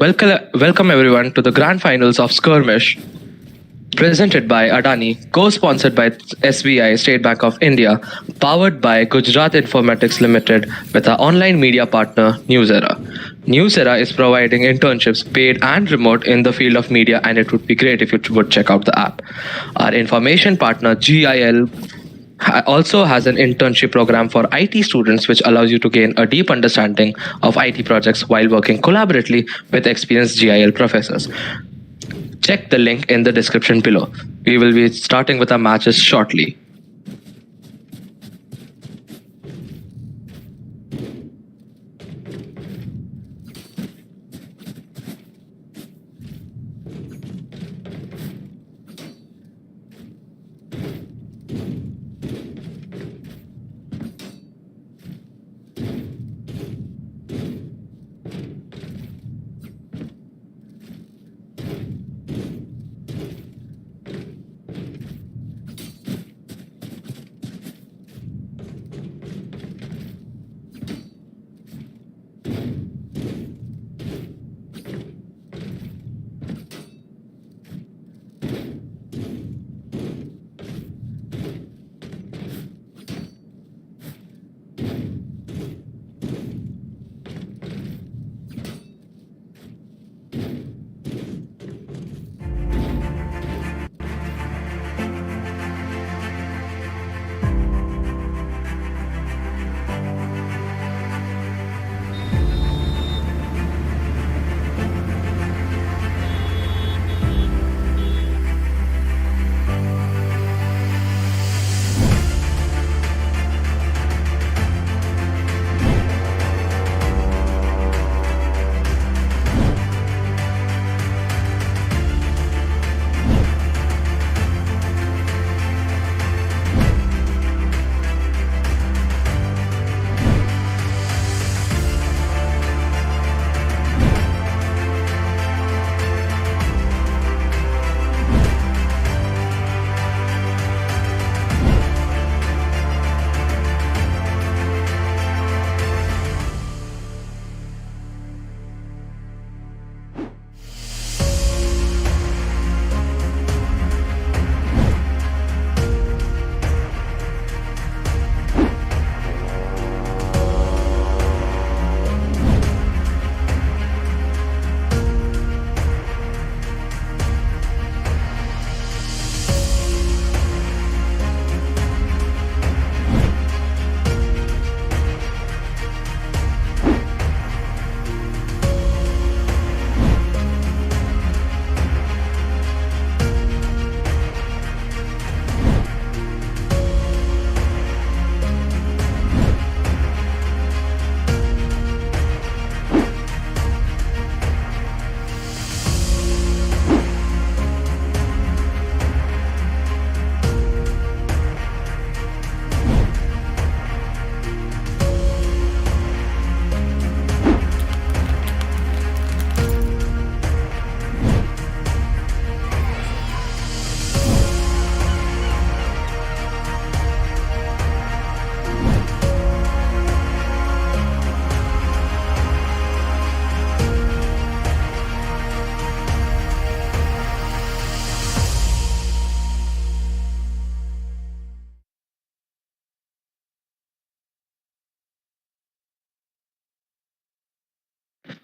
Welcome everyone to the Grand-Finals of Skirmish, presented by Adani, co-sponsored by SBI, State Bank of India, powered by Gujarat Informatics Limited with our online media partner, NewsEra. NewsEra is providing internships, paid and remote, in the field of media, and it would be great if you would check out the app. Our information partner, GIL, also has an internship program for IT students, which allows you to gain a deep understanding of IT projects while working collaboratively with experienced GIL professors. Check the link in the description below. We will be starting with our matches shortly.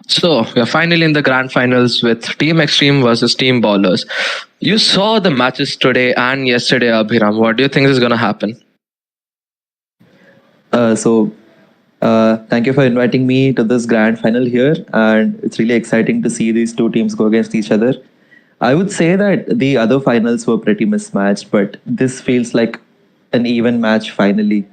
So, we are finally in the grand finals with Team Extreme versus Team Ballers. You saw the matches today and yesterday, Abhiram. What do you think is going to happen? Thank you for inviting me to this grand final here, and it's really exciting to see these two teams go against each other. I would say that the other finals were pretty mismatched, but this feels like an even match finally.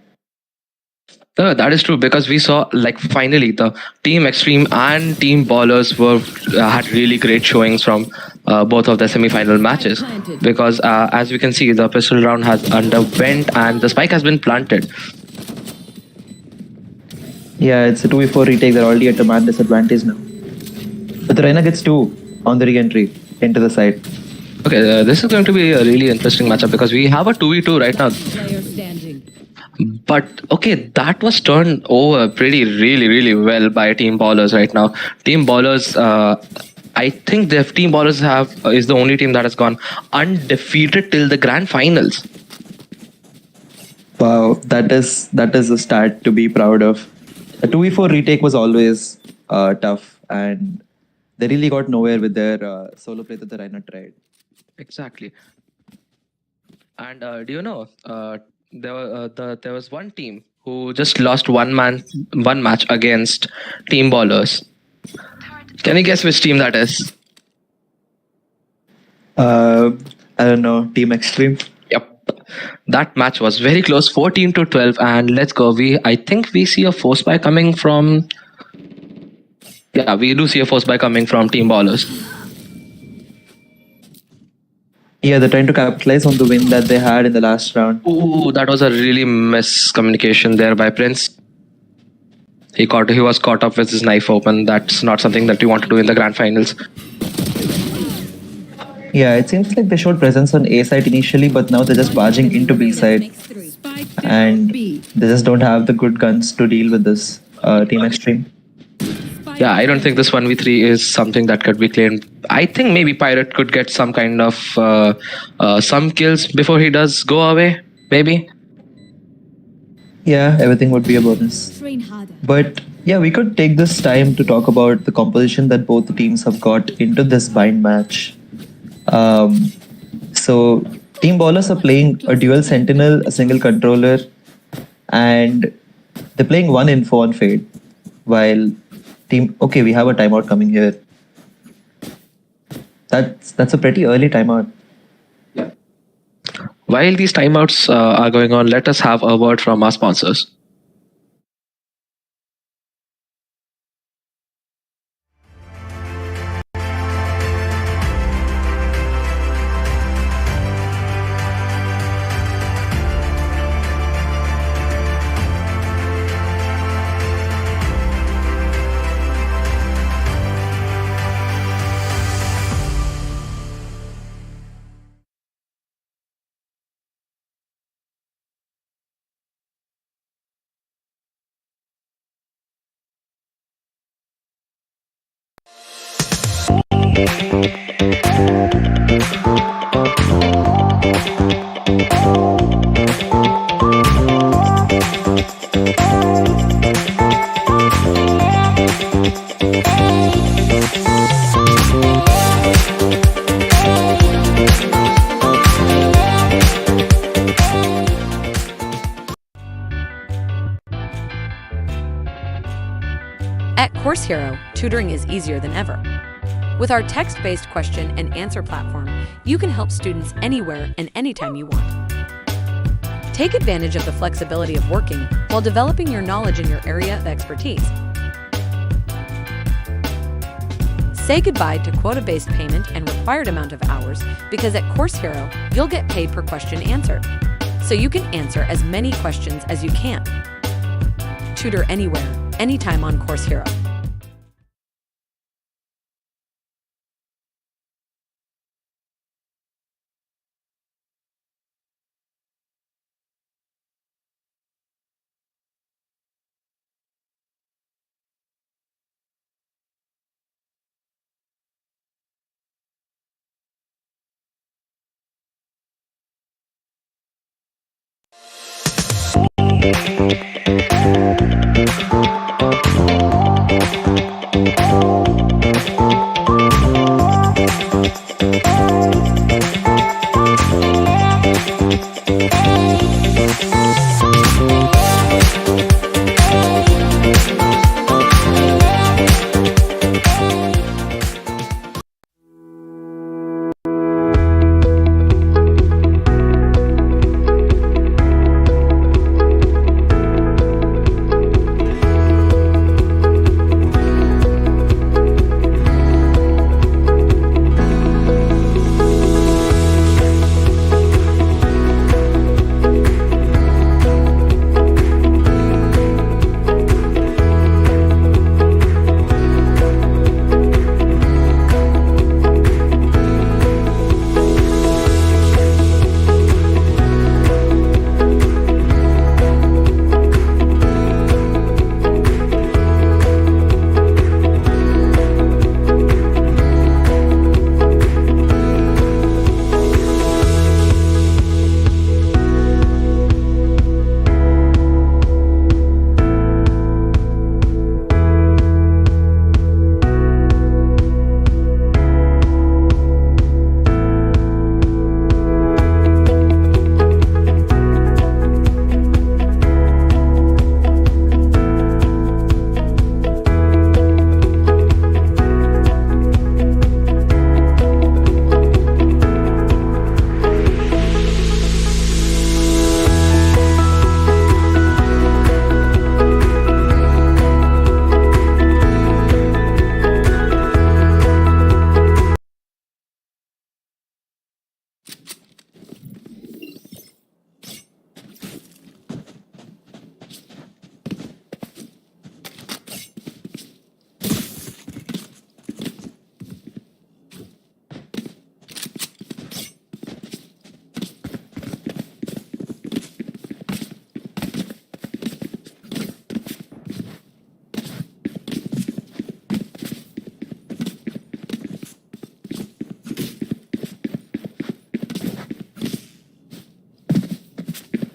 That is true, because we saw, like, finally the Team Extreme and Team Ballers were had really great showings from both of the semi-final matches, because as we can see, the pistol round has underwent and the spike has been planted. Yeah, it's a 2v4 retake. They're already at a man disadvantage now. But the Reyna gets 2 on the re-entry into the side. Okay, this is going to be a really interesting matchup because we have a 2v2 right now. But okay, that was turned over really well by Team Ballers right now. Team Ballers I think the team ballers have is the only team that has gone undefeated till the grand finals. Wow, that is a stat to be proud of. A 2v4 retake was always tough, and they really got nowhere with their solo play that the Rhino tried. Exactly. And do you know there was one team who just lost one match against team ballers. Can you guess which team that is? Uh, I don't know, Team Extreme. Yep. That match was very close, 14-12, and let's go. I think we see a force buy coming from. Yeah, we do see a force buy coming from team ballers. Yeah, they're trying to capitalize on the win that they had in the last round. Ooh, that was a really miscommunication there by Prince. He was caught up with his knife open. That's not something that you want to do in the grand finals. Yeah, it seems like they showed presence on A side initially, but now they're just barging into B side, and they just don't have the good guns to deal with this Team Extreme. Yeah, I don't think this 1v3 is something that could be claimed. I think maybe Pirate could get some kind of some kills before he does go away, maybe. Yeah, everything would be a bonus. But yeah, we could take this time to talk about the composition that both the teams have got into this bind match. So Team Ballers are playing a dual Sentinel, a single controller, and they're playing one info on Fade, while Okay, we have a timeout coming here. That's a pretty early timeout. Yeah. While these timeouts are going on, let us have a word from our sponsors. At Course Hero, tutoring is easier than ever. With our text-based question and answer platform, you can help students anywhere and anytime you want. Take advantage of the flexibility of working while developing your knowledge in your area of expertise. Say goodbye to quota-based payment and required amount of hours, because at Course Hero, you'll get paid per question answered, so you can answer as many questions as you can. Tutor anywhere, anytime on Course Hero.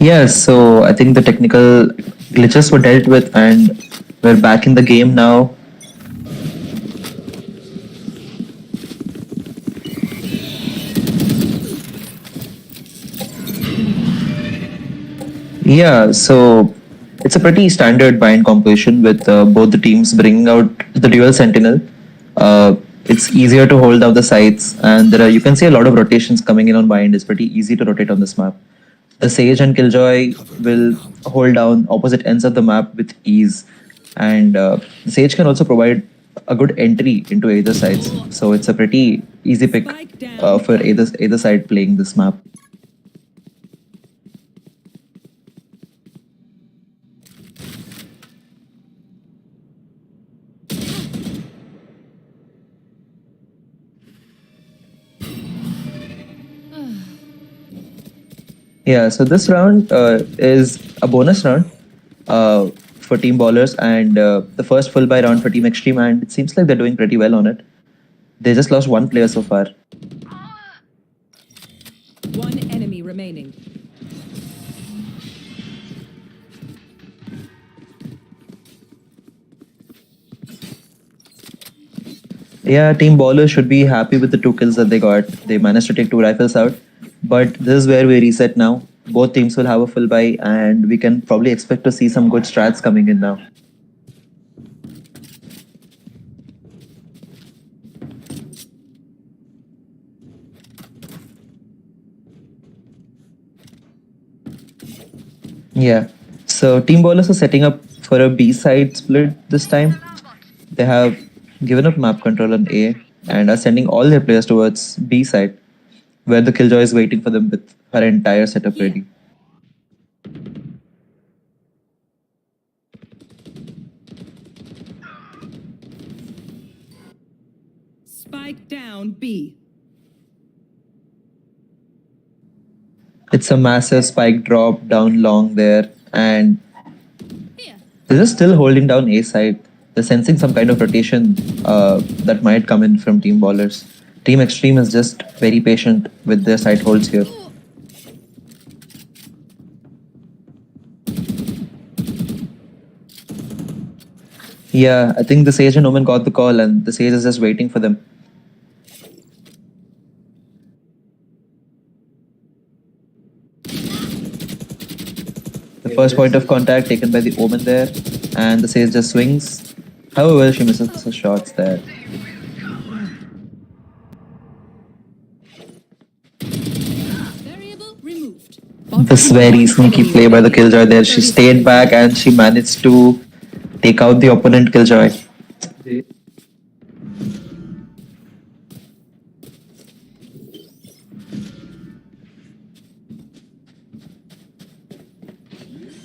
Yeah, so I think the technical glitches were dealt with, and we're back in the game now. Yeah, so it's a pretty standard bind composition with both the teams bringing out the dual sentinel. It's easier to hold down the sides, and you can see a lot of rotations coming in on bind. It's pretty easy to rotate on this map. The Sage and Killjoy will hold down opposite ends of the map with ease, and the Sage can also provide a good entry into either sides. So it's a pretty easy pick for either side playing this map. Yeah, so this round is a bonus round for Team Ballers and the first full buy round for Team Extreme, and it seems like they're doing pretty well on it. They just lost one player so far. One enemy remaining. Yeah, Team Ballers should be happy with the 2 kills that they got. They managed to take 2 rifles out. But this is where we reset now. Both teams will have a full buy, and we can probably expect to see some good strats coming in now. Yeah. So Team Ballers are setting up for a B side split this time. They have given up map control on A and are sending all their players towards B side, where the Killjoy is waiting for them with her entire setup ready. Spike down B. It's a massive spike drop down long there, and they're just still holding down A side. They're sensing some kind of rotation that might come in from Team Ballers. Team Extreme is just very patient with their side holds here. Yeah, I think the Sage and Omen got the call, and the Sage is just waiting for them. The first point of contact taken by the Omen there, and the Sage just swings. However, she misses the shots there. Variable removed. This very sneaky play by the Killjoy there. She stayed back and she managed to take out the opponent Killjoy.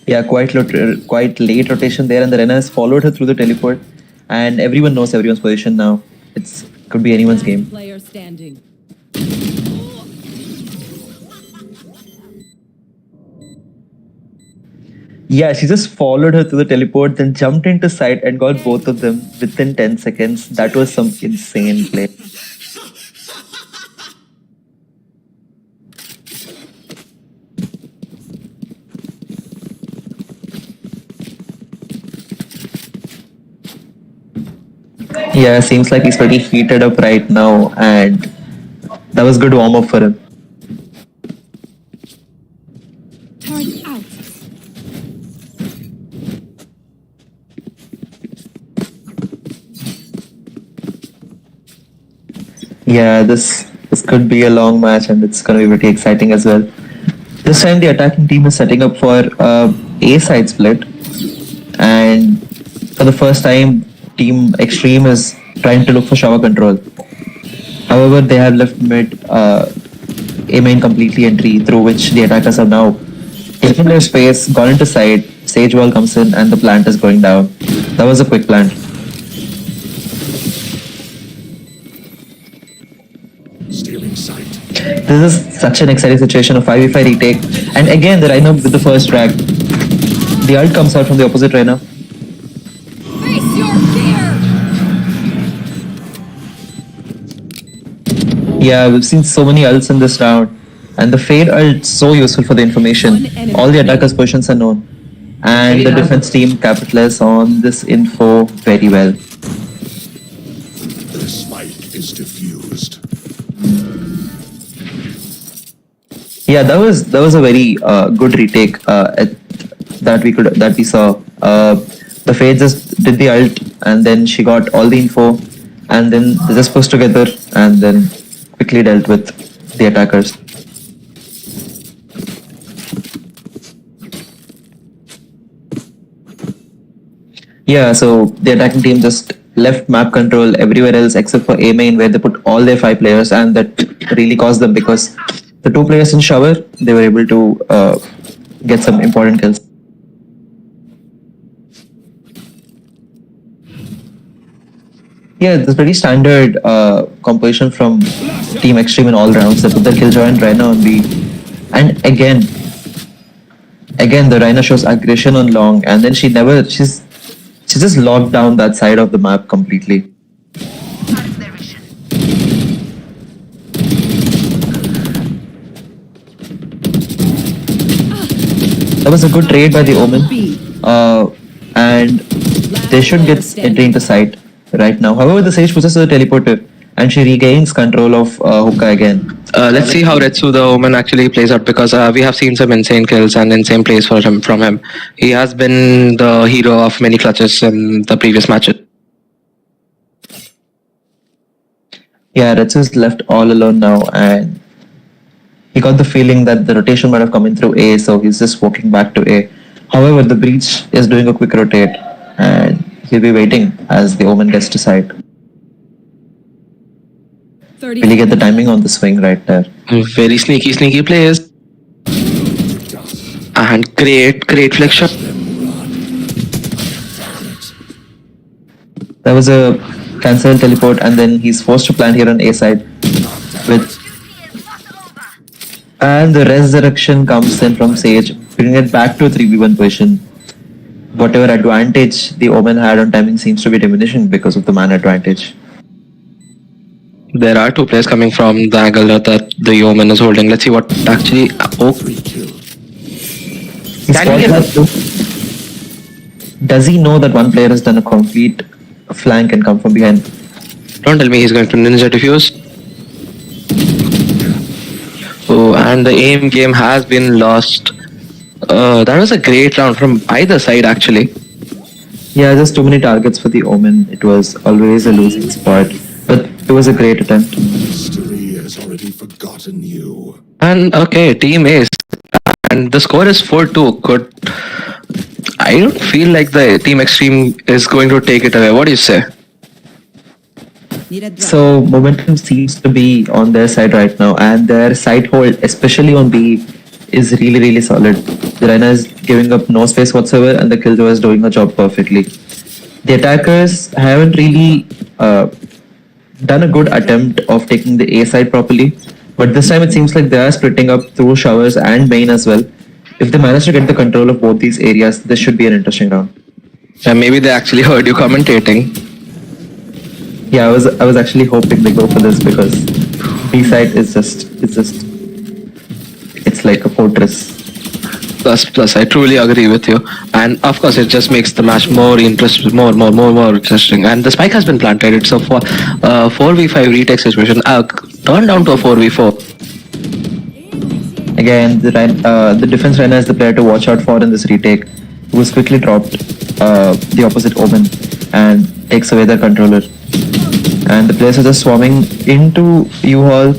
Yeah, quite late rotation there, and the Rena has followed her through the teleport, and everyone knows everyone's position now. It's could be anyone's game. Player standing. Yeah, she just followed her through the teleport, then jumped into sight and got both of them within 10 seconds. That was some insane play. Yeah, seems like he's pretty heated up right now, and that was good warm up for him. Turn out. Yeah, this could be a long match, and it's going to be pretty exciting as well. This time, the attacking team is setting up for A side split, and for the first time, Team Extreme is trying to look for shower control. However, they have left mid A main completely entry through which the attackers have now taken their space, gone into side. Sage wall comes in, and the plant is going down. That was a quick plant. This is such an exciting situation, a 5v5 retake. And again, the Rhino with the first drag. The ult comes out from the opposite Rhino. Face your fear. Yeah, we've seen so many ults in this round. And the fade ult so useful for the information. All the attackers' positions are known. And the defense team capitalized on this info very well. The spike is diffused. Yeah, that was a very good retake that we saw. The Fade just did the ult, and then she got all the info, and then they just pushed together, and then quickly dealt with the attackers. Yeah, so the attacking team just left map control everywhere else except for A main, where they put all their 5 players, and that really caused them because the 2 players in shower, they were able to get some important kills. Yeah, it's pretty standard composition from Team Extreme in all rounds. They put the Killjoy and Rhino on B. And again, the Rhino shows aggression on long, and then she just locked down that side of the map completely. That was a good trade by the Omen, and they should get entry into sight right now. However, the Sage possesses a teleporter, and she regains control of Hookah again. Let's see how Retsu the Omen actually plays out, because we have seen some insane kills and insane plays from him. He has been the hero of many clutches in the previous matches. Yeah, Retsu is left all alone now, and he got the feeling that the rotation might have come in through A, so he's just walking back to A. However, the Breach is doing a quick rotate, and he'll be waiting as the Omen gets to side. Really get the timing on the swing right there. Very sneaky players. And great flexion. There was a cancel teleport, and then he's forced to plant here on A side. And the resurrection comes in from Sage, bringing it back to a 3v1 position. Whatever advantage the Omen had on timing seems to be diminishing because of the man advantage. There are 2 players coming from the angle that the Omen is holding. Let's see what actually. Does he know that one player has done a complete flank and come from behind? Don't tell me he's going to ninja defuse. Oh, and the aim game has been lost. That was a great round from either side actually. Yeah, just too many targets for the Omen. It was always a losing spot, but it was a great attempt. History has already forgotten you. And okay, team ace. And the score is 4-2. Good. I don't feel like the Team Extreme is going to take it away. What do you say? So momentum seems to be on their side right now, and their side hold, especially on B, is really solid. The Rhino is giving up no space whatsoever, and the Killjoy is doing her job perfectly. The attackers haven't really done a good attempt of taking the A side properly, but this time it seems like they are splitting up through showers and main as well. If they manage to get the control of both these areas, this should be an interesting round. And maybe they actually heard you commentating. Yeah, I was actually hoping they go for this because B side is it's like a fortress. Plus, I truly agree with you. And of course, it just makes the match more interesting, more interesting. And the spike has been planted. It's a 4v5 retake situation. Turned down to a 4v4. Again, the defense Rhino is the player to watch out for in this retake, who was quickly dropped the opposite Omen and takes away their controller. And the players are just swarming into U-Hall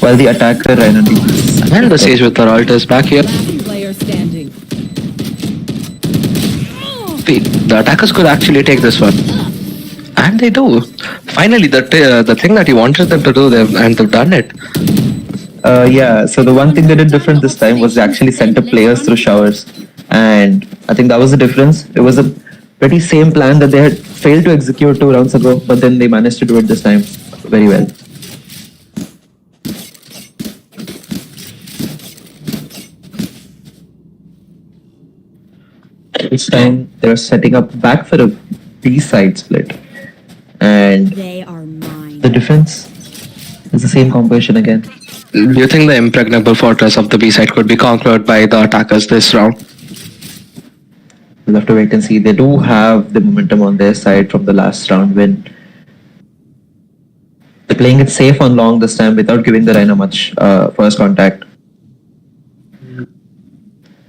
while the attacker Rhino deals. And the Sage with the ult is back here. Player standing. The attackers could actually take this one. And they do. Finally, the thing that you wanted them to do, they've done it. Yeah, so the one thing they did different this time was they actually sent up players through showers. And I think that was the difference. It was a pretty same plan that they had failed to execute 2 rounds ago, but then they managed to do it this time very well. This time they're setting up back for a B side split. And They are mine. the defense is the same composition again. Do you think the impregnable fortress of the B side could be conquered by the attackers this round? We'll have to wait and see. They do have the momentum on their side from the last round win. They're playing it safe on long this time without giving the Rhino much first contact.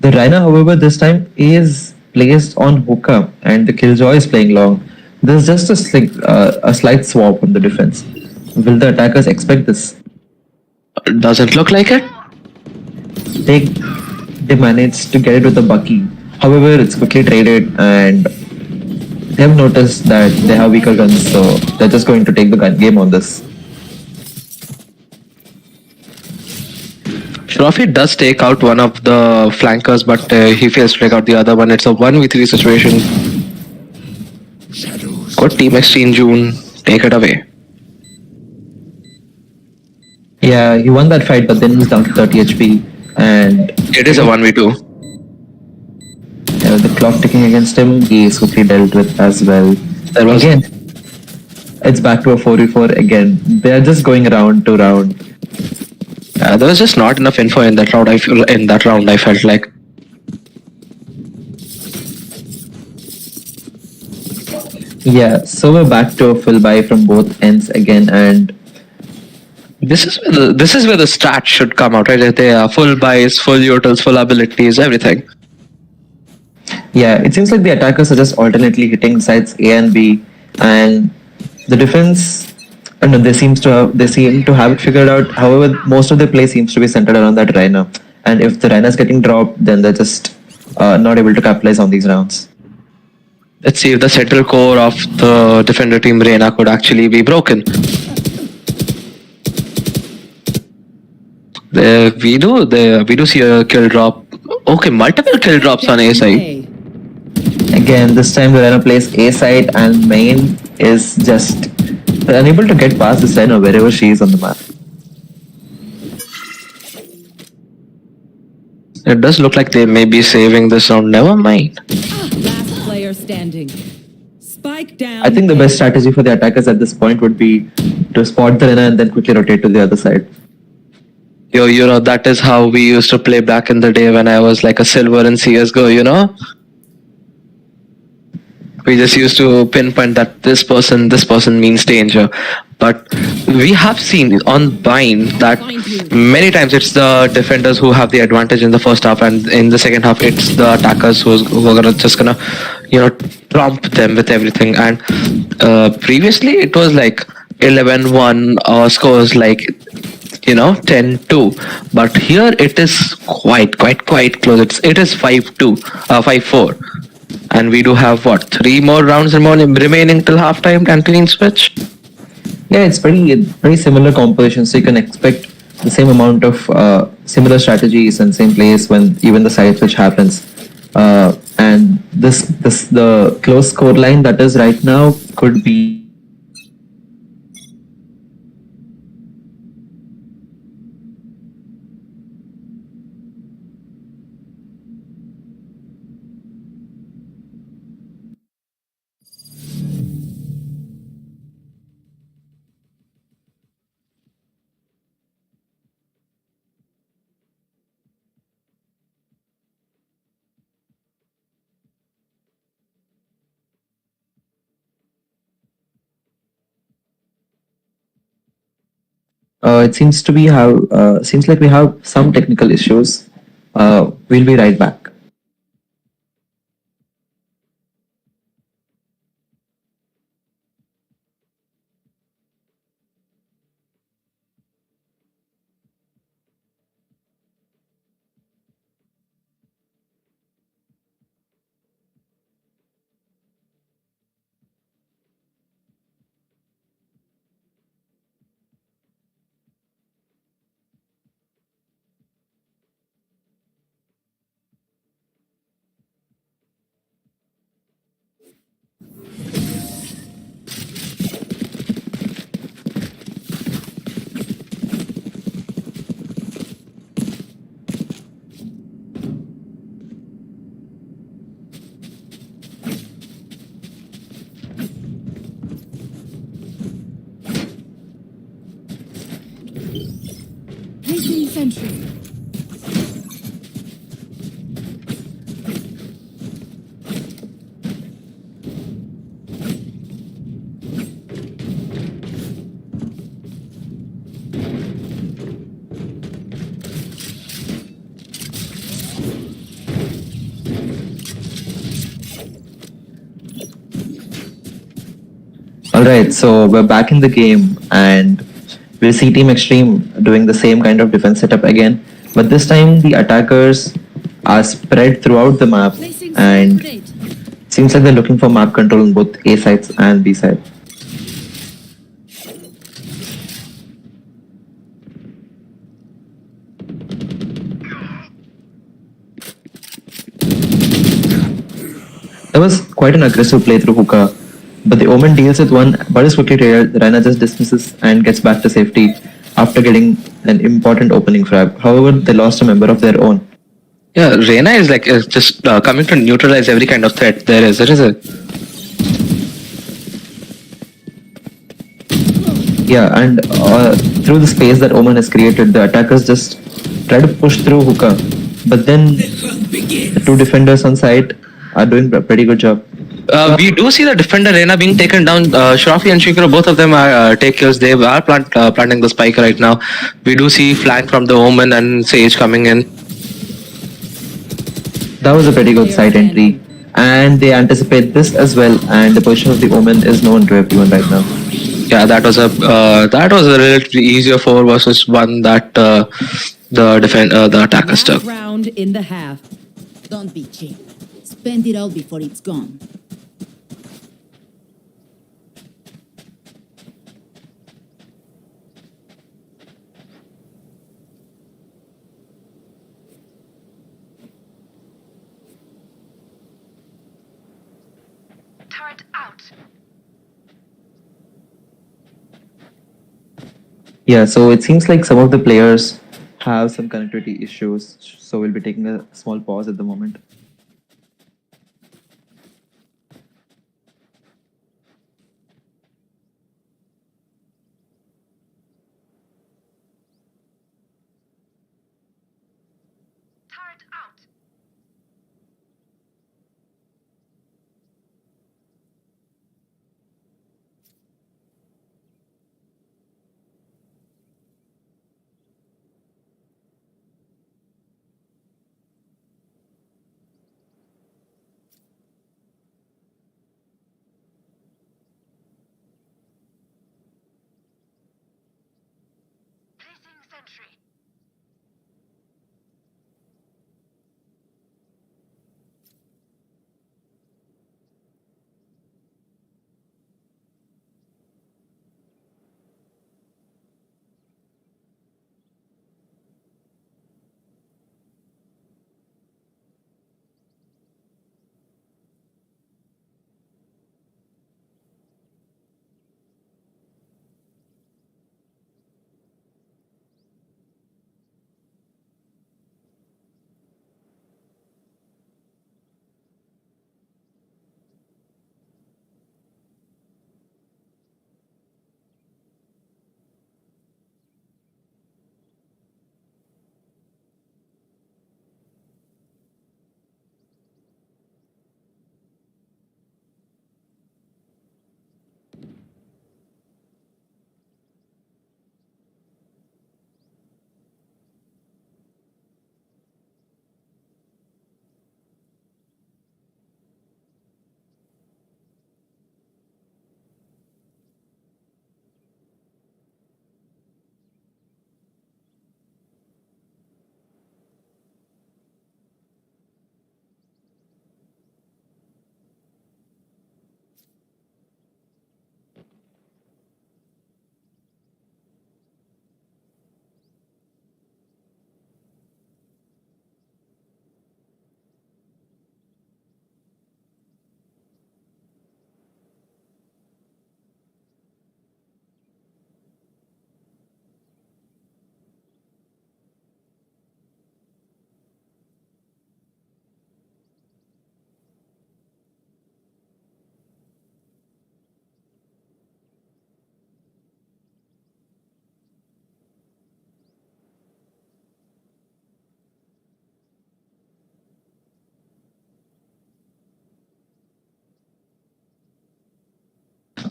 The Rhino, however, this time is placed on hookah and the Killjoy is playing long. There's just a slight swap on the defense. Will the attackers expect this? Doesn't look like it. They, they managed to get it with a Bucky. However, it's quickly traded and they have noticed that they have weaker guns, so they're just going to take the gun game on this. Shrofi does take out one of the flankers, but he fails to take out the other one. It's a 1v3 situation. Shadows. Good team exchange, June. Take it away. Yeah, he won that fight, but then he's down to 30 HP, and It is a 1v2. the clock ticking against him, he is quickly dealt with as well. There was Again, it's back to a 4v4 again. They are just going round to round. there was just not enough info in that round. I felt like. Yeah, so we're back to a full buy from both ends again, and This is where the stats should come out, right? They are full buys, full utils, full abilities, everything. yeah, it seems like the attackers are just alternately hitting sides A and B, and the defense. I don't know, they seem to have it figured out. However, most of the play seems to be centered around that Rhino, and if the Rhino is getting dropped, then they're just not able to capitalize on these rounds. Let's see if the central core of the defender team Reina could actually be broken. We do see a kill drop. Okay, multiple kill drops on A side. A. Again, this time the Rhino plays A side, and main is just unable to get past this Rhino wherever she is on the map. It does look like they may be saving this round. Never mind. Last player standing. Spike down. I think the A. best strategy for the attackers at this point would be to spot the Rhino and then quickly rotate to the other side. You know, that is how we used to play back in the day when I was like a silver in CSGO, you know? We just used to pinpoint that this person means danger. But we have seen on Bind that many times it's the defenders who have the advantage in the first half, and in the second half it's the attackers who are gonna trump them with everything. And previously it was like 11-1 or scores like 10-2, but here it is quite close. It is 5-2, 5-4, and we do have what, 3 more rounds remaining till halftime and clean switch. Yeah, it's pretty similar composition, so you can expect the same amount of similar strategies and same plays when even the side switch happens. And the close score line that is right now could be. It seems like we have some technical issues. We'll be right back. sentry. Alright, so we're back in the game and we'll see Team Extreme doing the same kind of defense setup again. But this time the attackers are spread throughout the map Placing and smoke grenade. seems like they're looking for map control on both A sides and B side. That was quite an aggressive play through Hookah, but the Omen deals with one, but is quickly cleared. Reina just dismisses and gets back to safety after getting an important opening frag. However, they lost a member of their own. Yeah, Reina is like just coming to neutralize every kind of threat there is. It is a Yeah, and through the space that Omen has created, the attackers just try to push through Hookah, but then the two defenders on site are doing a pretty good job. we do see the defender Reina being taken down. Shrafi and Shikro, both of them are take kills. They are planting the spike right now. We do see flank from the Omen and Sage coming in. That was a pretty good side entry, and they anticipate this as well. And the position of the Omen is known to everyone right now. Yeah, that was a relatively easier 4 versus 1 that the attackers took. Last round in the half. Don't be cheap. Spend it all before it's gone. Turret out. Yeah, so it seems like some of the players have some connectivity issues, so we'll be taking a small pause at the moment. Turret out. Placing sentry.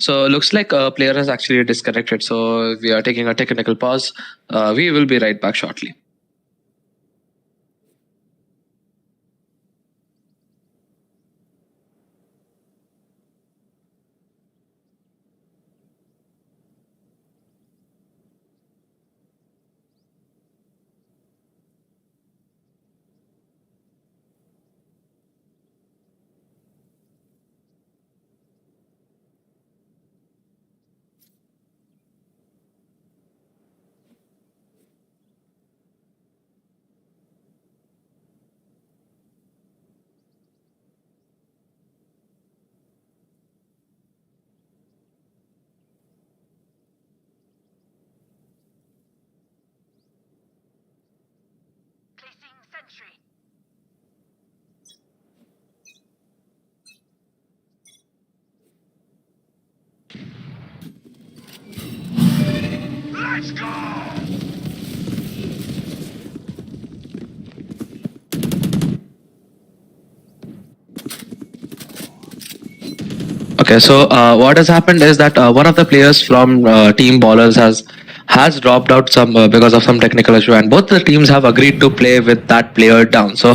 So looks like a player has actually disconnected. So we are taking a technical pause. We will be right back shortly. Placing sentry. Let's go! Okay, so what has happened is that one of the players from Team Ballers has dropped out some because of some technical issue, and both the teams have agreed to play with that player down. So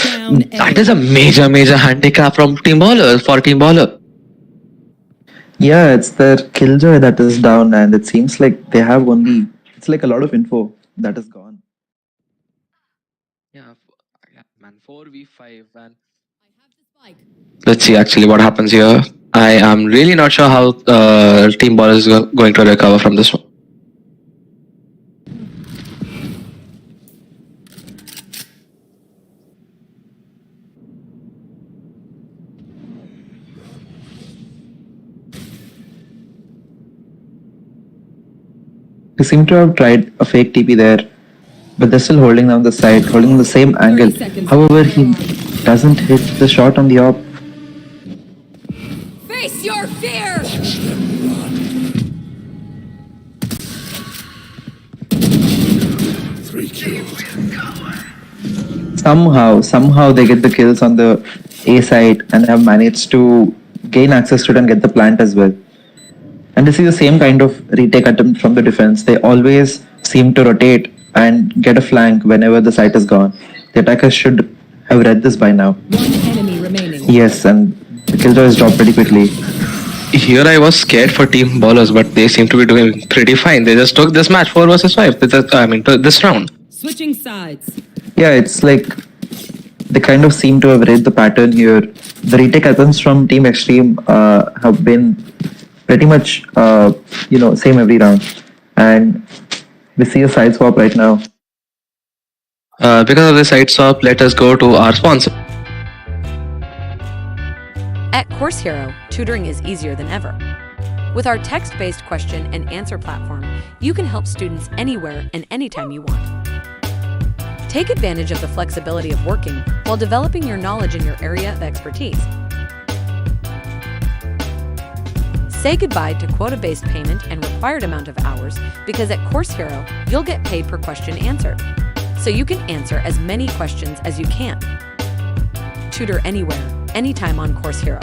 Down that is a major handicap from Team Ballers for Team Baller. Yeah, it's their killjoy that is down, and it seems like they have only. It's like a lot of info that is gone. Yeah, man, 4v5, man. Spike. Let's see actually what happens here. I am really not sure how Team Ballers is going to recover from this one. They seem to have tried a fake TP there, but they're still holding down the side, holding the same angle. seconds. However, he doesn't hit the shot on the op. Face your fear! Watch them run. 3 kills. Somehow they get the kills on the A side and have managed to gain access to it and get the plant as well. And this is the same kind of retake attempt from the defense. They always seem to rotate and get a flank whenever the site is gone. The attackers should have read this by now. One enemy remaining. Yes, and the killjoy is dropped pretty quickly. Here I was scared for Team Ballers, but they seem to be doing pretty fine. They just took this match 4 versus 5. This round. Switching sides. Yeah, it's like they kind of seem to have read the pattern here. The retake attempts from Team Extreme have been pretty much, same every round. And we see a side swap right now. Because of the side swap, let us go to our sponsor. At Course Hero, tutoring is easier than ever. With our text-based question and answer platform, you can help students anywhere and anytime you want. Take advantage of the flexibility of working while developing your knowledge in your area of expertise. Say goodbye to quota-based payment and required amount of hours because at Course Hero, you'll get paid per question answered, so you can answer as many questions as you can. Tutor anywhere, anytime on Course Hero.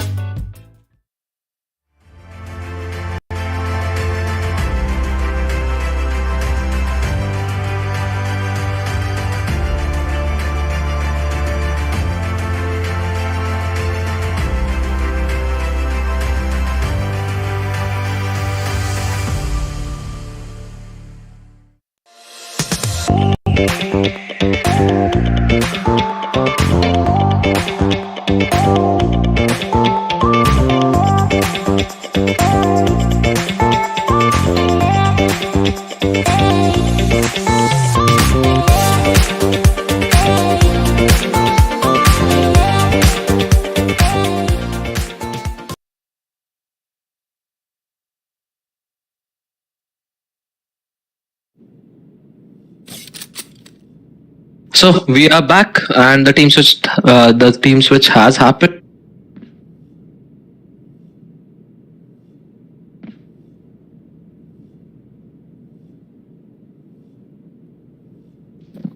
So we are back, and the team switch has happened.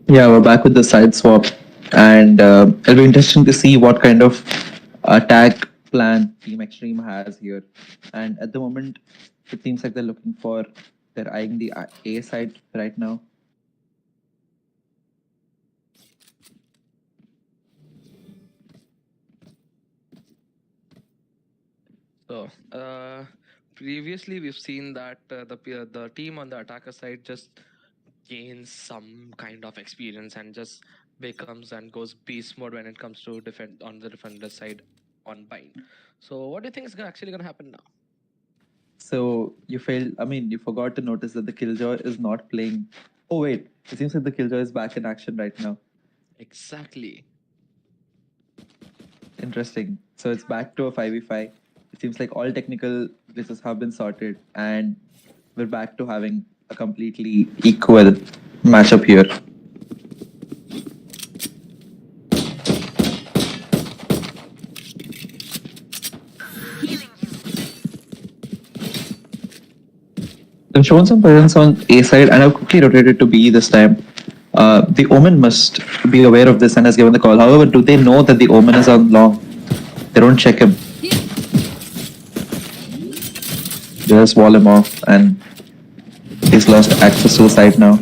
Yeah, we're back with the side swap, and it'll be interesting to see what kind of attack plan Team Extreme has here. And at the moment, it seems like they're eyeing the A side right now. So, previously we've seen that the team on the attacker side just gains some kind of experience and just becomes and goes beast mode when it comes to defend on the defender side on bind. So, what do you think is actually gonna happen now? So you forgot to notice that the Killjoy is not playing. Oh wait, it seems like the Killjoy is back in action right now. Exactly. Interesting. So it's back to a 5v5. It seems like all technical glitches have been sorted, and we're back to having a completely equal matchup here. They've shown some presence on A side and have quickly rotated to B this time. The Omen must be aware of this and has given the call. However, do they know that the Omen is on long? They don't check him. They just wall him off and he's lost access to the site now.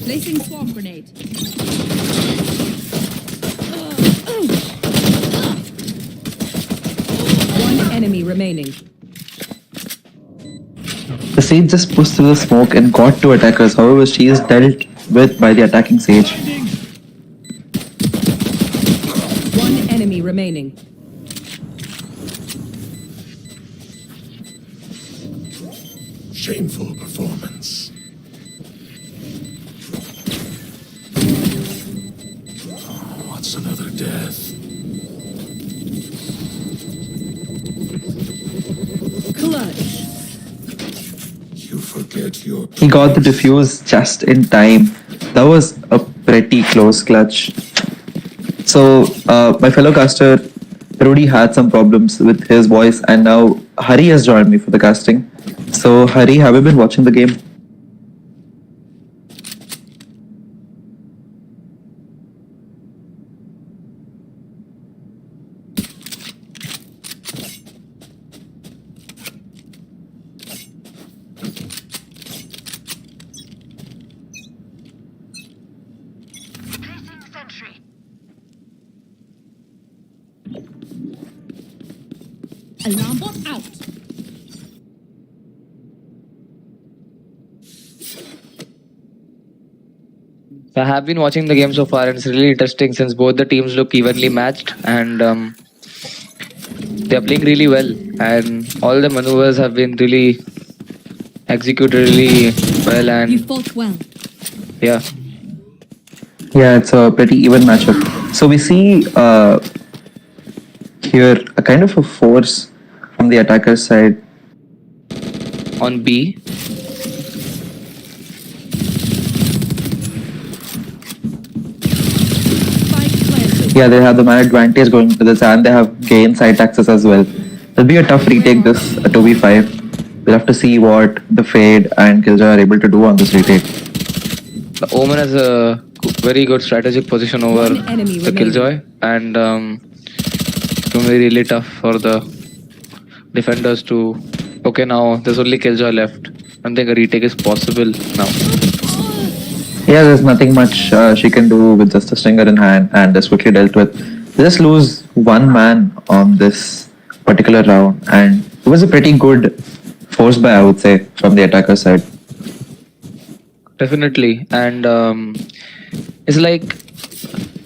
Placing swarm grenade. One enemy remaining. The Sage just pushed through the smoke and got to attackers. However, she is dealt with by the attacking Sage. One enemy remaining. Shameful performance. Oh, what's another death? Clutch. You forget your. He got the defuse just in time. That was a pretty close clutch. So, my fellow caster, Rudy had some problems with his voice, and now Hari has joined me for the casting. So, Hari, have you been watching the game? Placing sentry. Alarm bot out. I have been watching the game so far, and it's really interesting since both the teams look evenly matched, and they're playing really well, and all the maneuvers have been really executed really well, You and fought well. yeah. Yeah, it's a pretty even matchup. So, we see here a kind of a force from the attacker side. On B, Spike planted. Yeah, they have the man advantage going into this, and they have gain site access as well. It'll be a tough retake this 2v5. We'll have to see what the Fade and Killjoy are able to do on this retake. the Omen has a very good strategic position over One enemy the remaining. Killjoy, and it's going to be really tough for the defenders to. Okay, now there's only Killjoy left. I don't think a retake is possible now. Yeah, there's nothing much she can do with just a stinger in hand, and that's quickly dealt with. They just lose one man on this particular round, and it was a pretty good force buy, I would say, from the attacker side. Definitely, and it's like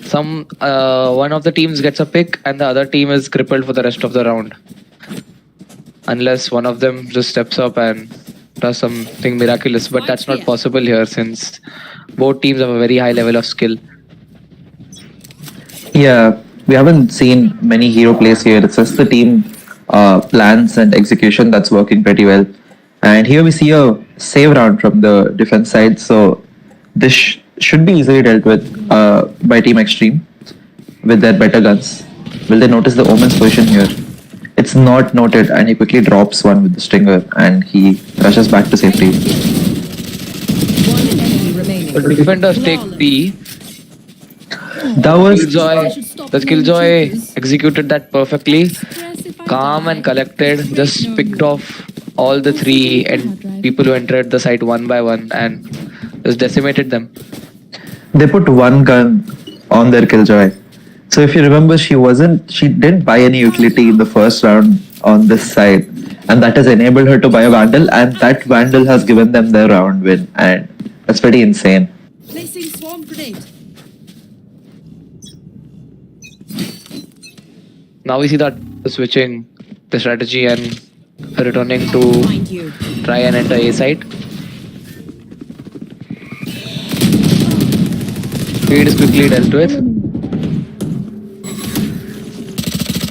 some one of the teams gets a pick and the other team is crippled for the rest of the round, unless one of them just steps up and does something miraculous. But that's not possible here since both teams have a very high level of skill. Yeah, we haven't seen many hero plays here. It's just the team plans and execution that's working pretty well. And here we see a save round from the defense side. So this should be easily dealt with by Team Extreme with their better guns. Will they notice the Omen's position here? It's not noted, and he quickly drops one with the stinger, and he rushes back to safety. One enemy remaining. But the defenders take B. That was Killjoy, the Killjoy executed that perfectly. Calm and collected, just picked off all the three and people who entered the site one by one and just decimated them. they put one gun on their Killjoy. So if you remember, she didn't buy any utility in the first round on this side, and that has enabled her to buy a Vandal, and that Vandal has given them their round win, and that's pretty insane. Placing swarm grenade. Now we see that switching the strategy and returning to Find you. try and enter A site. Speed is quickly dealt with.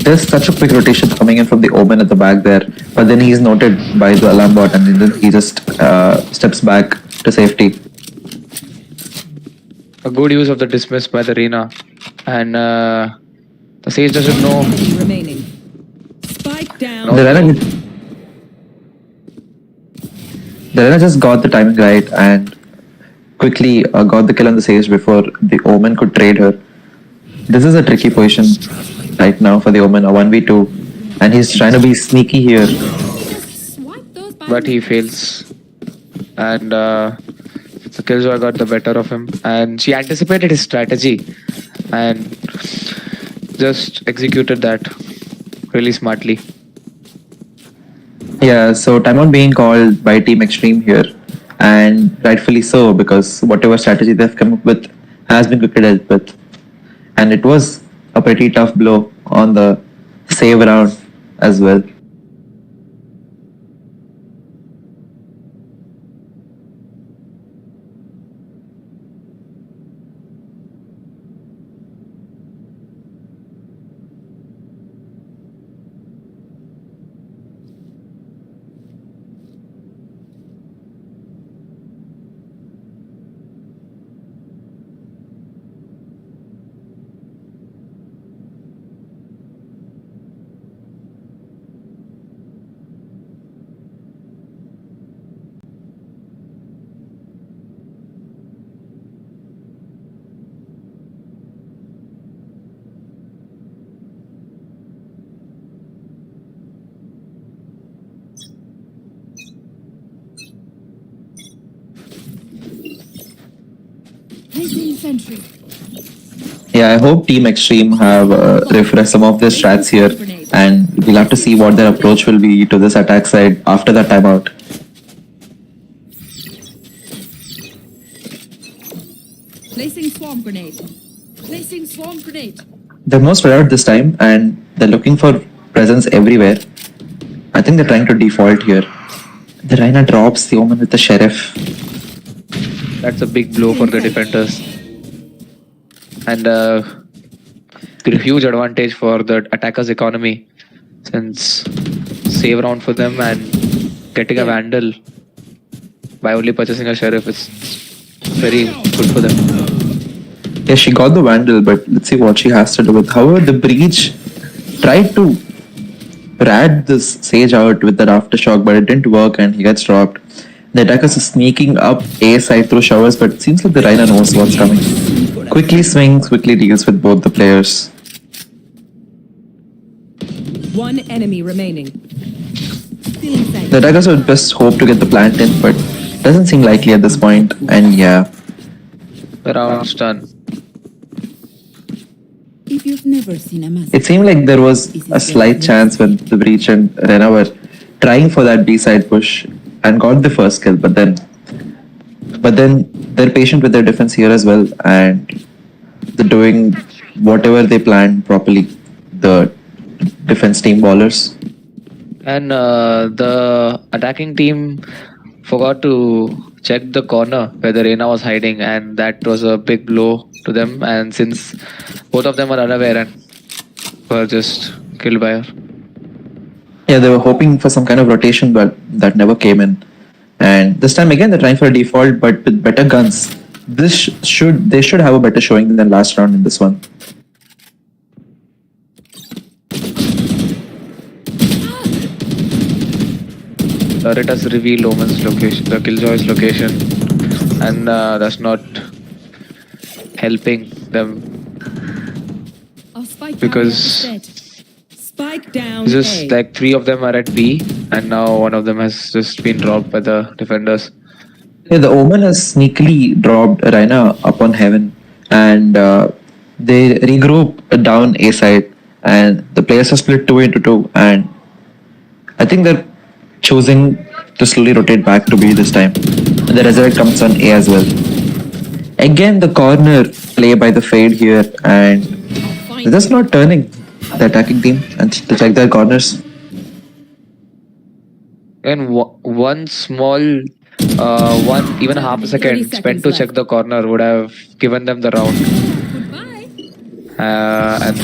There's such a quick rotation coming in from the Omen at the back there, but then he's noted by the alarm bot, and then he just steps back to safety. A good use of the dismiss by the Reyna. And the Sage doesn't know. Enemy remaining. Spike down. The Reyna just got the timing right and quickly got the kill on the Sage before the Omen could trade her. This is a tricky position right now for the Omen, a 1v2, and he's trying to be sneaky here. Swipe those by But he fails. And the Killjoy got the better of him. And she anticipated his strategy and just executed that really smartly. Yeah, so timeout being called by Team Extreme here, and rightfully so, because whatever strategy they've come up with has been quickly dealt with. And it was a pretty tough blow on the save round as well. placing sentry. Yeah, I hope Team Extreme have refreshed some of their strats here, and we'll have to see what their approach will be to this attack side after that timeout. Placing swarm grenade. Placing swarm grenade. They're more spread out this time, and they're looking for presence everywhere. I think they're trying to default here. The Rhina drops the Omen with the Sheriff. That's a big blow for the defenders. And a huge advantage for the attackers' economy, since save round for them and getting a Vandal by only purchasing a Sheriff is very good for them. Yeah, she got the Vandal, but let's see what she has to do with. However, the Breach tried to rat this Sage out with that Aftershock, but it didn't work and he gets dropped. The attackers are sneaking up A side through showers, but it seems like the Rhina knows what's coming. Quickly swings, quickly deals with both the players. One enemy remaining. Still inside. The attackers would best hope to get the plant in, but doesn't seem likely at this point. And yeah, The round's done. If you've never seen a master, it seemed like there was a slight chance when the Breach and Rena were trying for that B side push and got the first kill, but then they're patient with their defense here as well, and they're doing whatever they planned properly. The defense team ballers. And the attacking team forgot to check the corner where the Reyna was hiding, and that was a big blow to them. And since both of them were unaware and were just killed by her. Yeah, they were hoping for some kind of rotation, but that never came in. And this time again, they're trying for a default, but with better guns. They should have a better showing than last round in this one. It has revealed Omen's location, the Killjoy's location, and that's not helping them because Spike down. just A. like 3 of them are at B, and now one of them has just been dropped by the defenders. Yeah, the Omen has sneakily dropped Rhina upon heaven, and they regroup down A side, and the players are split 2 into 2, and I think they're choosing to slowly rotate back to B this time. And the resurrect comes on A as well. Again, the corner play by the Fade here, and they're just not turning the attacking team and to check their corners. And one small, even half a 30 second seconds spent to left. check the corner would have given them the round, and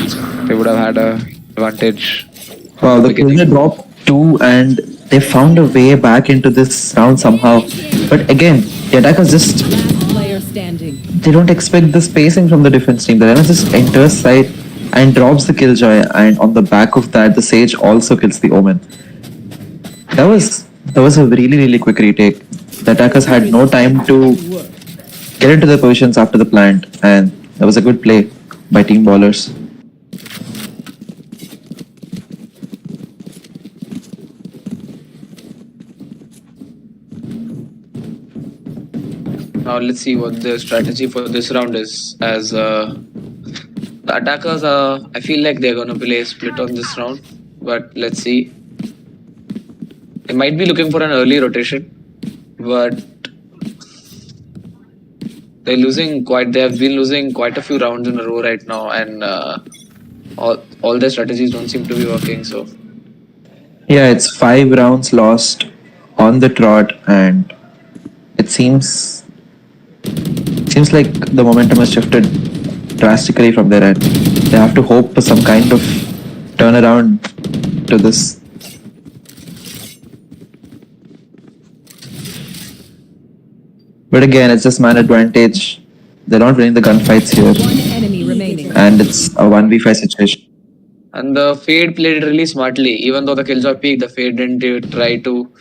they would have had a advantage. Wow, the Killjoy dropped 2 and they found a way back into this round somehow. But again, the attackers just, Last player standing. they don't expect the spacing from the defense team. The runner just enters side and drops the Killjoy, and on the back of that, the Sage also kills the Omen. That was a really quick retake. The attackers had no time to get into their positions after the plant, and that was a good play by Team Ballers. Now let's see what the strategy for this round is. As the attackers are, I feel like they're gonna play split on this round, but let's see. They might be looking for an early rotation, but they have been losing quite a few rounds in a row right now, and all their strategies don't seem to be working. So Yeah, it's 5 rounds lost on the trot, and it seems like the momentum has shifted drastically from their end. They have to hope for some kind of turnaround to this. But again, it's just man advantage. They're not winning the gunfights here, One enemy remaining. and it's a 1v5 situation. and the Fade played it really smartly. Even though the Killjoy peaked, the Fade didn't try to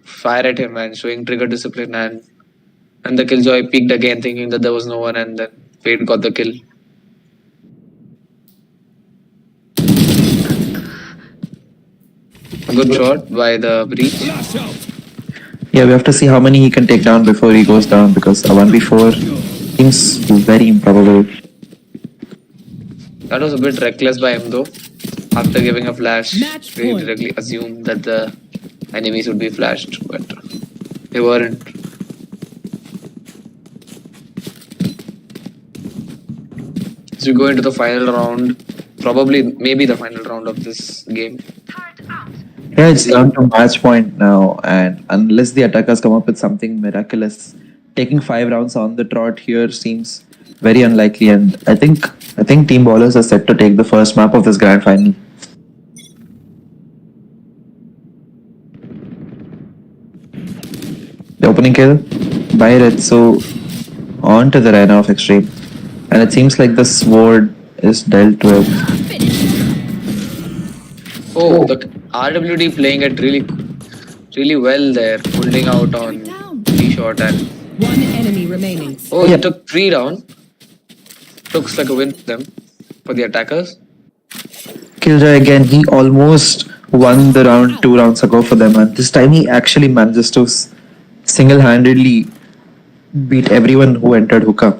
fire at him and showing trigger discipline, and the Killjoy peeked again thinking that there was no one, and then Fade got the kill. A good shot by the Breach. Yeah, we have to see how many he can take down before he goes down, because a 1v4 seems very improbable. That was a bit reckless by him though. After giving a flash, Match we point. directly assumed that the enemies would be flashed, but they weren't. So we go into the final round, maybe the final round of this game. Yeah, it's down to match point now, and unless the attackers come up with something miraculous, taking 5 rounds on the trot here seems very unlikely. And I think Team Ballers are set to take the first map of this grand final. The opening kill by Retsu onto the Rhino of Extreme, and it seems like the sword is dealt with. Oh, the RWD playing it really well there, holding out on D-shot, and One enemy remaining. oh, he took 3 down. Looks like a win for them, for the attackers. Killjoy again, he almost won the round 2 rounds ago for them, and this time he actually manages to single-handedly beat everyone who entered hookah.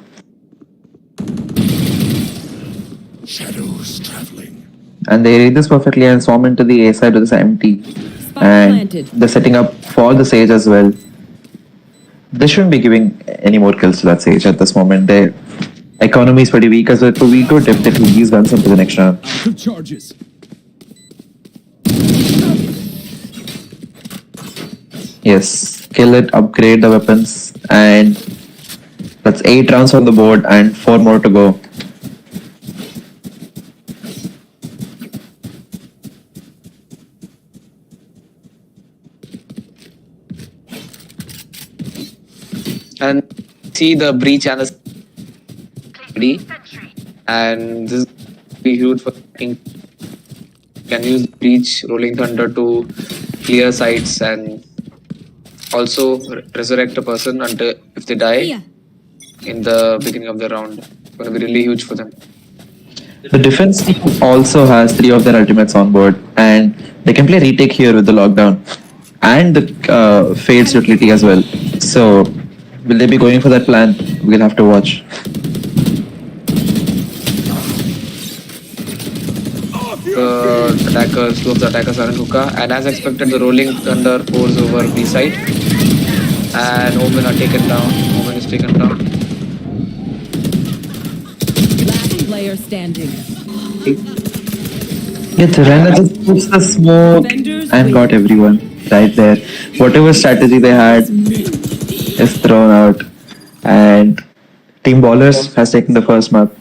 Shadows traveling. And they read this perfectly and swarm into the A side with this empty. Spike And planted. they're setting up for the Sage as well. They shouldn't be giving any more kills to that Sage at this moment. Their economy is pretty weak, as it would be good if they took these guns into the next round. Charges. Yes, kill it, upgrade the weapons, and that's 8 rounds on the board and 4 more to go. And see the Breach and the D, and this is be huge for King. Can use Breach, Rolling Thunder to clear sites and also resurrect a person until if they die in the beginning of the round. It's going to be really huge for them. The defense team also has three of their ultimates on board, and they can play retake here with the lockdown and the Fade's utility as well. So, will they be going for that plan? We'll have to watch. Two of the attackers are in hookah, and as expected, the rolling thunder pours over B side, and Omen are taken down. Omen is taken down. Last player standing. Yeah, Tirana just puts the smoke and got everyone right there. Whatever strategy they had is thrown out, and Team Ballers has taken the first map.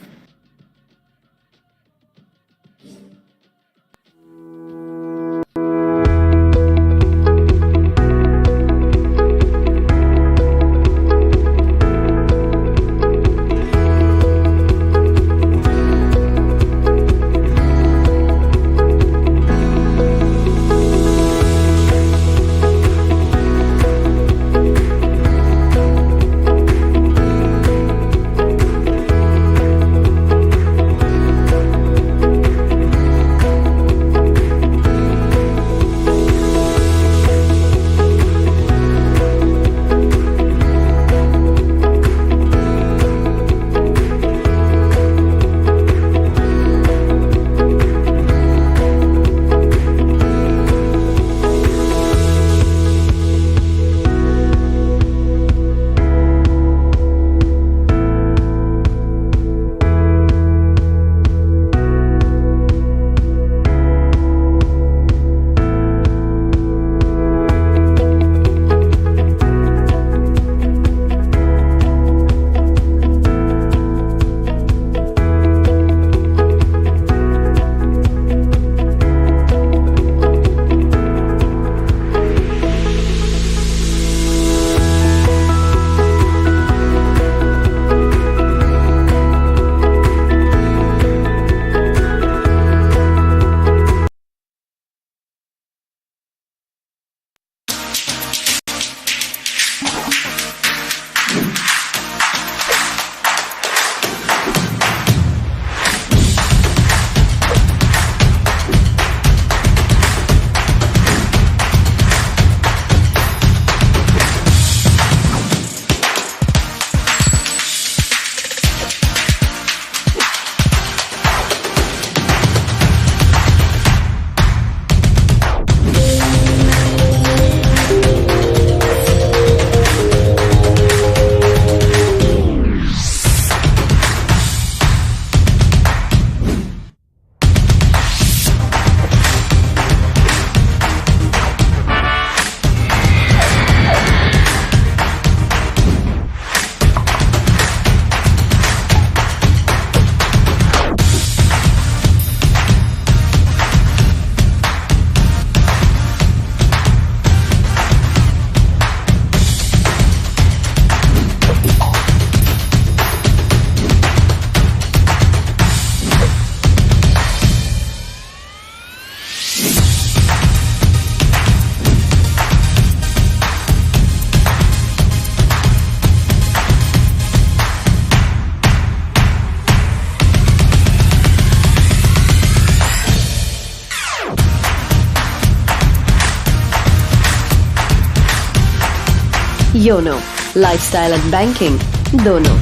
YONO lifestyle and banking दोनों।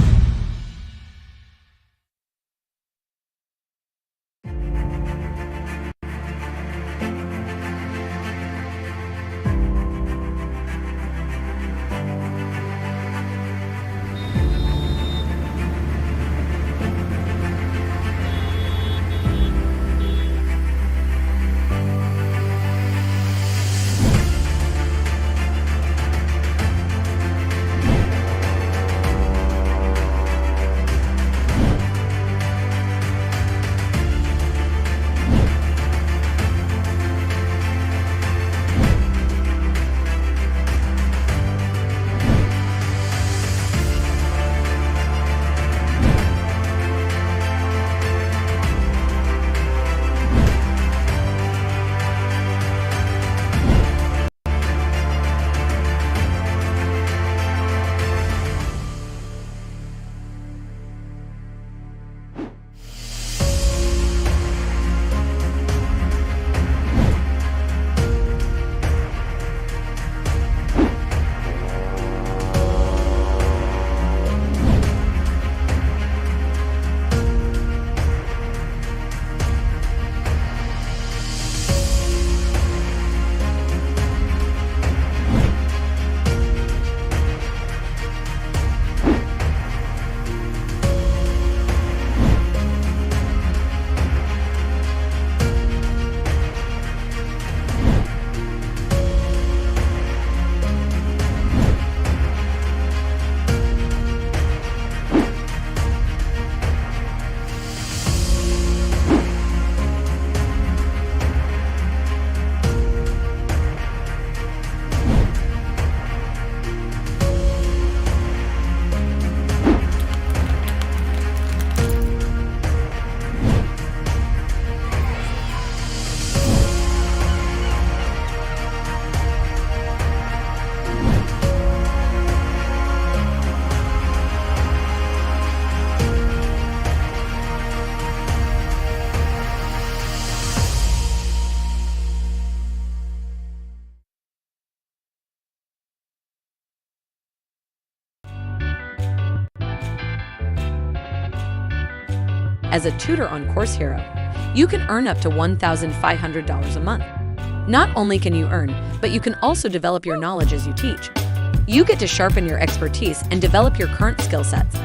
as a tutor on Course Hero, you can earn up to $1,500 a month. Not only can you earn, but you can also develop your knowledge as you teach. You get to sharpen your expertise and develop your current skill sets.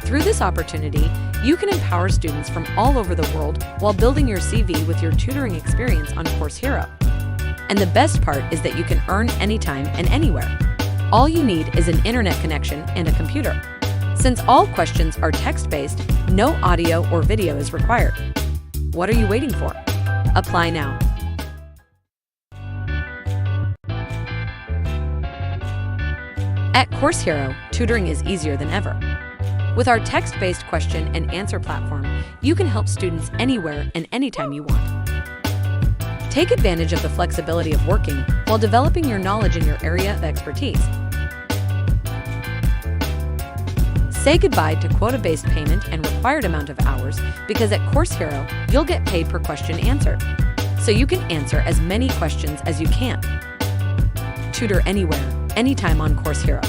Through this opportunity, you can empower students from all over the world while building your CV with your tutoring experience on Course Hero. And the best part is that you can earn anytime and anywhere. All you need is an internet connection and a computer. Since all questions are text-based, no audio or video is required. What are you waiting for? Apply now. At Course Hero, tutoring is easier than ever. With our text-based question and answer platform, you can help students anywhere and anytime you want. Take advantage of the flexibility of working while developing your knowledge in your area of expertise. Say goodbye to quota-based payment and required amount of hours because at Course Hero, you'll get paid per question answered, so you can answer as many questions as you can. Tutor anywhere, anytime on Course Hero.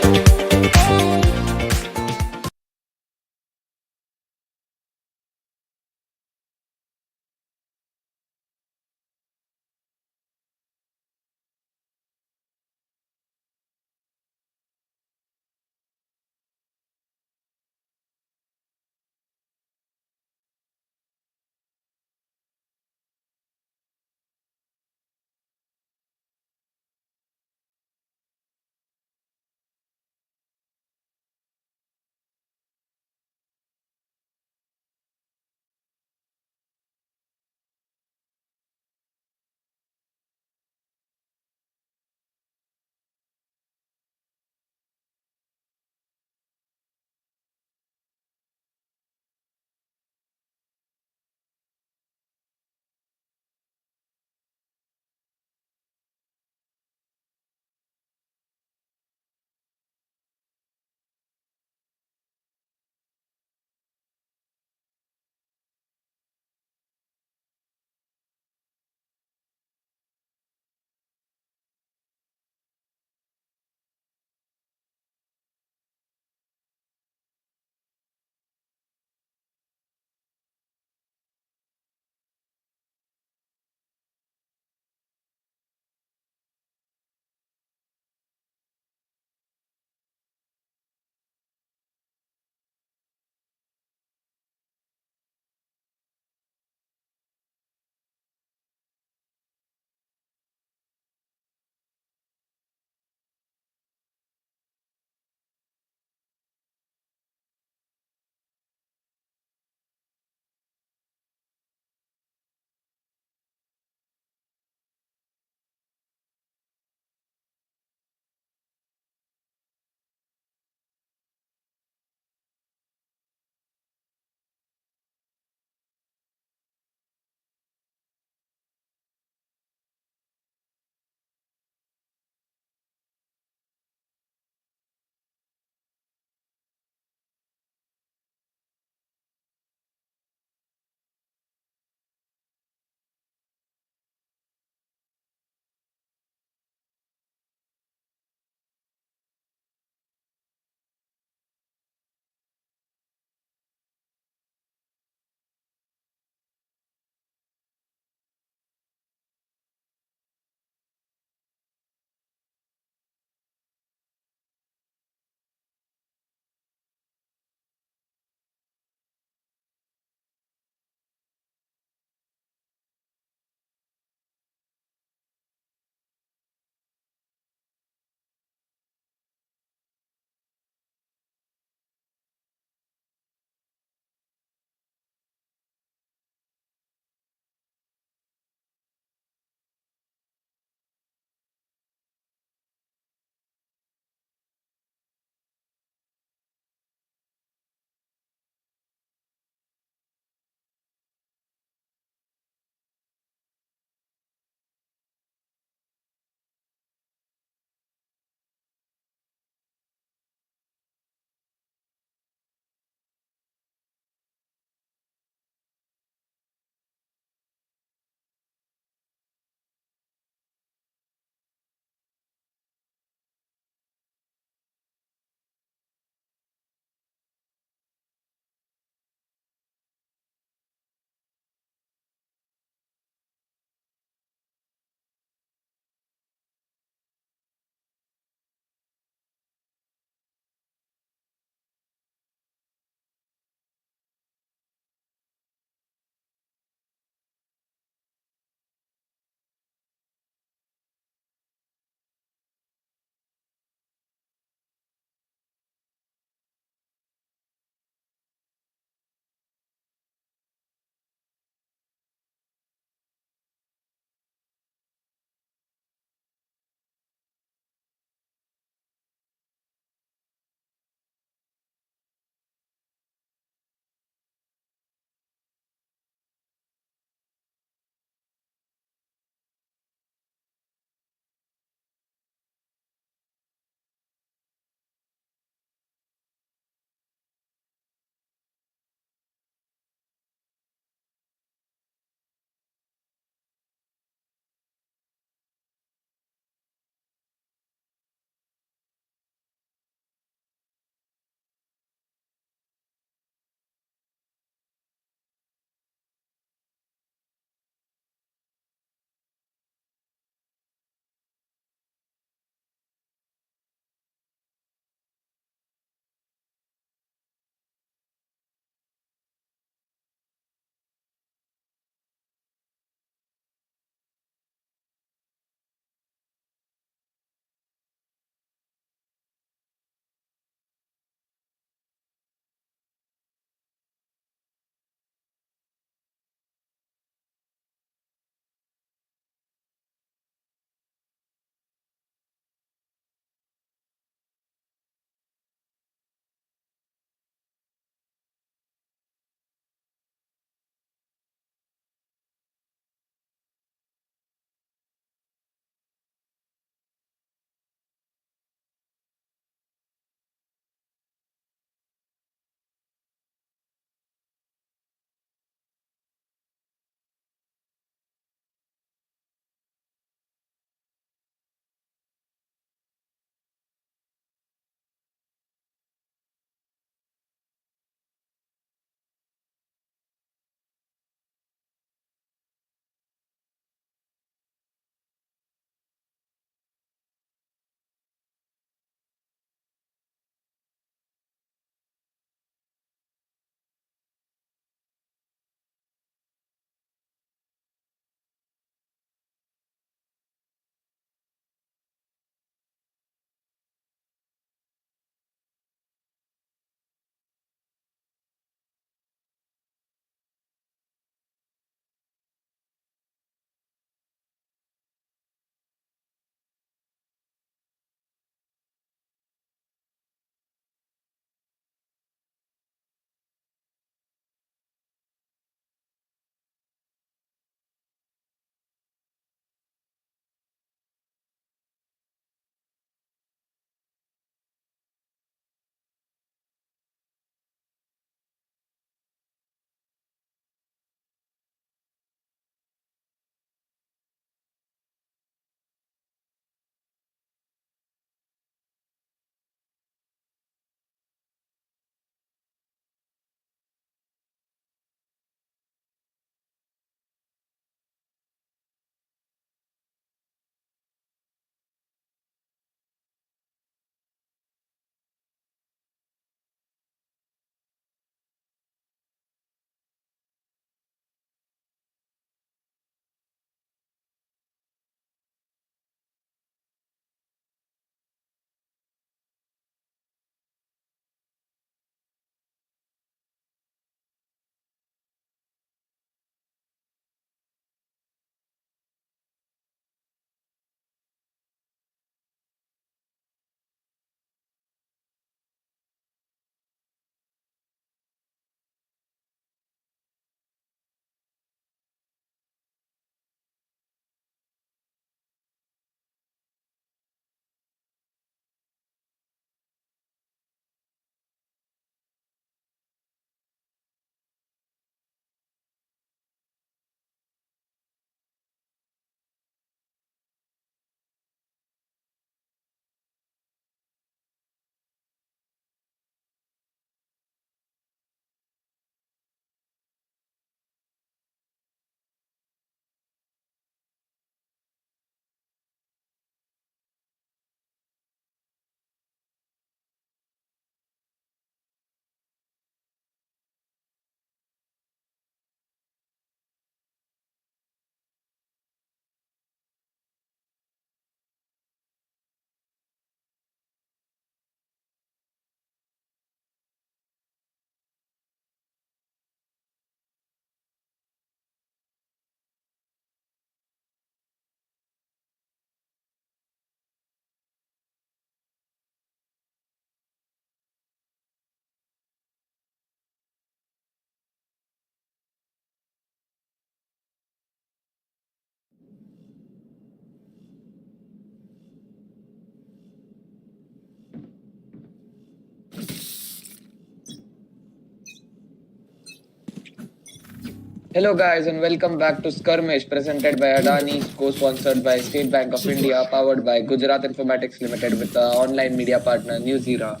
Hello guys and welcome back to Skirmish presented by Adani, co-sponsored by State Bank of India, powered by Gujarat Informatics Limited with the online media partner New Zera.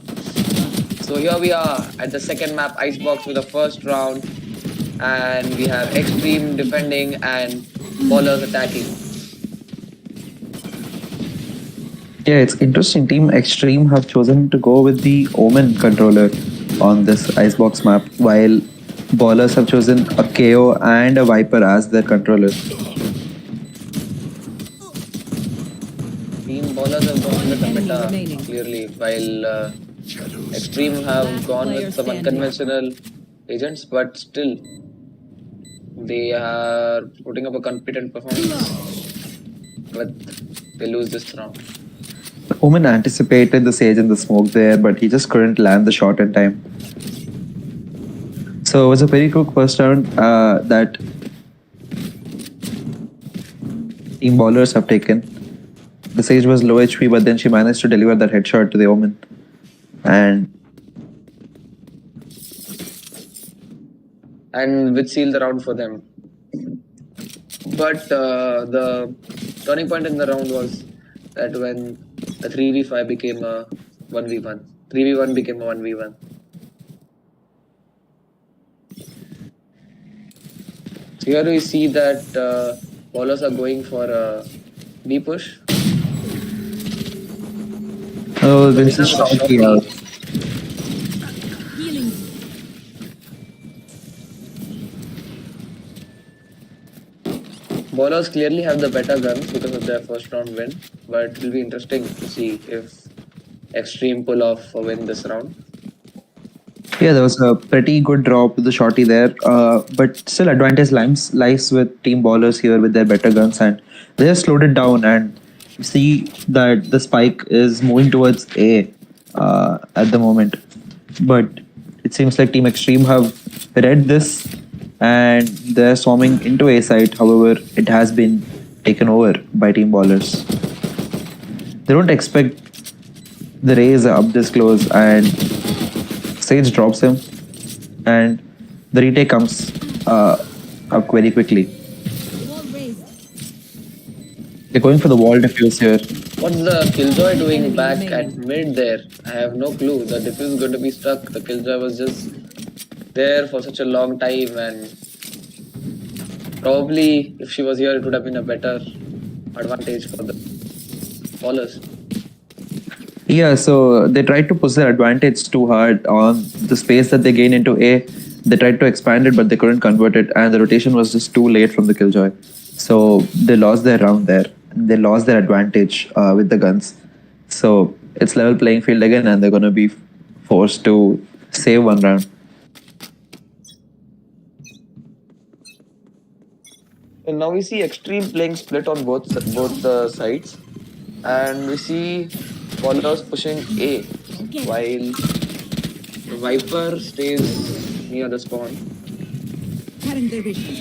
So here we are at the second map Icebox with the first round and we have Extreme defending and Ballers attacking. Yeah, it's interesting. Team Extreme have chosen to go with the Omen controller on this Icebox map, while Ballers have chosen a KO and a Viper as their controller. Team Ballers have gone with the Enemy meta remaining. clearly while Shadows Extreme traveling. have gone player with some standing. unconventional agents but still they are putting up a competent performance but they lose this round. Omen anticipated the Sage and the smoke there, but he just couldn't land the shot in time. So it was a very quick first round that Team Ballers have taken. The Sage was low HP, but then she managed to deliver that headshot to the Omen. And Which sealed the round for them. But the turning point in the round was that when the 3v5 became a 1v1. 3v1 became a 1v1. So here we see that ballers are going for a B push. oh, this is shocking out. Healing. Ballers clearly have the better guns because of their first round win, but it will be interesting to see if Extreme pull off a win this round. Yeah, there was a pretty good drop with the shorty there, but still advantage lies with Team Ballers here with their better guns, and they just slowed it down and see that the spike is moving towards A at the moment. But it seems like Team Extreme have read this and they're swarming into A site. However, it has been taken over by Team Ballers. They don't expect the raise up this close, and Sage drops him, and the retake comes up very quickly. Wall raised. They're going for the wall defuse here. What's the Killjoy doing back at mid there? I have no clue. The defuse is going to be stuck. The Killjoy was just there for such a long time and probably if she was here it would have been a better advantage for the ballers. Yeah, so they tried to push their advantage too hard on the space that they gain into A. They tried to expand it, but they couldn't convert it, and the rotation was just too late from the Killjoy. So they lost their round there. They lost their advantage with the guns. So it's level playing field again, and they're going to be forced to save one round. And now we see Extreme playing split on both the sides, and we see ballers pushing A while the Viper stays near the spawn. Cutting their vision.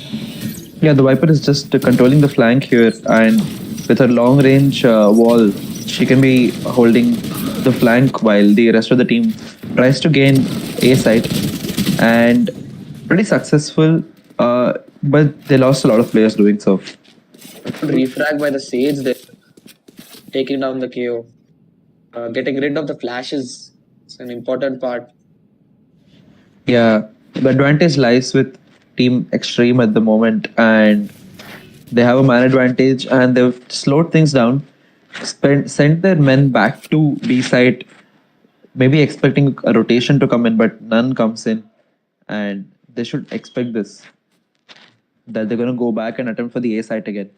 Yeah, the Viper is just controlling the flank here, and with her long range wall, she can be holding the flank while the rest of the team tries to gain A side, and pretty successful. But they lost a lot of players doing so. Refrag by the Sage there, taking down the KO. Getting rid of the flashes is an important part. Yeah, the advantage lies with Team Extreme at the moment, and they have a man advantage, and they've slowed things down. Sent their men back to B side, maybe expecting a rotation to come in, but none comes in, and they should expect this, that they're going to go back and attempt for the A site again.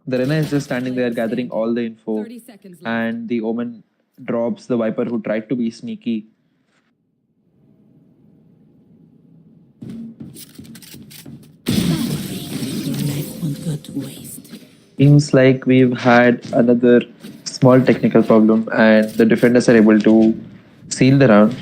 The Rena is just standing there gathering all the info, 30 seconds left. and the Omen drops the Viper who tried to be sneaky. Your life won't go to waste. Seems like we've had another small technical problem, and the defenders are able to seal the round.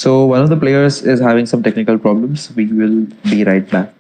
So one of the players is having some technical problems. We will be right back.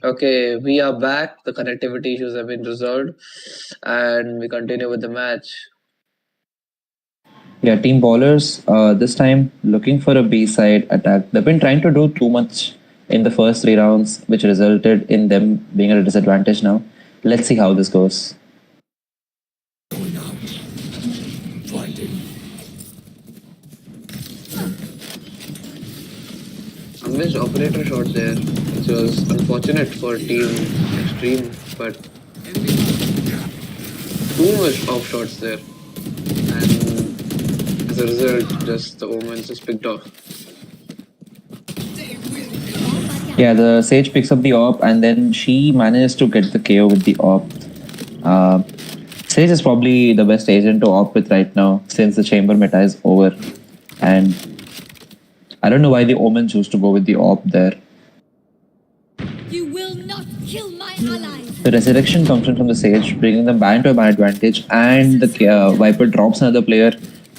Okay, we are back. The connectivity issues have been resolved, and we continue with the match. Yeah, team bowlers this time looking for a B-side attack. They've been trying to do too much in the first 3 rounds, which resulted in them being at a disadvantage now. Let's see how this goes. Going out. Blinding. I missed operator shot there, which was unfortunate for Team Extreme, but too much off shots there, and as a result, just the Omens just picked off. Yeah, the Sage picks up the AWP and then she manages to get the KO with the AWP. Sage is probably the best agent to AWP with right now since the chamber meta is over. And I don't know why the Omen chose to go with the AWP there. You will not kill my allies. The resurrection comes in from the Sage, bringing them back into a man advantage, and the Viper drops another player,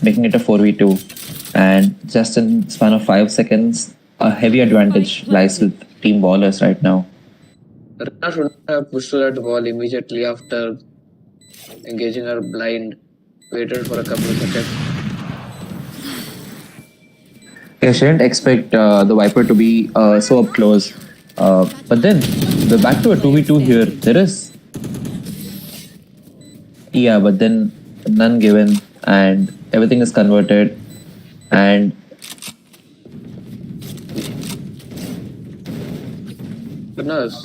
making it a 4v2. And just in span of 5 seconds, a heavy advantage lies with team ballers right now. Rana should not have pushed to that wall immediately after engaging her blind. Waited for a couple of seconds. I shouldn't expect the Viper to be so up close. But then, we're back to a 2v2 here. There is. Yeah, but then none given, and everything is converted. And Goodness.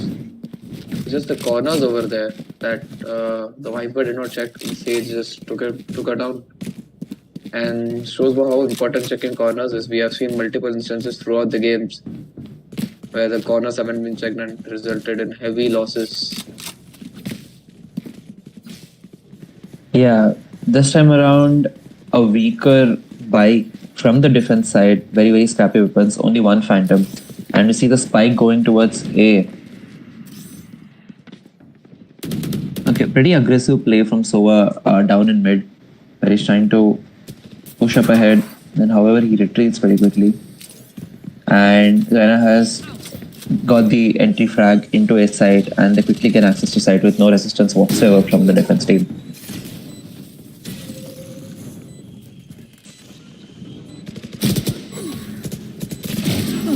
Just the corners over there that the Viper did not check. Sage just took her down. And shows how important checking corners is. We have seen multiple instances throughout the games where the corners haven't been checked and resulted in heavy losses. yeah, this time around, a weaker buy from the defense side. Very, very scrappy weapons. Only one Phantom. And we see the spike going towards A. Okay, pretty aggressive play from Sova down in mid, where he's trying to push up ahead. Then, however, he retreats very quickly. And Rena has got the entry frag into A side, and they quickly get access to site with no resistance whatsoever from the defense team.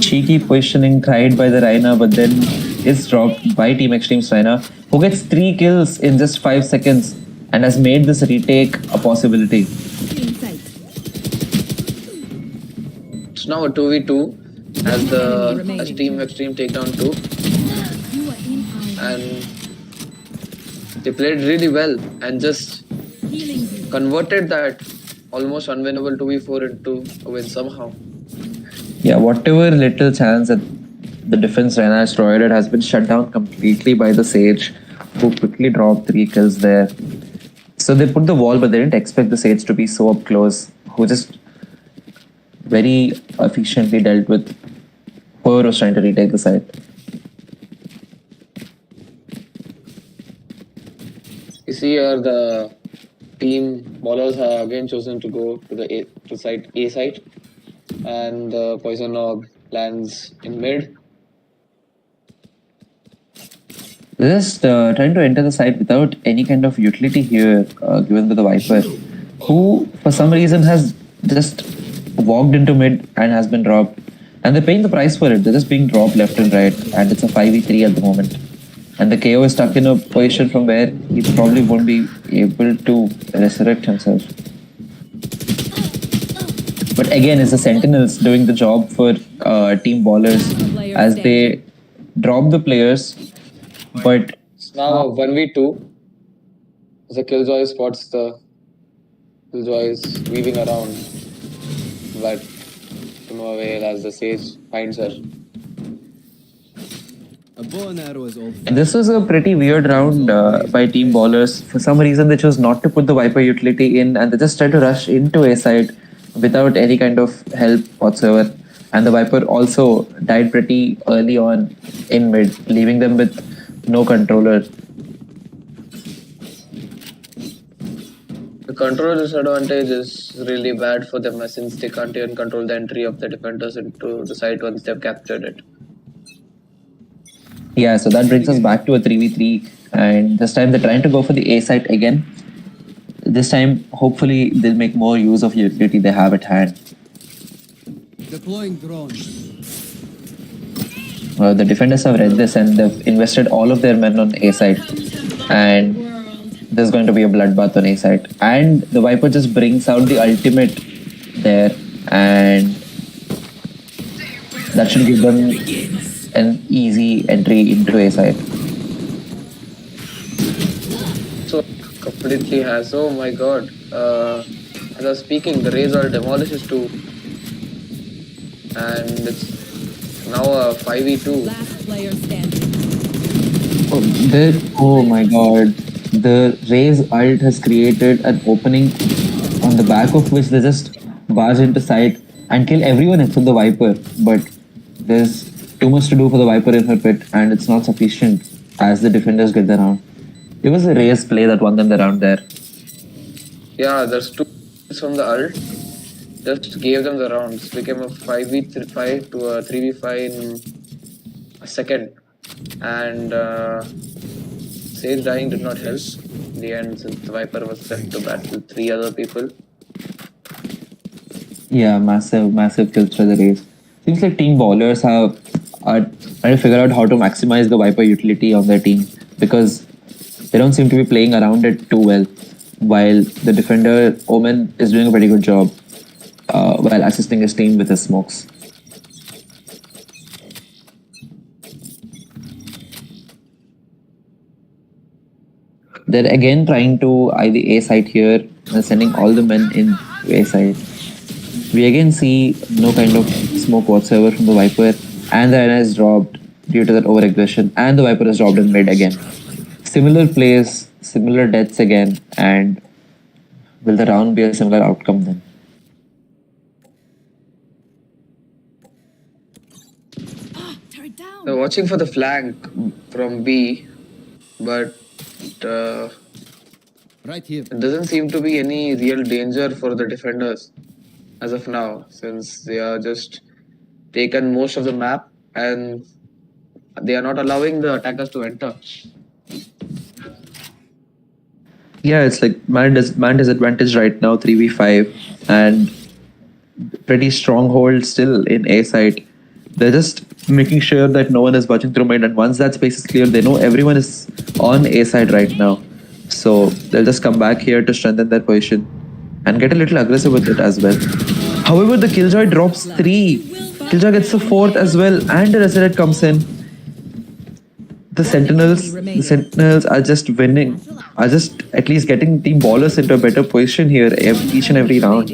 Cheeky positioning tried by the Rhina, but then is dropped by Team Extreme's Rhina, who gets 3 kills in just 5 seconds and has made this retake a possibility. It's now a 2v2 as Team Extreme take down 2. And they played really well and just converted that almost unwinnable 2v4 into a win somehow. Yeah, whatever little chance that the defense Rhina has provided has been shut down completely by the Sage, who quickly dropped 3 kills there. So they put the wall, but they didn't expect the Sage to be so up close, who just very efficiently dealt with whoever was trying to retake the site. You see here the team ballers have again chosen to go to the A site, and the poison orb lands in mid. Just trying to enter the site without any kind of utility here, given by the Viper, who for some reason has just walked into mid and has been dropped. And they're paying the price for it. They're just being dropped left and right, and it's a 5v3 at the moment. And the KO is stuck in a position from where he probably won't be able to resurrect himself. But again, it's the Sentinels doing the job for team ballers as they drop the players. But It's now a 1v2. As the Killjoy spots the Killjoy is weaving around, but to no avail as the Sage finds her. A bow and arrow is all. this was a pretty weird round by team ballers. For some reason, they chose not to put the Viper utility in, and they just tried to rush into A side without any kind of help whatsoever. And the Viper also died pretty early on in mid, leaving them with no controller. The controller disadvantage is really bad for them since they can't even control the entry of the defenders into the site once they've captured it. Yeah, so that brings us back to a 3v3, and this time they're trying to go for the A site again. This time, hopefully, they'll make more use of utility they have at hand. Deploying drone. The defenders have read this and they've invested all of their men on A side, and there's going to be a bloodbath on A side. And the Viper just brings out the ultimate there, and that should give them an easy entry into A side. So completely has. Oh my god. As I was speaking, the Razor demolishes 2. And it's now a 5v2. Last player standing. Oh my god. The Raze ult has created an opening on the back of which they just barge into sight and kill everyone except the Viper. But there's too much to do for the Viper in her pit, and it's not sufficient as the defenders get the round. It was a Raze play that won them the round there. Yeah, there's 2 from the ult. Just gave them the rounds. Became a 5v5 to a 3v5 in a second. and Sage dying did not help. In the end, since the Viper was left to battle 3 other people. Yeah, massive kills for the race. Seems like team bowlers are trying to figure out how to maximize the Viper utility on their team because they don't seem to be playing around it too well. While the defender Omen is doing a pretty good job while assisting his team with his smokes. They're again trying to eye the A side here and sending all the men in to A side. We again see no kind of smoke whatsoever from the Viper, and the Rhino is dropped due to that over-aggression, and the Viper is dropped in mid again. Similar plays, similar deaths again, and will the round be a similar outcome then? They're watching for the flank from B, but Right here. it doesn't seem to be any real danger for the defenders as of now, since they are just taken most of the map and they are not allowing the attackers to enter. Yeah, it's like man disadvantage right now, 3v5, and pretty stronghold still in A side. They're just making sure that no one is watching through mid, and once that space is clear, they know everyone is on A side right now. So they'll just come back here to strengthen their position and get a little aggressive with it as well. However, the Killjoy drops 3. Killjoy gets the 4th as well, and the Resident comes in. The Sentinels are just winning, are just at least getting team ballers into a better position here each and every round.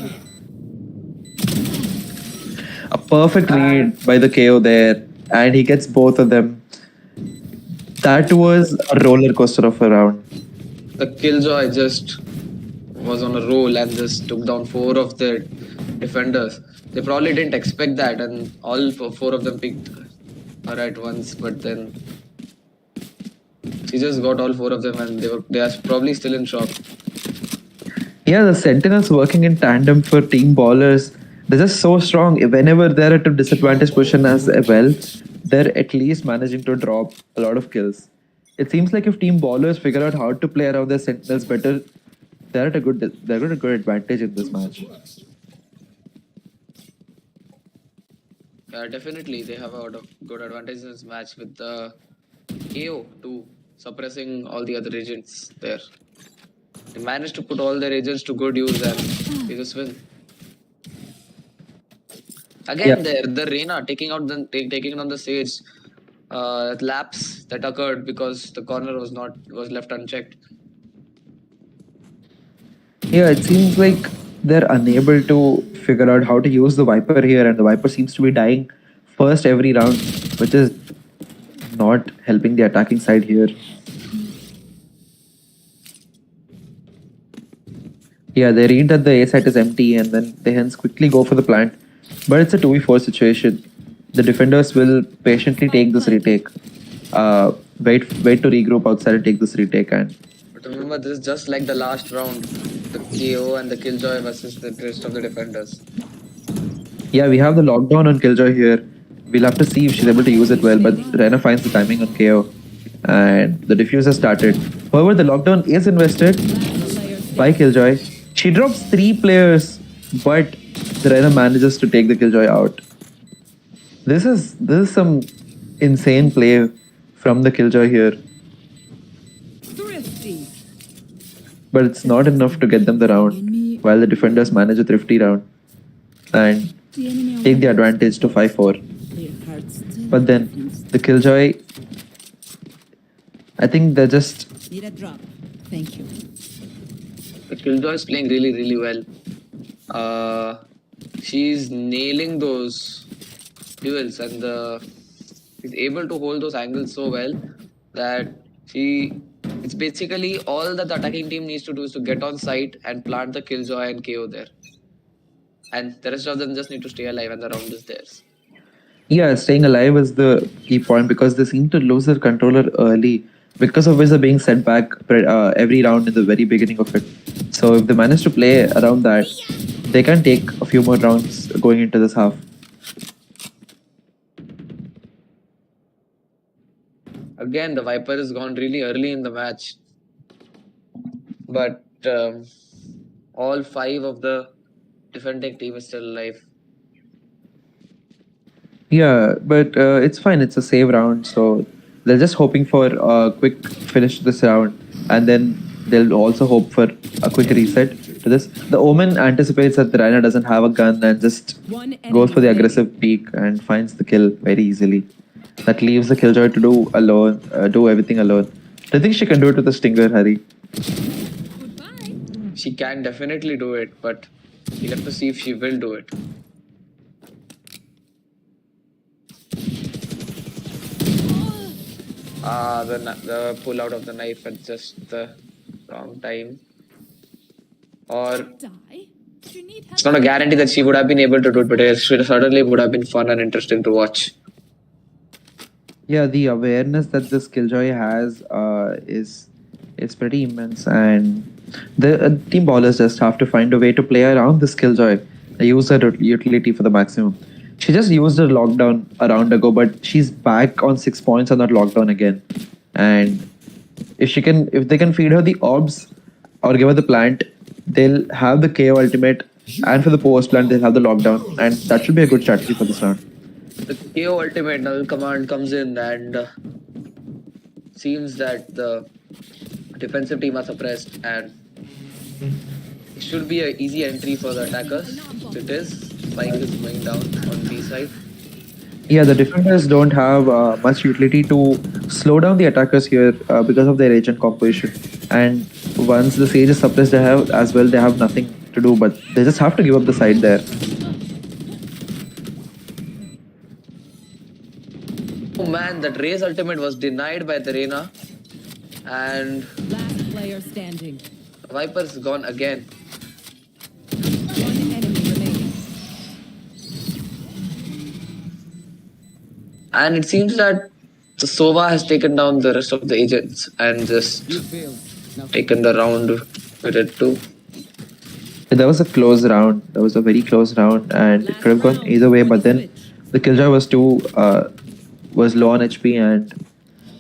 A perfect read by the KO there, and he gets both of them. That was a roller coaster of a round. The Killjoy just was on a roll and just took down 4 of the defenders. They probably didn't expect that, and all 4 of them picked her at once, but then she just got all 4 of them, and they are probably still in shock. Yeah, the Sentinels working in tandem for team ballers. They're just so strong. Whenever they're at a disadvantage position as well, they're at least managing to drop a lot of kills. It seems like if team ballers figure out how to play around their Sentinels better, they're at a good advantage in this match. Yeah, definitely they have a good advantage in this match with the KO too, suppressing all the other agents there. They managed to put all their agents to good use and they just win. Again, there the Reyna taking on the Sage lapse that occurred because the corner was left unchecked. Yeah, it seems like they're unable to figure out how to use the Viper here, and the Viper seems to be dying first every round, which is not helping the attacking side here. Yeah, they read that the A site is empty, and then they hence quickly go for the plant. But it's a 2v4 situation. The defenders will patiently take this retake. Wait to regroup outside and take this retake. And But remember, this is just like the last round. The KO and the Killjoy versus the rest of the defenders. yeah, we have the lockdown on Killjoy here. We'll have to see if she's able to use it well. But Rena finds the timing on KO. And the diffuser started. However, the lockdown is invested by Killjoy. She drops 3 players, but the Rena manages to take the Killjoy out. This is some insane play from the Killjoy here. Thrifty. But it's not enough to get them the round, while the defenders manage a thrifty round and take the advantage to 5-4. But then the Killjoy, I think they're just... Need a drop. Thank you. The Killjoy is playing really, really well. She's nailing those duels and she's able to hold those angles so well that it's basically all that the attacking team needs to do is to get on site and plant the Killjoy and KO there. And the rest of them just need to stay alive and the round is theirs. Yeah, staying alive is the key point because they seem to lose their controller early, because of which they're being sent back every round in the very beginning of it. So if they manage to play around that, they can take a few more rounds going into this half. Again, the Viper is gone really early in the match. But all 5 of the defending team is still alive. Yeah, but it's fine. It's a save round, so they're just hoping for a quick finish to this round, and then they'll also hope for a quick reset to this. The Omen anticipates that the Rhino doesn't have a gun and just One enemy goes for the remaining. aggressive peek and finds the kill very easily. That leaves the Killjoy to do everything alone. Do you think she can do it with a Stinger, Hari? She can definitely do it, but we'll have to see if she will do it. The pull out of the knife at just the wrong time. Or Die? You need help. it's not a guarantee that she would have been able to do it, but it certainly would have been fun and interesting to watch. Yeah, the awareness that this Killjoy has is pretty immense, and the team ballers just have to find a way to play around this Killjoy. They use her utility for the maximum. She just used her lockdown a round ago, but she's back on 6 points on that lockdown again. And if they can feed her the orbs or give her the plant, they'll have the KO ultimate, and for the post plant they'll have the lockdown, and that should be a good strategy for this round. The KO ultimate null command comes in, and seems that the defensive team are suppressed, and it should be an easy entry for the attackers. It is. Spike is going down on B side. Yeah, the defenders don't have much utility to slow down the attackers here because of their agent composition. And once the Sage is suppressed, they have nothing to do, but they just have to give up the side there. Oh man, that Ray's ultimate was denied by the Reyna, and Last player standing. Viper's gone again. One enemy remaining. And it seems that the Sova has taken down the rest of the agents and just You failed. Now taken the round with it too. That was a close round. That was a very close round, and it could have gone either way. But then the Killjoy was low on HP, and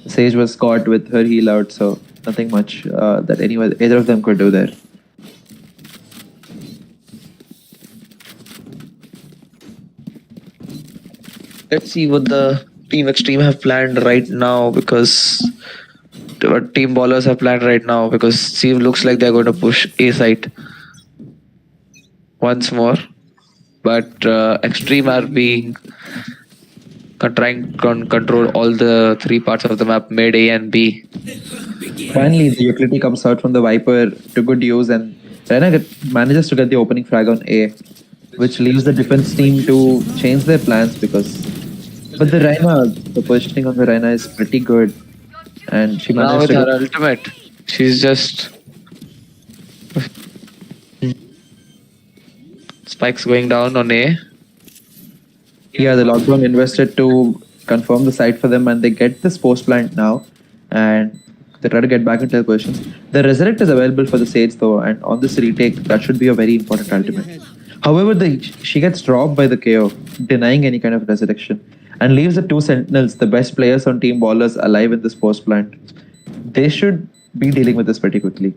Sage was caught with her heal out, so nothing much that either of them could do there. Let's see what the Team Extreme have planned right now, because what Team Ballers have planned right now, because Team looks like they're going to push A site once more, but Extreme are being trying to control all the 3 parts of the map, mid, A and B. Finally, the utility comes out from the Viper to good use, and Reyna manages to get the opening frag on A, which leaves the defense team to change their plans but the Reyna, the positioning on the Reyna is pretty good, and she Now managed with to her ultimate, she's just... Spikes going down on A. Yeah, the lockdown invested to confirm the site for them, and they get this post plant now, and they try to get back into their positions. The resurrect is available for the Sage though, and on this retake, that should be a very important ultimate. However, she gets dropped by the KO, denying any kind of resurrection, and leaves the 2 Sentinels, the best players on Team Ballers, alive in this post plant. They should be dealing with this pretty quickly.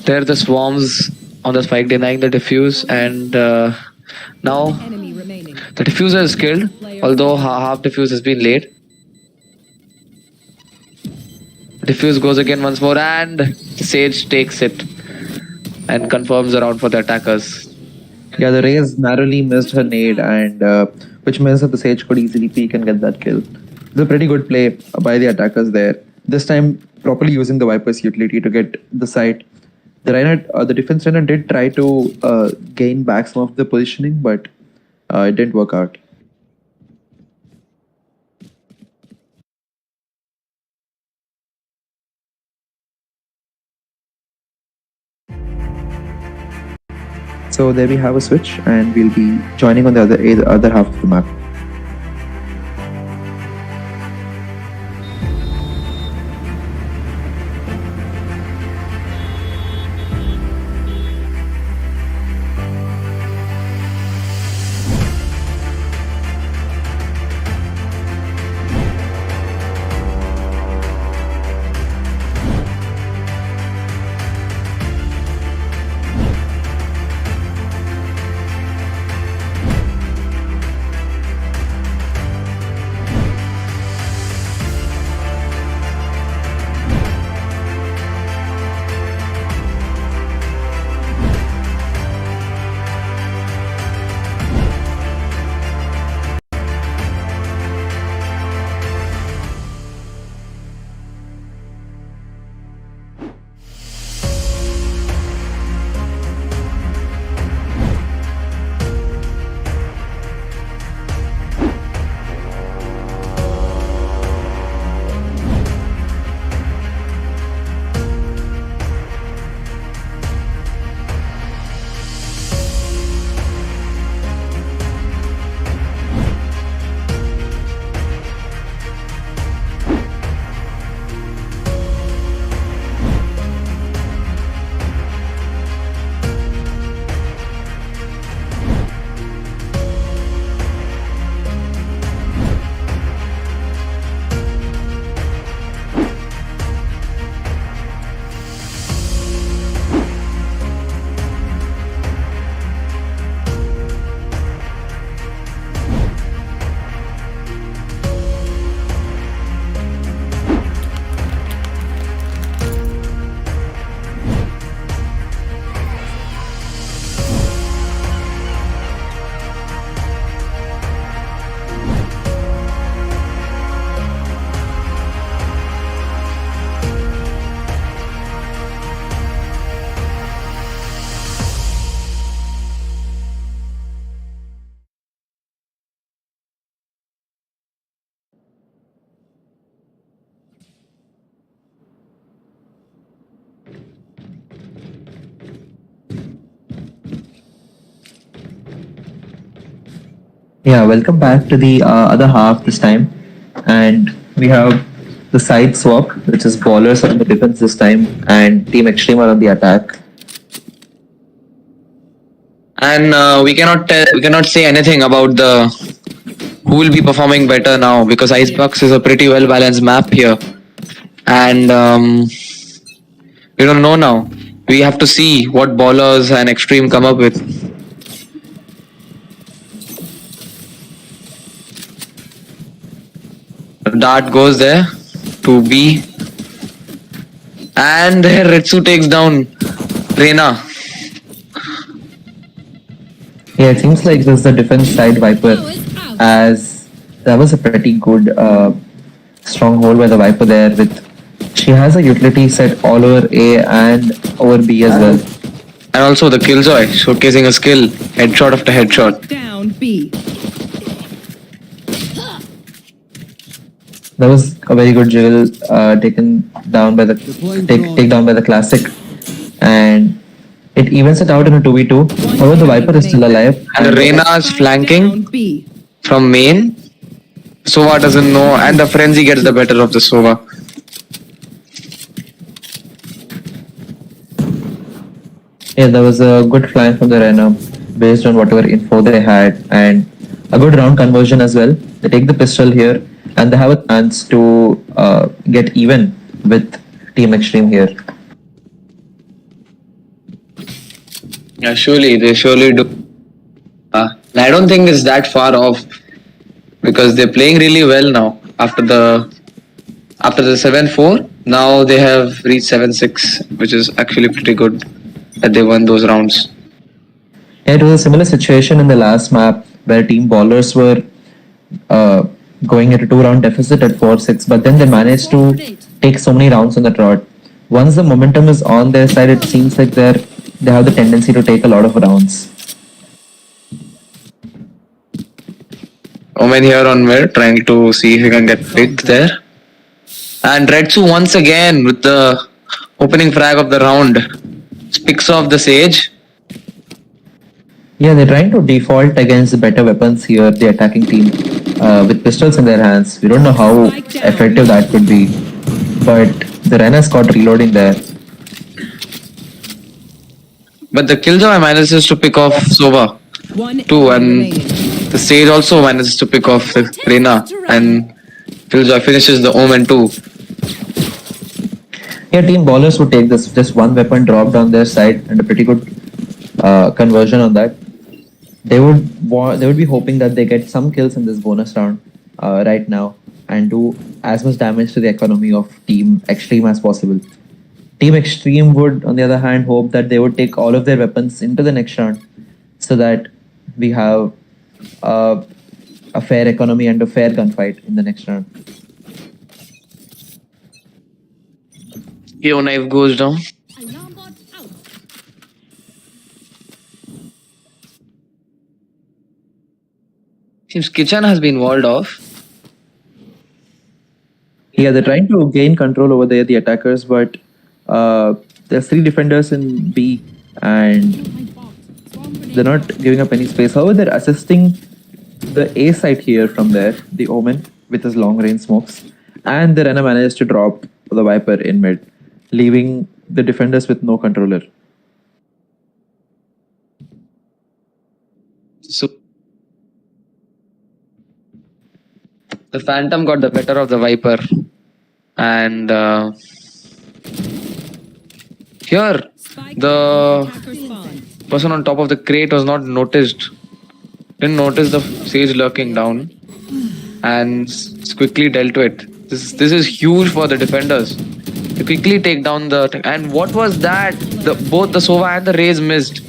There the swarms on the spike denying the diffuse, and now Enemy remaining. the diffuser is killed, although half diffuse has been laid. Diffuse goes again once more, and Sage takes it and confirms the round for the attackers. Yeah, the Raze narrowly missed her nade, and which means that the Sage could easily peek and get that kill. It's a pretty good play by the attackers there. This time, properly using the Viper's utility to get the site. The defense Reyna did try to gain back some of the positioning, but it didn't work out. So there we have a switch, and we'll be joining on the other half of the map. Yeah, welcome back to the other half this time. And we have the side swap, which is ballers on the defense this time, and Team Extreme are on the attack. And we cannot say anything about the who will be performing better now because Icebox is a pretty well balanced map here, and we don't know now. We have to see what ballers and Extreme come up with. Dart goes there to B, and there Ritsu takes down Reina. Yeah, it seems like this is the defense side Viper, as that was a pretty good stronghold by the Viper there. With she has a utility set all over A and over B as well. And also the Killjoy showcasing a skill, headshot after headshot. Down B. That was a very good jiggle taken down by the take down by the classic, and it evens it out in a 2v2. However, the Viper is still alive. And Reina's Down flanking B. from main. Sova doesn't know, and the frenzy gets the better of the Sova. Yeah, there was a good flank from the Rena based on whatever info they had, and a good round conversion as well. They take the pistol here, and they have a chance to get even with Team Extreme here. Yeah, surely they surely do. And I don't think it's that far off because they're playing really well now. After the 7-4, now they have reached 7-6, which is actually pretty good that they won those rounds. Yeah, it was a similar situation in the last map where Team Ballers were going at a 2-round deficit at 4-6, but then they managed to take so many rounds on the trot. Once the momentum is on their side, it seems like they have the tendency to take a lot of rounds. Omen here on mid, trying to see if he can get picked there. And Redsu once again with the opening frag of the round picks off the Sage. Yeah, they're trying to default against better weapons here, the attacking team, with pistols in their hands. We don't know how effective that could be, but the Rena's caught reloading there. But the Killjoy manages to pick off Sova too, and the Sage also manages to pick off the Reina, and Killjoy finishes the Omen too. Yeah, Team Ballers would take this just one weapon dropped on their side and a pretty good conversion on that. They would be hoping that they get some kills in this bonus round right now and do as much damage to the economy of Team Extreme as possible. Team Extreme would, on the other hand, hope that they would take all of their weapons into the next round so that we have a fair economy and a fair gunfight in the next round. Yo knife goes down. Alarm bot out. Seems kitchen has been walled off. Yeah, they're trying to gain control over there, the attackers, but there's 3 defenders in B and they're not giving up any space. However, they're assisting the A side here from there, the Omen with his long range smokes, and the Rena managed to drop the Viper in mid, leaving the defenders with no controller. So the Phantom got the better of the Viper, and here the person on top of the crate was not noticed. Didn't notice the Sage lurking down, and quickly dealt to it. This is huge for the defenders. They quickly take down the and what was that? Both the Sova and the Raze missed,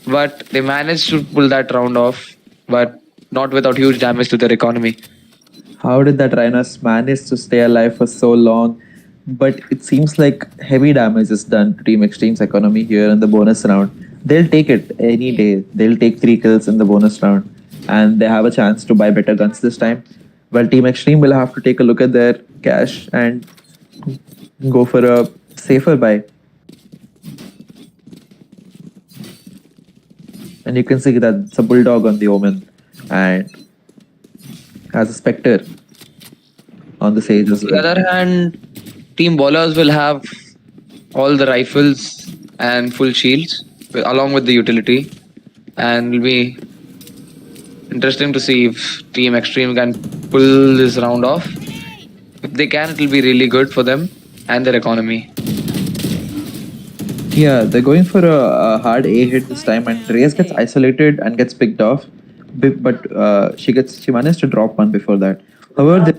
but they managed to pull that round off, but not without huge damage to their economy. How did that Rhinos manage to stay alive for so long? But it seems like heavy damage is done to Team Extreme's economy here in the bonus round. They'll take it any day. They'll take 3 kills in the bonus round and they have a chance to buy better guns this time. Well, Team Extreme will have to take a look at their cash and go for a safer buy. And you can see that it's a bulldog on the Omen. and has a Spectre on the Sage as On the well. other hand, team bowlers will have all the rifles and full shields along with the utility, and it'll be interesting to see if Team Extreme can pull this round off. If they can, it'll be really good for them and their economy. Yeah, they're going for a hard A hit this time, and Reyes gets isolated and gets picked off. But she managed to drop one before that. However,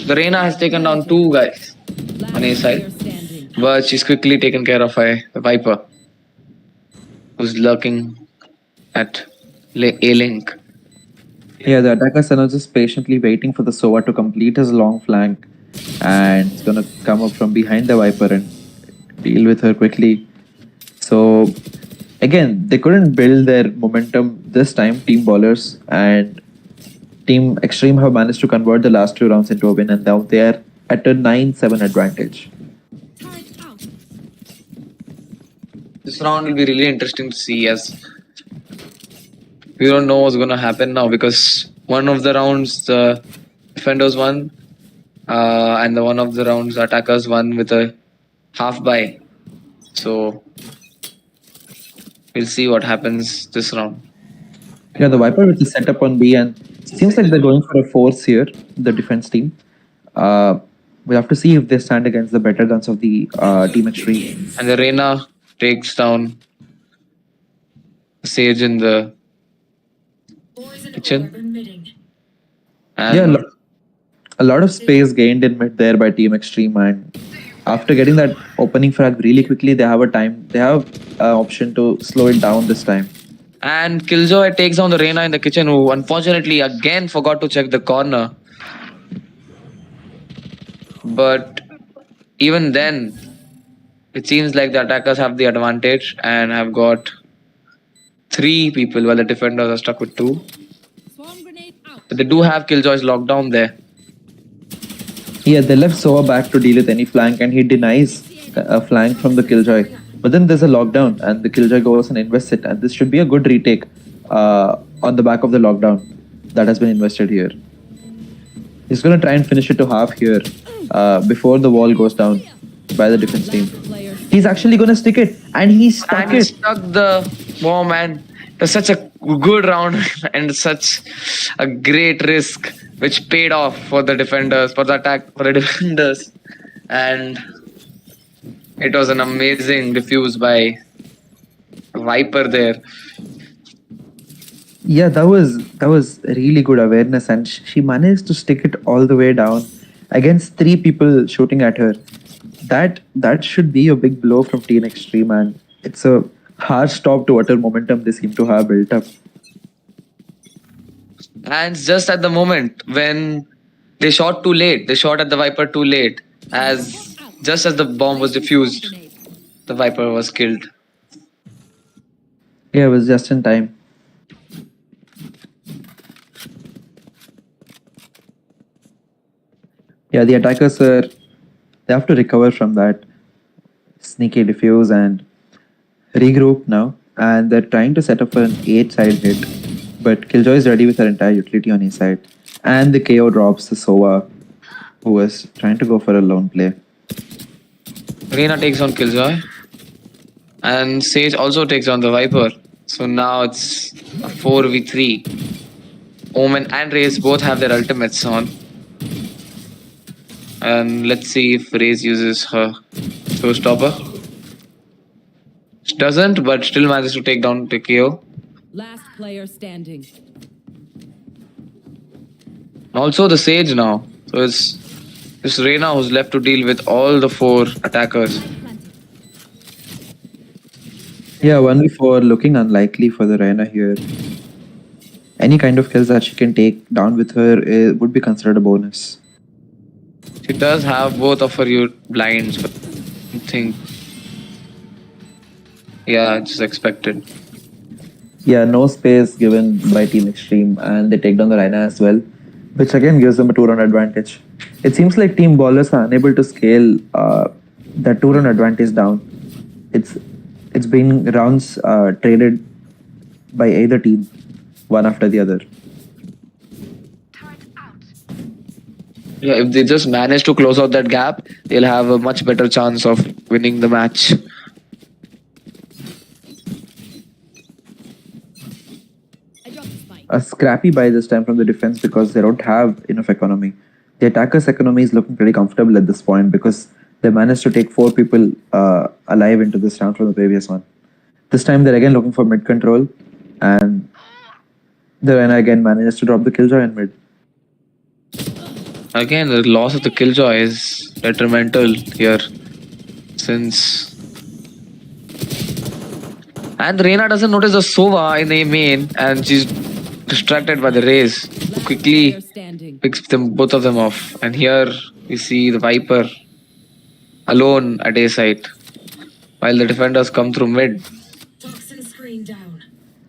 The Reina has taken down two guys Last on A player side, standing. but she's quickly taken care of by the Viper, who's lurking at A link. yeah, the attackers are now just patiently waiting for the Sova to complete his long flank, and it's gonna come up from behind the Viper and deal with her quickly. So again, they couldn't build their momentum this time, team bowlers, and Team Extreme have managed to convert the last two rounds into a win, and now they are at a 9-7 advantage. This round will be really interesting to see, as we don't know what's going to happen now, because one of the rounds the defenders won, and the one of the rounds attackers won with a half buy. So we'll see what happens this round. Yeah, the Viper with the setup on B, and seems like they're going for a force here, the defense team. We'll have to see if they stand against the better guns of the Team Extreme. And the Reina takes down Sage in the kitchen. And Yeah, a lot of space gained in mid there by Team Extreme, and after getting that opening frag really quickly, they have an option to slow it down this time. And Killjoy takes down the Reina in the kitchen, who unfortunately again forgot to check the corner. But even then, it seems like the attackers have the advantage and have got 3 people while the defenders are stuck with 2. But they do have Killjoy's lockdown there. Yeah, they left Sova back to deal with any flank, and he denies a flank from the Killjoy. But then there's a lockdown, and the Killjoy goes and invests it, and this should be a good retake on the back of the lockdown that has been invested here. He's going to try and finish it to half here before the wall goes down by the defense team. He's actually going to stick it, and he stuck He it. stuck the bomb, and it was such a good round and such a great risk, which paid off for the defenders, for the defenders. And it was an amazing defuse by Viper there. Yeah, that was really good awareness, and she managed to stick it all the way down against 3 people shooting at her. That should be a big blow from Team Extreme, and it's a hard stop to utter momentum they seem to have built up. And just at the moment when they shot too late, they shot at the Viper too late, as just as the bomb was defused, the Viper was killed. Yeah, it was just in time. Yeah, the attackers they have to recover from that sneaky defuse and regroup now, and they're trying to set up an 8-side hit, but Killjoy is ready with her entire utility on his side, and the KO drops the Sova, who was trying to go for a lone play. Reina takes on Killjoy, and Sage also takes on the Viper. So now it's a 4v3. Omen and Raze both have their ultimates on. And let's see if Raze uses her showstopper. She doesn't, but still manages to take down the KO. Last player standing. Also the Sage now. So it's Reina who's left to deal with all the 4 attackers. Yeah, 1v4 looking unlikely for the Reina here. Any kind of kills that she can take down with her would be considered a bonus. She does have both of her blinds, but I think, yeah, it's expected. Yeah, no space given by Team Extreme, and they take down the Reina as well, which again gives them a 2-round advantage. It seems like team bowlers are unable to scale that 2-round advantage down. It's been rounds traded by either team, one after the other. Turret out. Yeah, if they just manage to close out that gap, they'll have a much better chance of winning the match. I dropped the spike. A scrappy buy this time from the defense because they don't have enough economy. The attackers' economy is looking pretty comfortable at this point because they managed to take 4 people alive into this round from the previous one. This time they're again looking for mid control, and the Reyna again manages to drop the killjoy in mid. Again, the loss of the killjoy is detrimental here, since. And Reyna doesn't notice the Sova in the main, and she's distracted by the Raze, who Last quickly player standing. picks both of them off. And here we see the Viper alone at A site, while the defenders come through mid. Toxin screen down.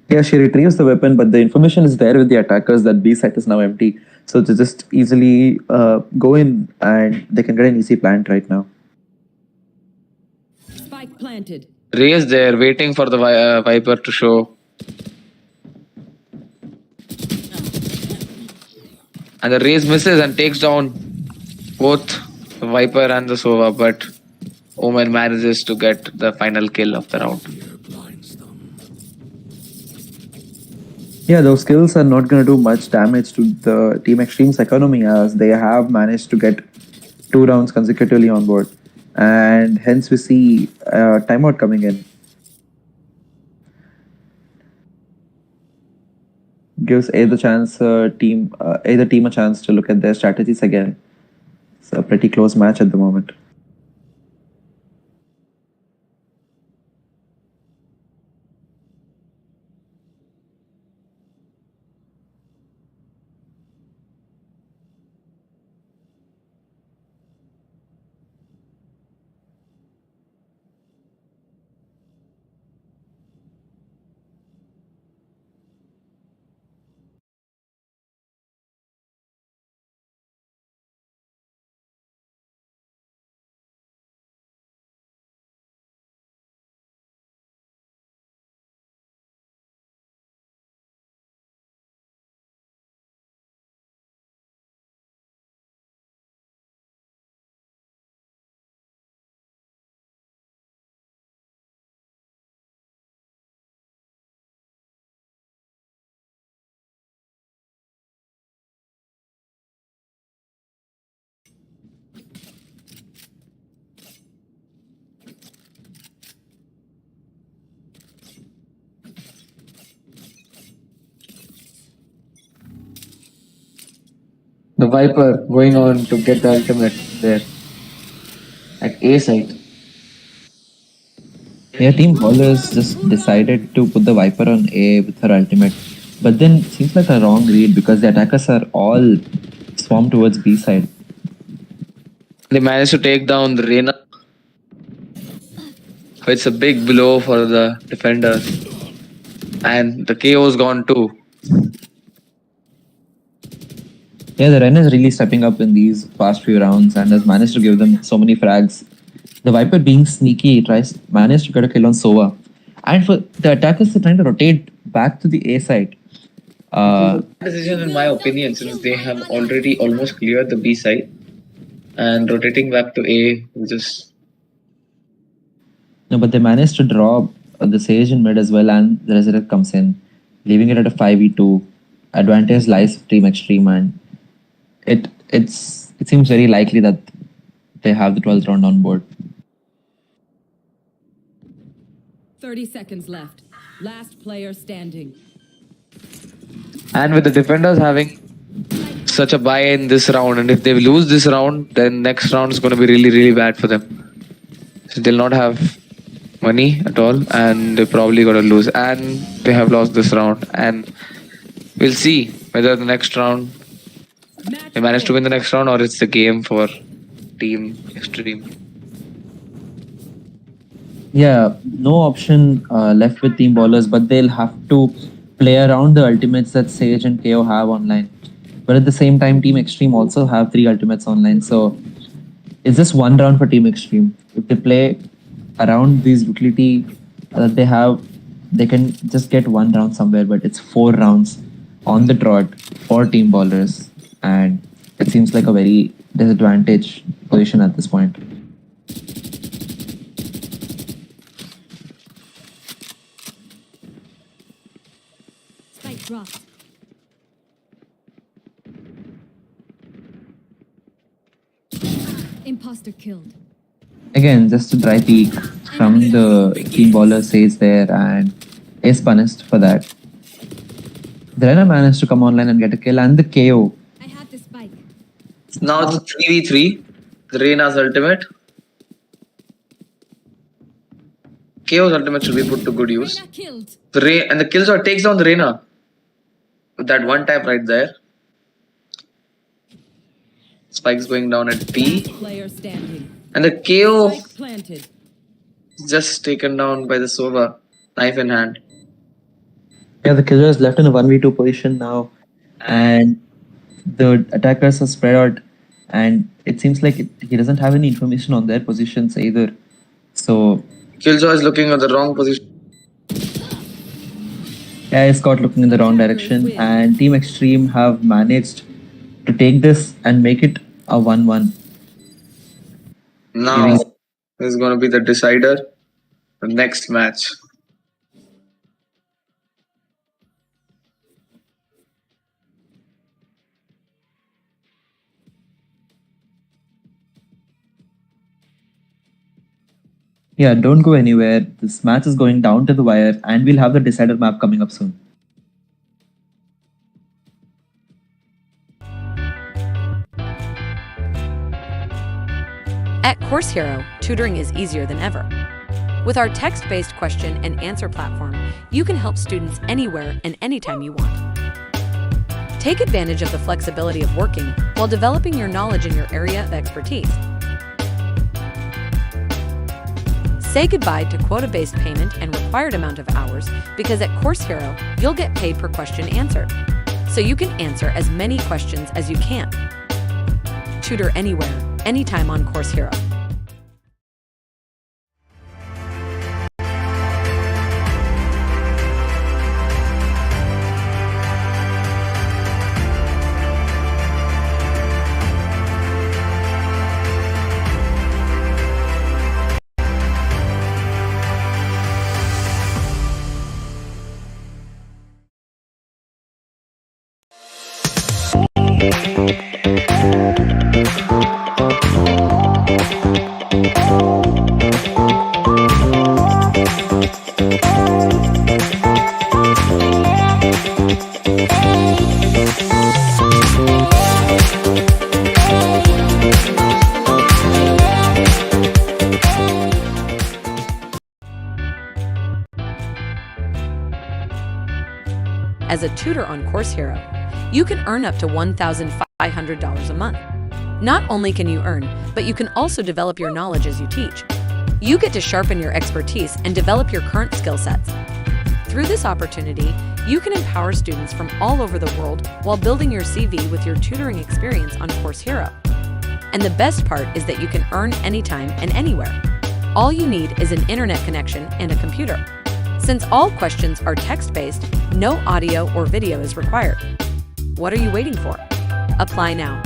Yeah, she retrieves the weapon, but the information is there with the attackers that B site is now empty. So they just easily go in and they can get an easy plant right now. Spike planted. Raze there waiting for the Viper to show. And the Raze misses and takes down both the Viper and the Sova, but Omen manages to get the final kill of the round. Yeah, those kills are not going to do much damage to the Team Extreme's economy as they have managed to get 2 rounds consecutively on board. And hence we see timeout coming in. Gives either team a chance to look at their strategies again. It's a pretty close match at the moment. The Viper going on to get the ultimate there at A site. Yeah, Team Ballers just decided to put the Viper on A with her ultimate. But then it seems like a wrong read because the attackers are all swarmed towards B side. They managed to take down the Reyna. It's a big blow for the defenders. And the KO's gone too. Yeah, the Ren is really stepping up in these past few rounds and has managed to give them so many frags. The Viper being sneaky managed to get a kill on Sova. And for the attackers, they're trying to rotate back to the A side. Decision in my opinion, since they have already almost cleared the B side. And rotating back to A is just... No, but they managed to draw the Sage in mid as well, and the Resurrect comes in, leaving it at a 5v2. Advantage lies with Team Extreme, and it seems very likely that they have the 12th round on board. 30 seconds left. Last player standing. And with the defenders having such a buy in this round, and if they lose this round, then next round is going to be really, really bad for them. So they'll not have money at all, and they're probably going to lose. And they have lost this round, and we'll see whether the next round they manage to win the next round or it's the game for Team Extreme. Yeah, no option left with Team Ballers, but they'll have to play around the ultimates that Sage and KO have online. But at the same time, Team Extreme also have 3 ultimates online, so it's just one round for Team Extreme. If they play around these utility that they have, they can just get one round somewhere, but it's 4 rounds on the trot for team bowlers, and it seems like a very disadvantaged position at this point. Spike dropped. Imposter killed. Again, just a dry peek from the team bowler Sage there, and is punished for that. The runner managed to come online and get a kill and the KO. I have the spike. Now it's 3v3. The Reyna's ultimate. KO's ultimate should be put to good use. Reyna killed. And the Killjoy takes down the Reyna. With that one tap right there. Spike's going down at P. Player standing. And the KO Spike planted. is just taken down by the Sova. Knife in hand. Yeah, the killer is left in a 1v2 position now, and the attackers are spread out, and it seems like he doesn't have any information on their positions either. So, Killjoy is looking at the wrong position. yeah, he's caught looking in the wrong direction, and Team Extreme have managed to take this and make it a 1-1. Now, this is going to be the decider. The next match. Yeah, don't go anywhere. This match is going down to the wire, and we'll have the decider map coming up soon. At Course Hero, tutoring is easier than ever. With our text-based question and answer platform, you can help students anywhere and anytime you want. Take advantage of the flexibility of working while developing your knowledge in your area of expertise. Say goodbye to quota-based payment and required amount of hours, because at Course Hero, you'll get paid per question answered, so you can answer as many questions as you can. Tutor anywhere, anytime on Course Hero. As a tutor on Course Hero, you can earn up to $1,500 a month. Not only can you earn, but you can also develop your knowledge as you teach. You get to sharpen your expertise and develop your current skill sets. Through this opportunity, you can empower students from all over the world while building your CV with your tutoring experience on Course Hero. And the best part is that you can earn anytime and anywhere. All you need is an internet connection and a computer. Since all questions are text-based, no audio or video is required. What are you waiting for? Apply now.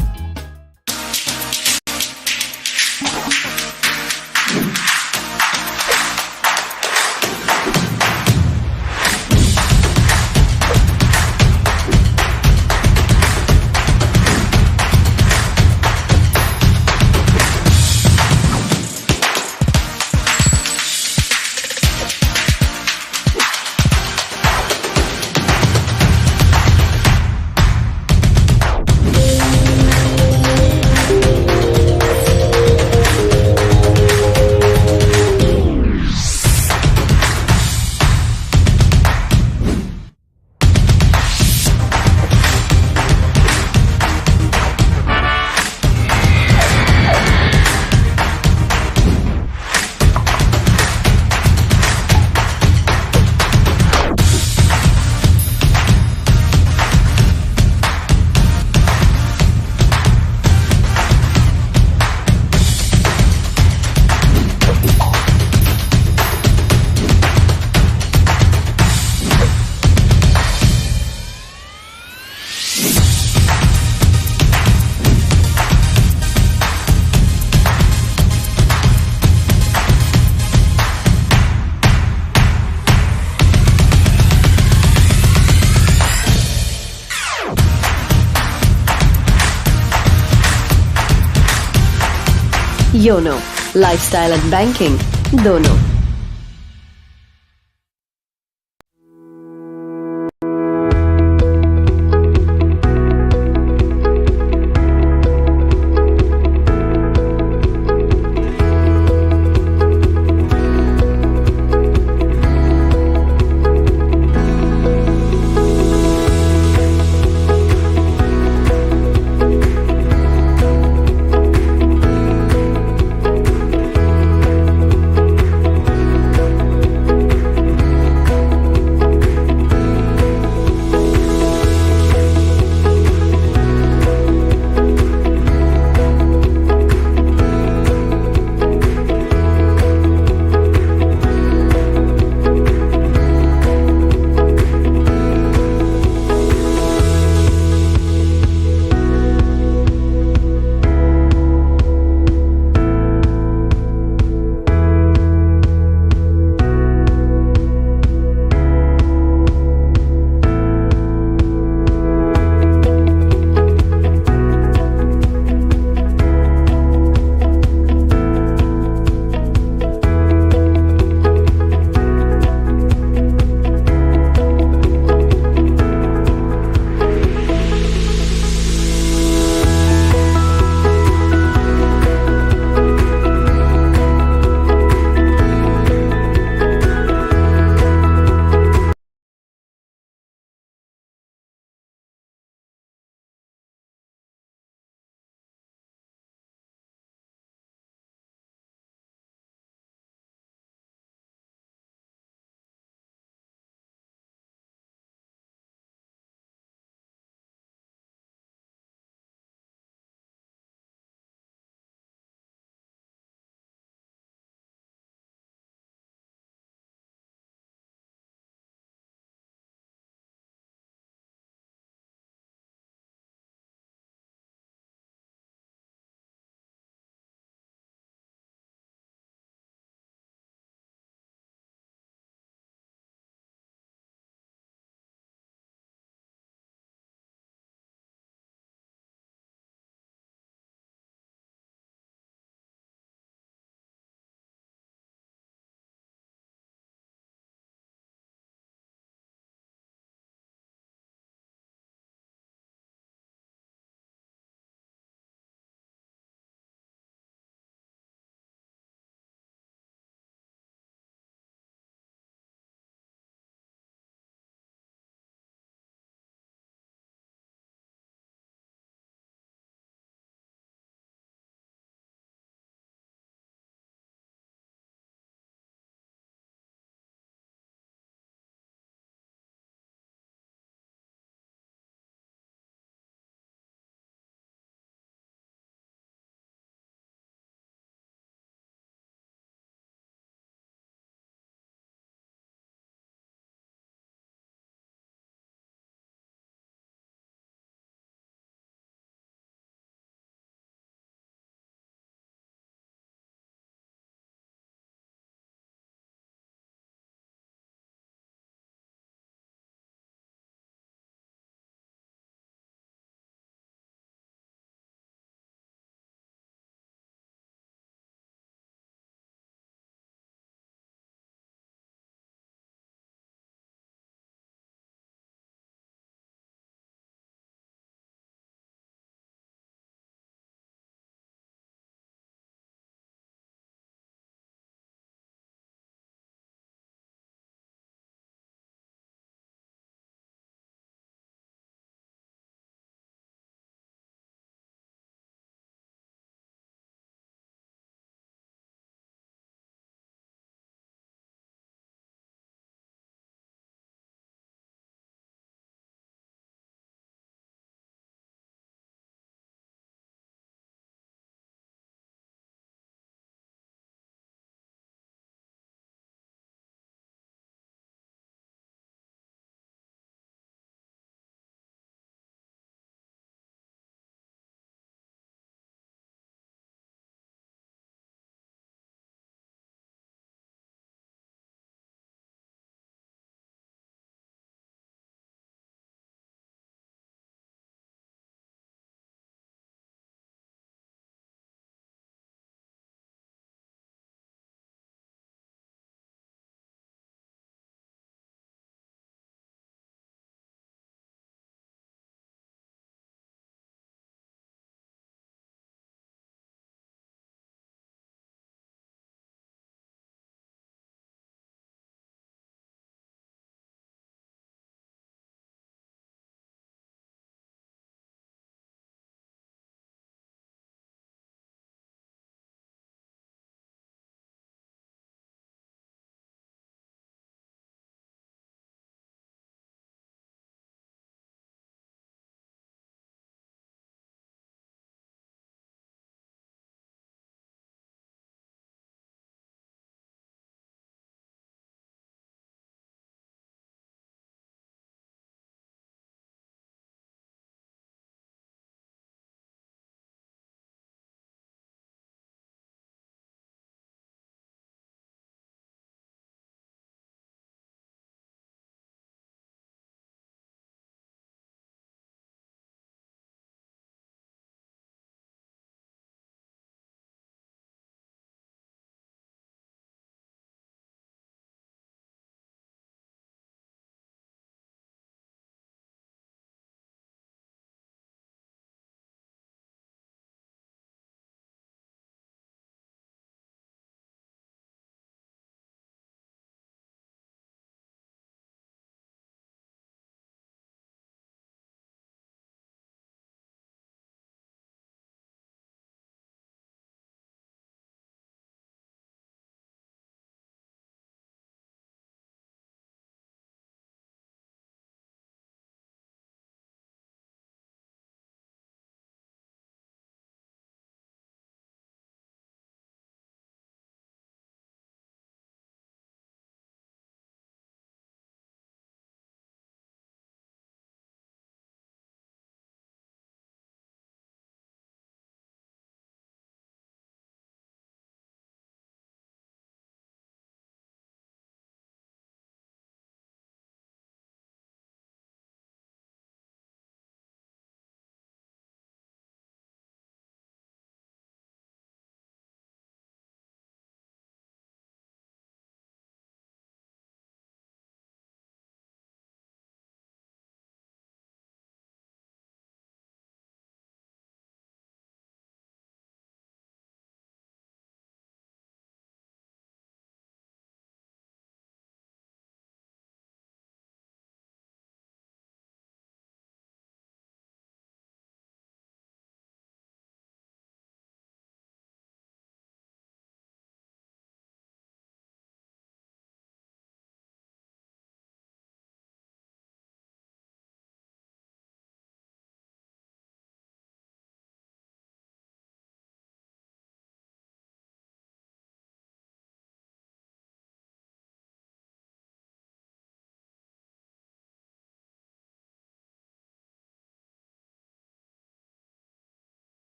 YONO lifestyle and banking दोनों।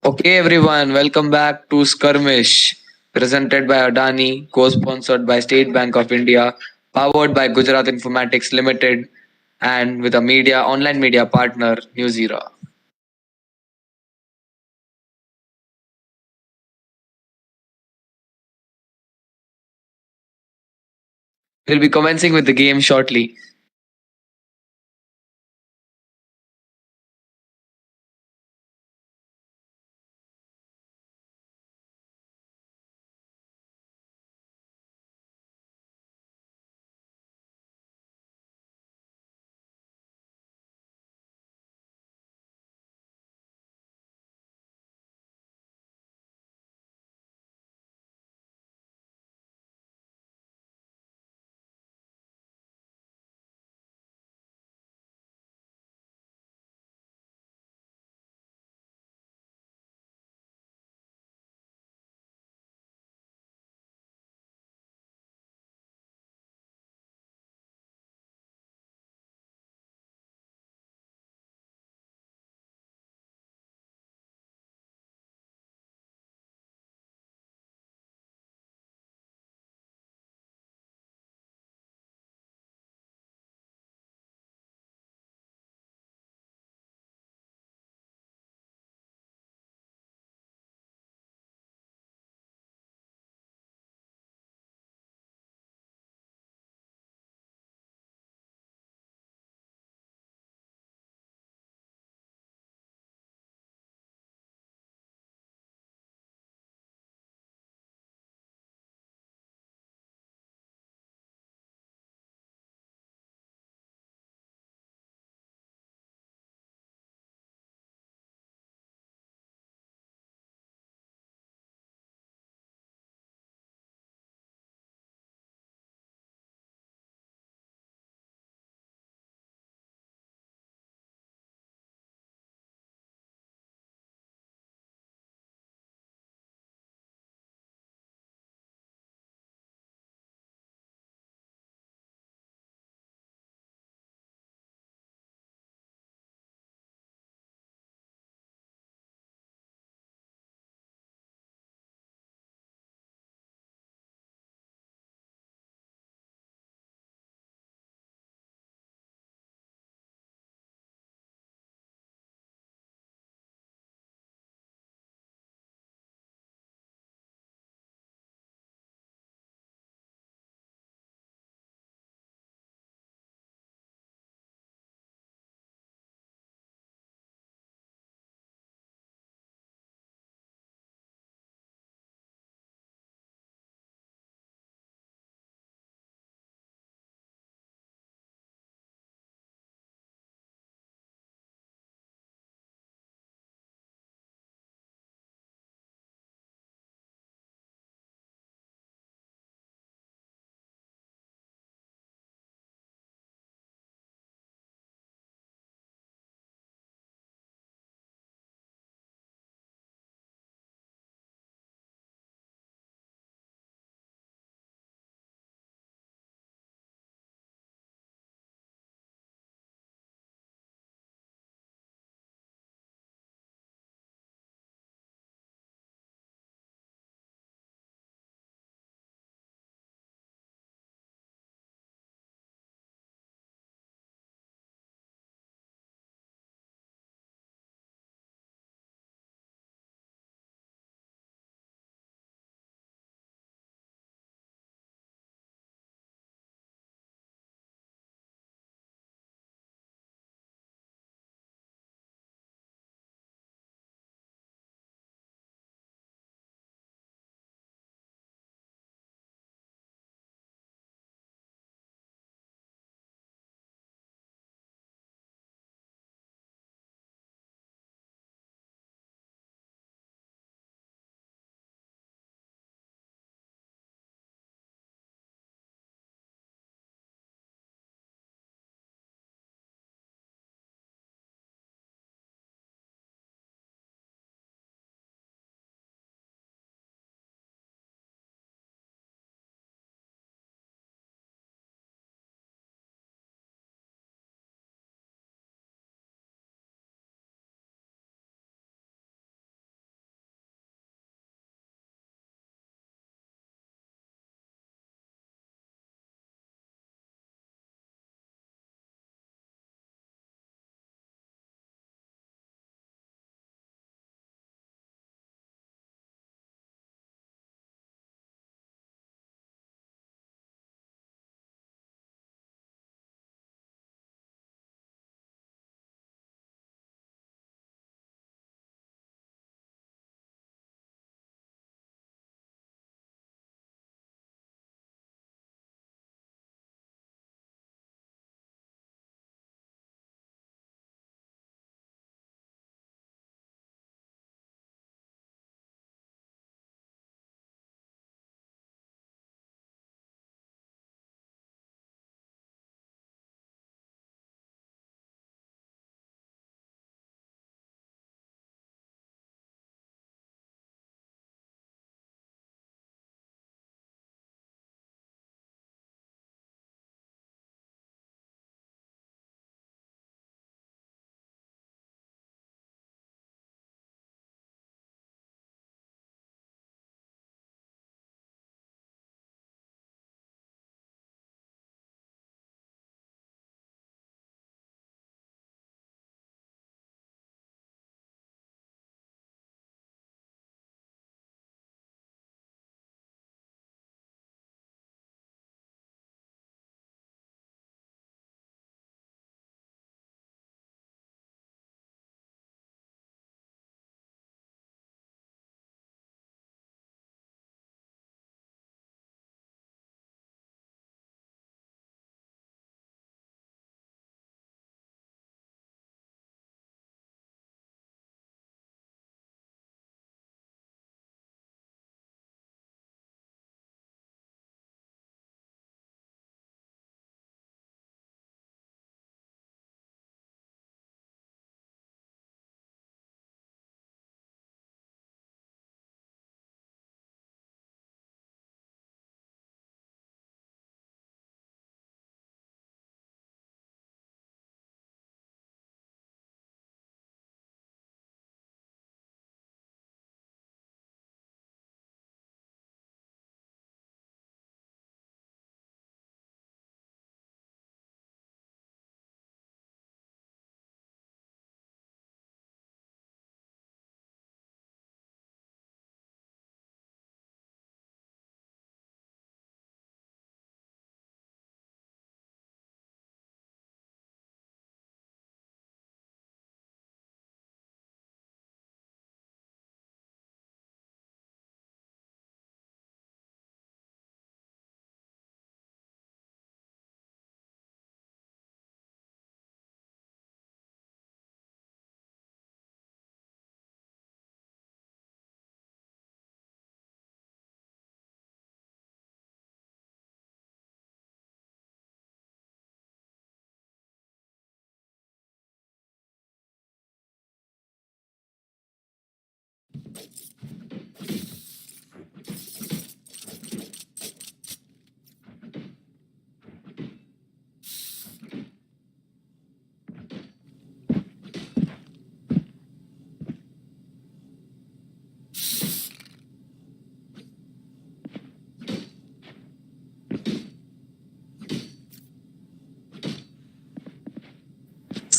Okay, everyone, welcome back to Skirmish, presented by Adani, co-sponsored by State Bank of India, powered by Gujarat Informatics Limited, and with a online media partner, News Era. We'll be commencing with the game shortly.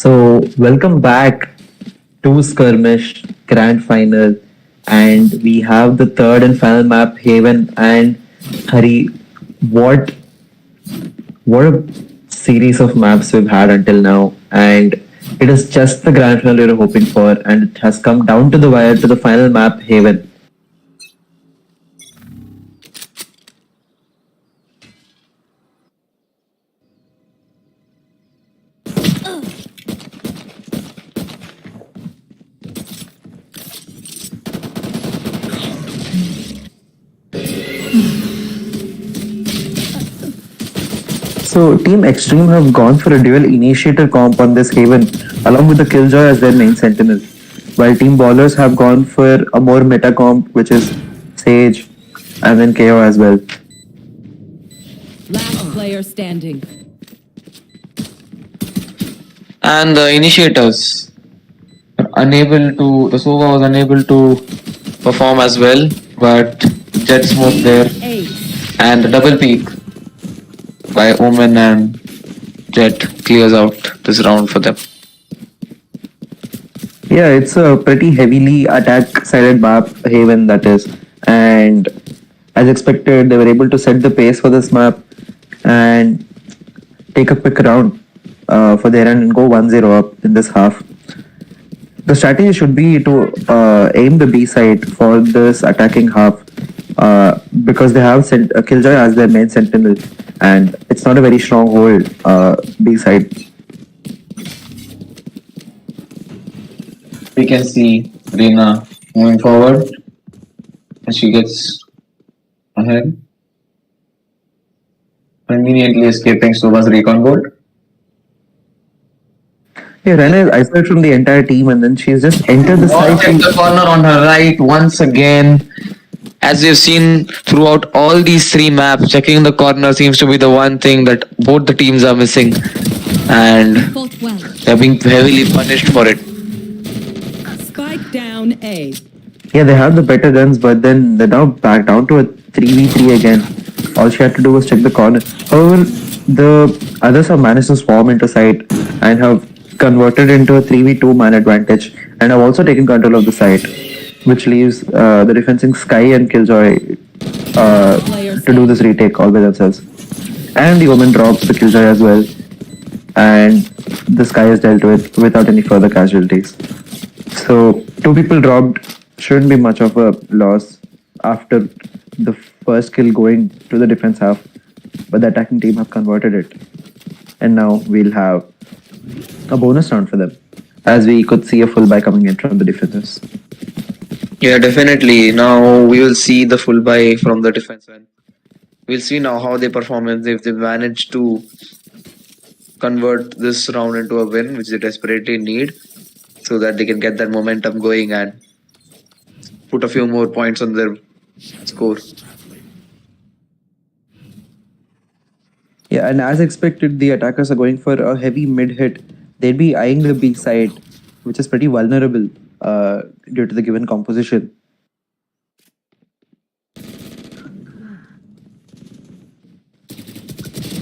So, welcome back to Skirmish Grand Final, and we have the third and final map, Haven and Hari. What what a series of maps we've had until now, and it is just the grand final we were hoping for, and it has come down to the wire to the final map, Haven. So Team Extreme have gone for a dual initiator comp on this Haven, along with the Killjoy as their main sentinel, while Team Ballers have gone for a more meta comp, which is Sage and then KO as well. Last player standing. And the initiators were unable to. The Sova was unable to perform as well, but Jet Smoke there Ace. and the double peak by Omen and Jet clears out this round for them. Yeah, it's a pretty heavily attack-sided map, Haven, that is. And as expected, they were able to set the pace for this map and take a quick round for their end and go 1-0 up in this half. The strategy should be to aim the B side for this attacking half because they have Killjoy as their main sentinel, and it's not a very strong hold B side. We can see Reena moving forward and she gets ahead, conveniently escaping Sova's recon board. Yeah, Rena is isolated from the entire team, and then she's just entered the side. Check the corner on her right once again. As we've seen throughout all these three maps, checking the corner seems to be the one thing that both the teams are missing, and Fought well. they're being heavily punished for it. Spike down A. Yeah, they have the better guns, but then they're now back down to a 3v3 again. All she had to do was check the corner. However, the others have managed to swarm into site and have converted into a 3v2 man advantage, and have also taken control of the site, which leaves the defending Sky and Killjoy to do this retake all by themselves. And the Omen drops the Killjoy as well, and the Sky is dealt with without any further casualties. So 2 people dropped shouldn't be much of a loss after the first kill going to the defense half, but the attacking team have converted it, and now we'll have a bonus round for them, as we could see a full buy coming in from the defenders. Yeah, definitely. Now we will see the full buy from the defense end. We'll see now how they perform and if they manage to convert this round into a win, which they desperately need, so that they can get that momentum going and put a few more points on their score. Yeah, and as expected, the attackers are going for a heavy mid hit. They'd be eyeing the B side, which is pretty vulnerable due to the given composition.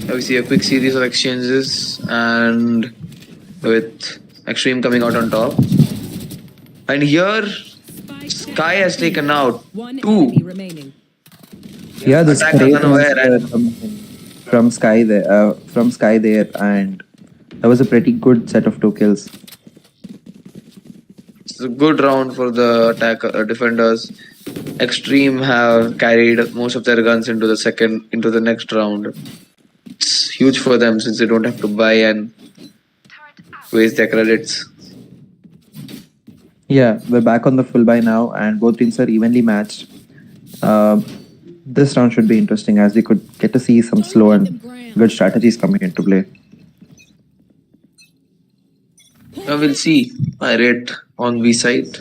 Now we see a quick series of exchanges, and with Extreme coming out on top. And here, Sky has taken out One 2. enemy remaining. Yeah, the Attackers spray unaware and from Sky there, and that was a pretty good set of 2 kills. it's a good round for the defenders. Extreme have carried most of their guns into the next round. It's huge for them since they don't have to buy and waste their credits. Yeah, we're back on the full buy now, and both teams are evenly matched. This round should be interesting, as we could get to see some slow and good strategies coming into play. Now we'll see Pirate on B side.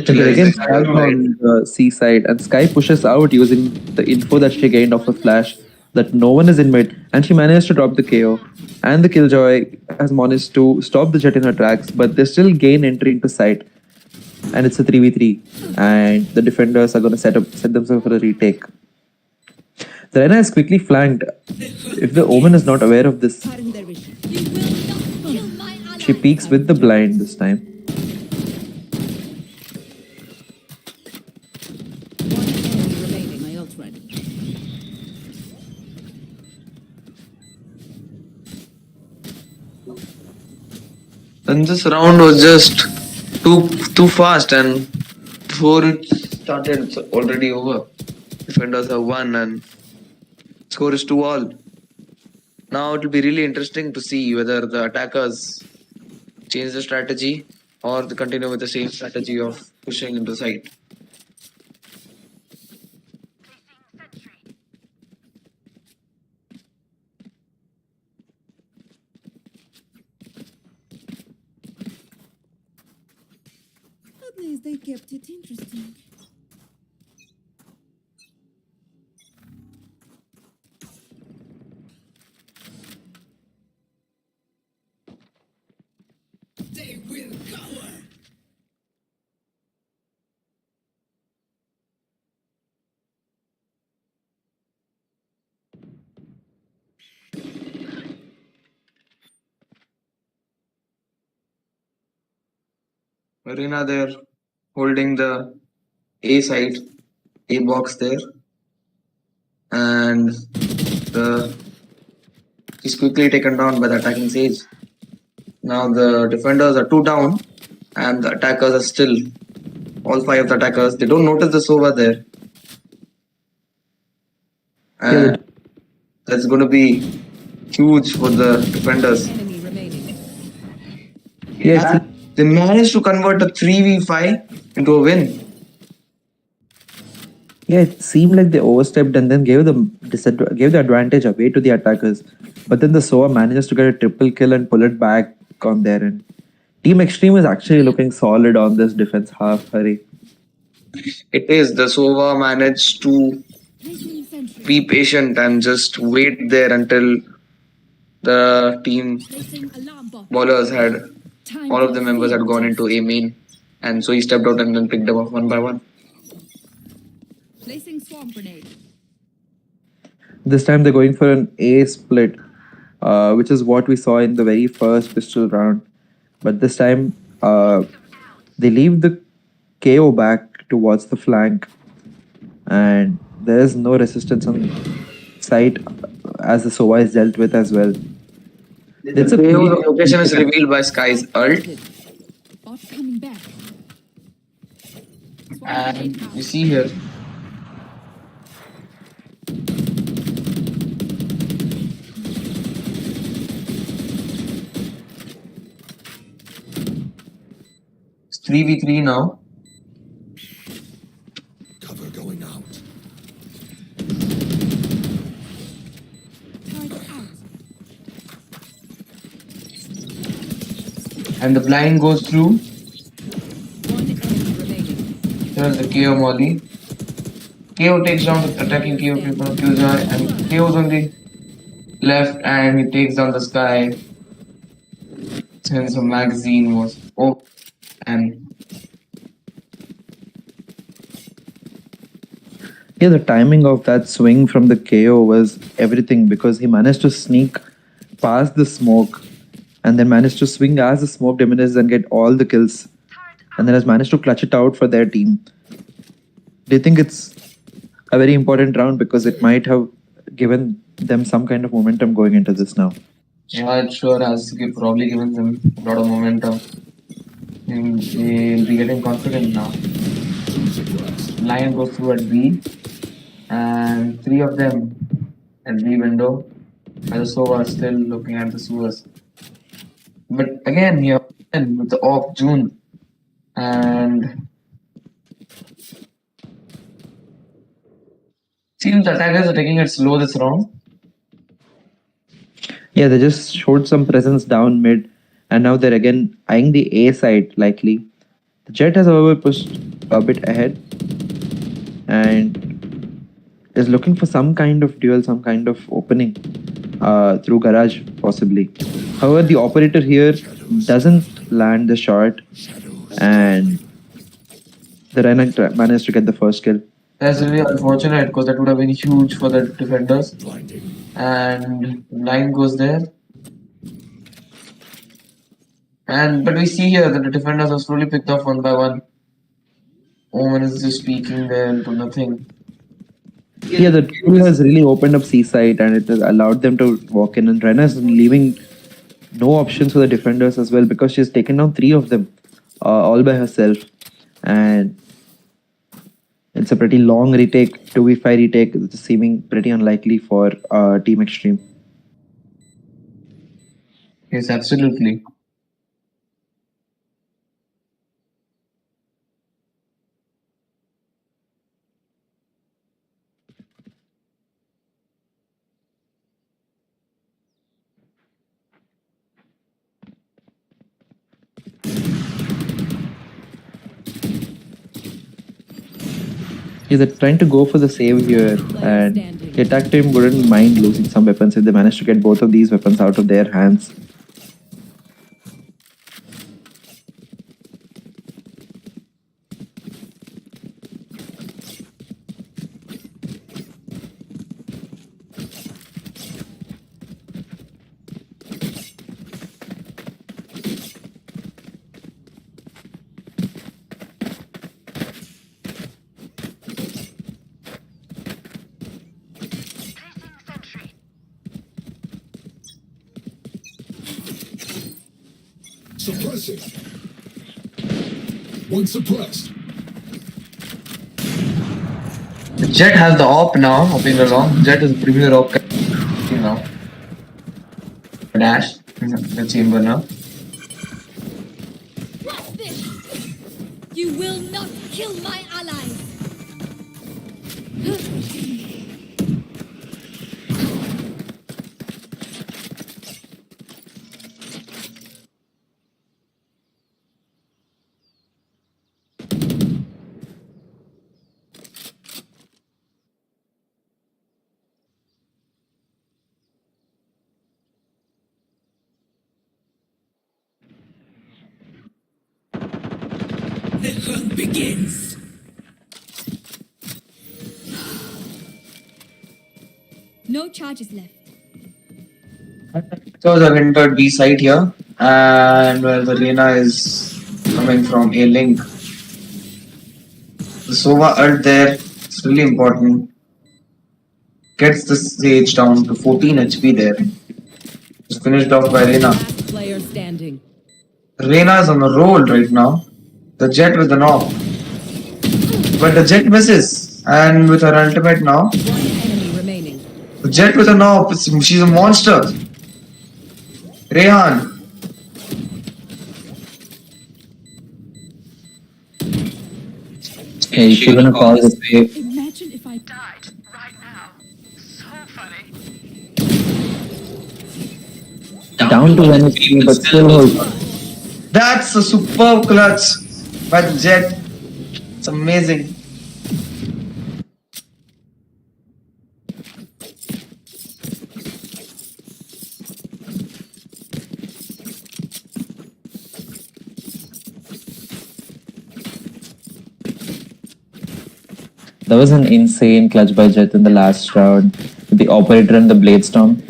Okay, again, Sky's on the C side, and Sky pushes out using the info that she gained off the flash that no one is in mid, and she managed to drop the KO. And the Killjoy has managed to stop the Jet in her tracks, but they still gain entry into site, and it's a 3v3, and the defenders are going to set themselves for a retake. The Rena is quickly flanked. If the Omen is not aware of this, she peeks with the blind this time. My ult ready. And this round was just too fast, and before it started, it's already over. Defenders have won, and score is 2-all. Now it will be really interesting to see whether the attackers change the strategy or they continue with the same strategy of pushing into site. At least they kept it interesting. Marina there holding the A side, A box there, and she's quickly taken down by the attacking Sage. Now the defenders are 2 down, and the attackers are still all 5 of the attackers. They don't notice the Sova there, and that's going to be huge for the defenders. Enemy remaining. Yes, They managed to convert a 3v5 into a win. yeah, it seemed like they overstepped and then gave the advantage away to the attackers. But then the Sova manages to get a triple kill and pull it back on their end. Team Extreme is actually looking solid on this defense half, Hari. It is. The Sova managed to be patient and just wait there until the team bowlers had, all of the members had gone into A main. And so he stepped out and then picked them up one by one. Placing swamp grenade. This time they're going for an A split, which is what we saw in the very first pistol round. But this time they leave the KO back towards the flank, and there is no resistance on site as the Sova is dealt with as well. It's The a KO location is revealed by Sky's ult. Bot coming back. And you see here, it's 3v3 now. Cover going out. And the blind goes through. One enemy remaining. Here's the KO Molly. KO takes down the attacking KO people, Killjoy, and KO's on the left, and he takes down the Sky. Since the magazine was off, and Yeah, the timing of that swing from the KO was everything because he managed to sneak past the smoke and then managed to swing as the smoke diminishes and get all the kills, and then has managed to clutch it out for their team. Do you think it's a very important round because it might have given them some kind of momentum going into this now? yeah, it sure has probably given them a lot of momentum. And they'll be getting confident now. Lion goes through at B, and 3 of them at B window. And the Sova are still looking at the sewers. But again, here with the off June, and seems the attackers are taking it slow this round. Yeah, they just showed some presence down mid, and now they're again eyeing the A side likely. Jet has, however, pushed a bit ahead and is looking for some kind of duel, some kind of opening through garage, possibly. However, the operator here doesn't land the shot, and the Renner managed to get the first kill. That's really unfortunate because that would have been huge for the defenders. And line goes there. But we see here that the defenders are slowly picked off one by one. Omen is just peeking there to nothing. Yeah, the tool has really opened up Seaside and it has allowed them to walk in, and Renna's leaving no options for the defenders as well because she's taken down 3 of them all by herself. And it's a pretty long retake, 2v5 retake, it's seeming pretty unlikely for Team Extreme. Yes, absolutely. He's trying to go for the save here, and the attack team wouldn't mind losing some weapons if they manage to get both of these weapons out of their hands. Suppressing. One suppressed. Jet has the op now, hopping along. Jet is the premier op now. Dash in the chamber now. You will not kill my allies. The hunt begins. No charges left. So I've entered B side here, and where the Reyna is coming from A link. The Sova ult there is really important. Gets the Sage down to 14 HP there. Just finished off by Reyna. Last player standing. Reyna is on the roll right now. The Jet with an op. But the Jet misses. And with her ultimate now, One enemy remaining. the Jet with an op. She's a monster. Rehan. Hey, if you're gonna call this save, Imagine if I Died right now. So funny. down to NXT, but still hold. That's a superb clutch by the Jet. It's amazing. That was an insane clutch by Jet in the last round with the operator and the Blade Storm.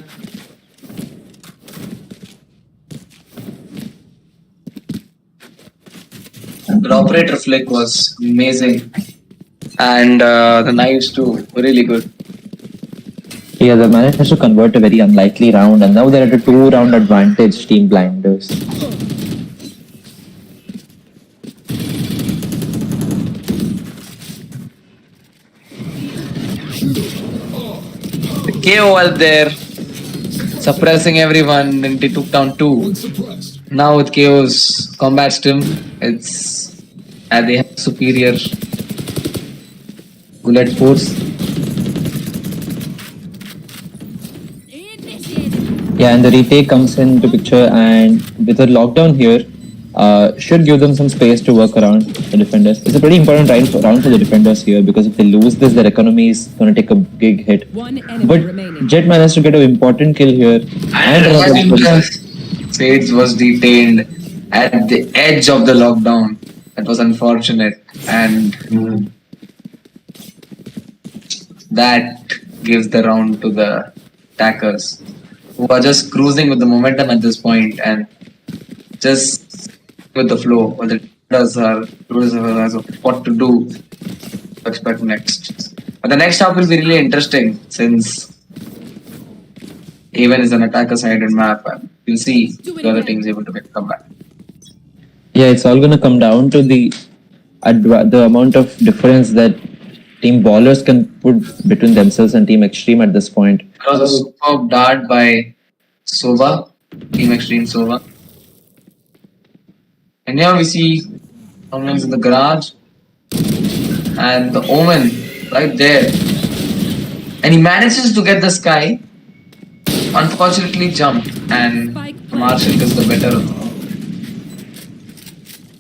The operator flick was amazing. And the knives too, were really good. Yeah, they managed to convert a very unlikely round, and now they're at a 2-round advantage, Team Blinders. The KO out there, suppressing everyone, and they took down 2. One suppressed. Now with KO's combat stim, it's they have superior bullet force. Yeah, and the retake comes into picture, and with a lockdown here, should give them some space to work around the defenders. It's a pretty important round for the defenders here because if they lose this, their economy is going to take a big hit. One enemy But remaining. Jet managed to get an important kill here. And I think Sage was detained at the edge of the lockdown. That was unfortunate, and that gives the round to the attackers, who are just cruising with the momentum at this point and just with the flow. What the does are what to do, expect next. But the next half will be really interesting since Haven is an attacker-sided map, and you'll see the other teams able to make a comeback. Yeah, it's all going to come down to the amount of difference that Team Ballers can put between themselves and Team Extreme at this point. It was a superb dart by Sova, Team Extreme Sova. And here we see someone's in the garage and the Omen right there. And he manages to get the Sky. Unfortunately jumped, and Marshall is the better of them.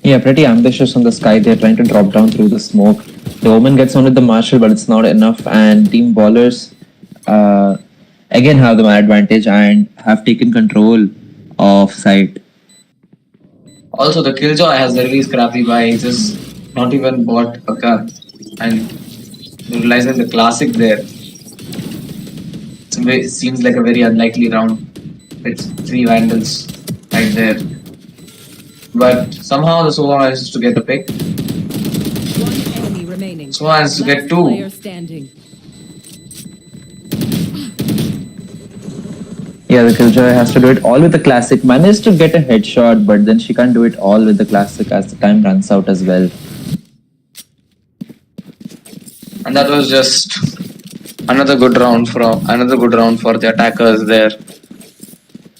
Yeah, pretty ambitious on the Sky. They're trying to drop down through the smoke. The Omen gets on with the Marshall, but it's not enough. And Team Ballers again have the advantage and have taken control of site. Also, the Killjoy has a really scrappy buy. He just not even bought a gun, and realizing the classic there. It seems like a very unlikely round with 3 Vandals right there. But somehow the Sova manages to get the pick. One enemy remaining. Sova manages to get 2. Player standing. Yeah, the Killjoy has to do it all with the classic. Managed to get a headshot, but then she can't do it all with the classic as the time runs out as well. And that was just another good round for the attackers there.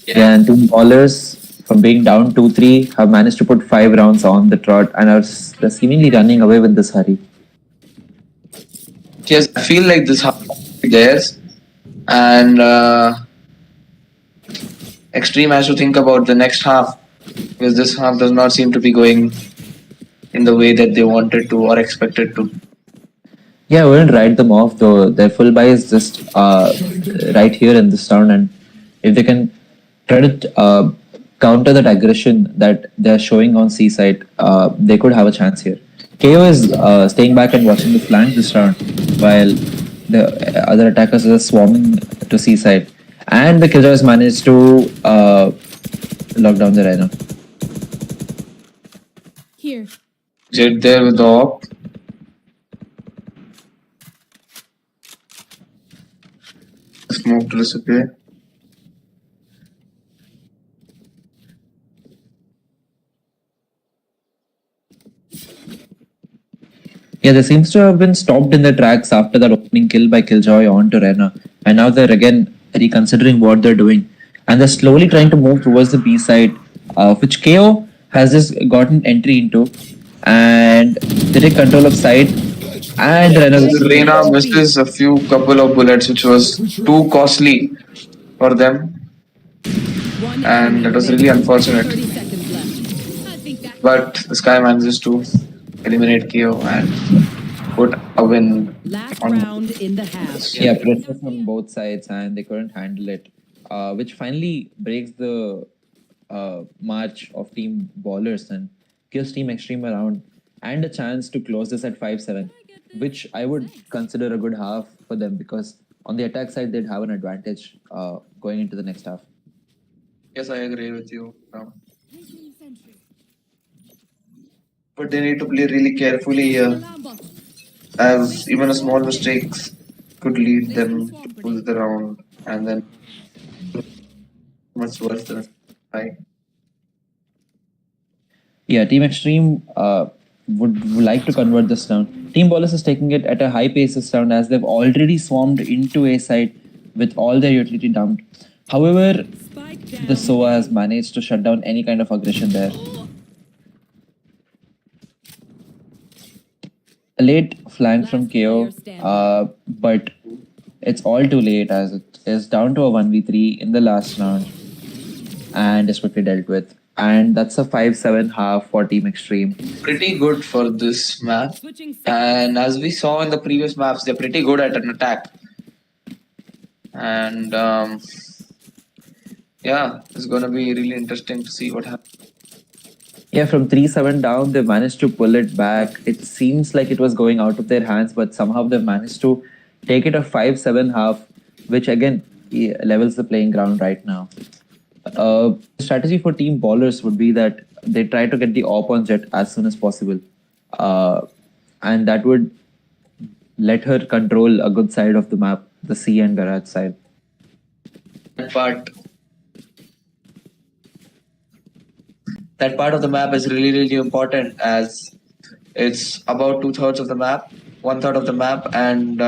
Yeah, and Team Ballers, from being down 2-3, have managed to put 5 rounds on the trot and are seemingly running away with this hurry. Yes, I feel like this half is theirs, and Extreme has to think about the next half, because this half does not seem to be going in the way that they wanted to or expected to. Yeah, I wouldn't write them off though. Their full buy is just right here in this round, and if they can try to counter that aggression that they're showing on Seaside, they could have a chance here. KO is staying back and watching the flank this round, while the other attackers are swarming to Seaside. And the Killjoys managed to lock down the Rhino. Here. Jet there with the op. Smoke to disappear. Yeah, they seems to have been stopped in their tracks after that opening kill by Killjoy onto Rena. And now they're again reconsidering what they're doing. And they're slowly trying to move towards the B side, which KO has just gotten entry into. And they take control of side. And Rena misses a couple of bullets, which was too costly for them. And that was really unfortunate. 30 seconds left. But the Sky manages to eliminate KO and put a win Last on. round in the half. Yeah, pressure from both sides, and they couldn't handle it, which finally breaks the march of Team Ballers and gives Team Extreme a round and a chance to close this at 5-7, which I would consider a good half for them because on the attack side they'd have an advantage going into the next half. Yes, I agree with you. But they need to play really carefully here, as even a small mistake could lead them to lose the round, and then much worse than I. Yeah, Team Extreme would like to convert this round. Team Ballers is taking it at a high pace this round as they've already swarmed into a side with all their utility dumped. However, the SOA has managed to shut down any kind of aggression there. A late flank from KO, but it's all too late as it is down to a 1v3 in the last round and is quickly dealt with. and that's a 5-7 half for Team Extreme. Pretty good for this map. Switching And as we saw in the previous maps, they're pretty good at an attack. And yeah, it's gonna be really interesting to see what happens. Yeah, from 3-7 down, they managed to pull it back. It seems like it was going out of their hands, but somehow they managed to take it a 5-7 half, which again levels the playing ground right now. Strategy for team ballers would be that they try to get the op on Jet as soon as possible. And that would let her control a good side of the map, the C and garage side. That part of the map is really, really important as it's about 2/3 of the map, 1/3 of the map, and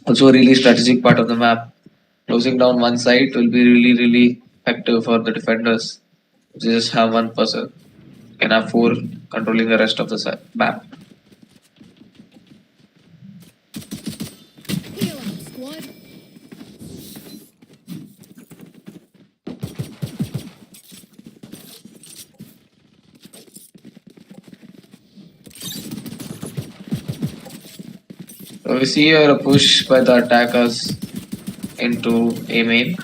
also a really strategic part of the map. Closing down one side will be really, really effective for the defenders. They just have one person, can have four controlling the rest of the map. Heal up, squad. So we see here a push by the attackers into A main.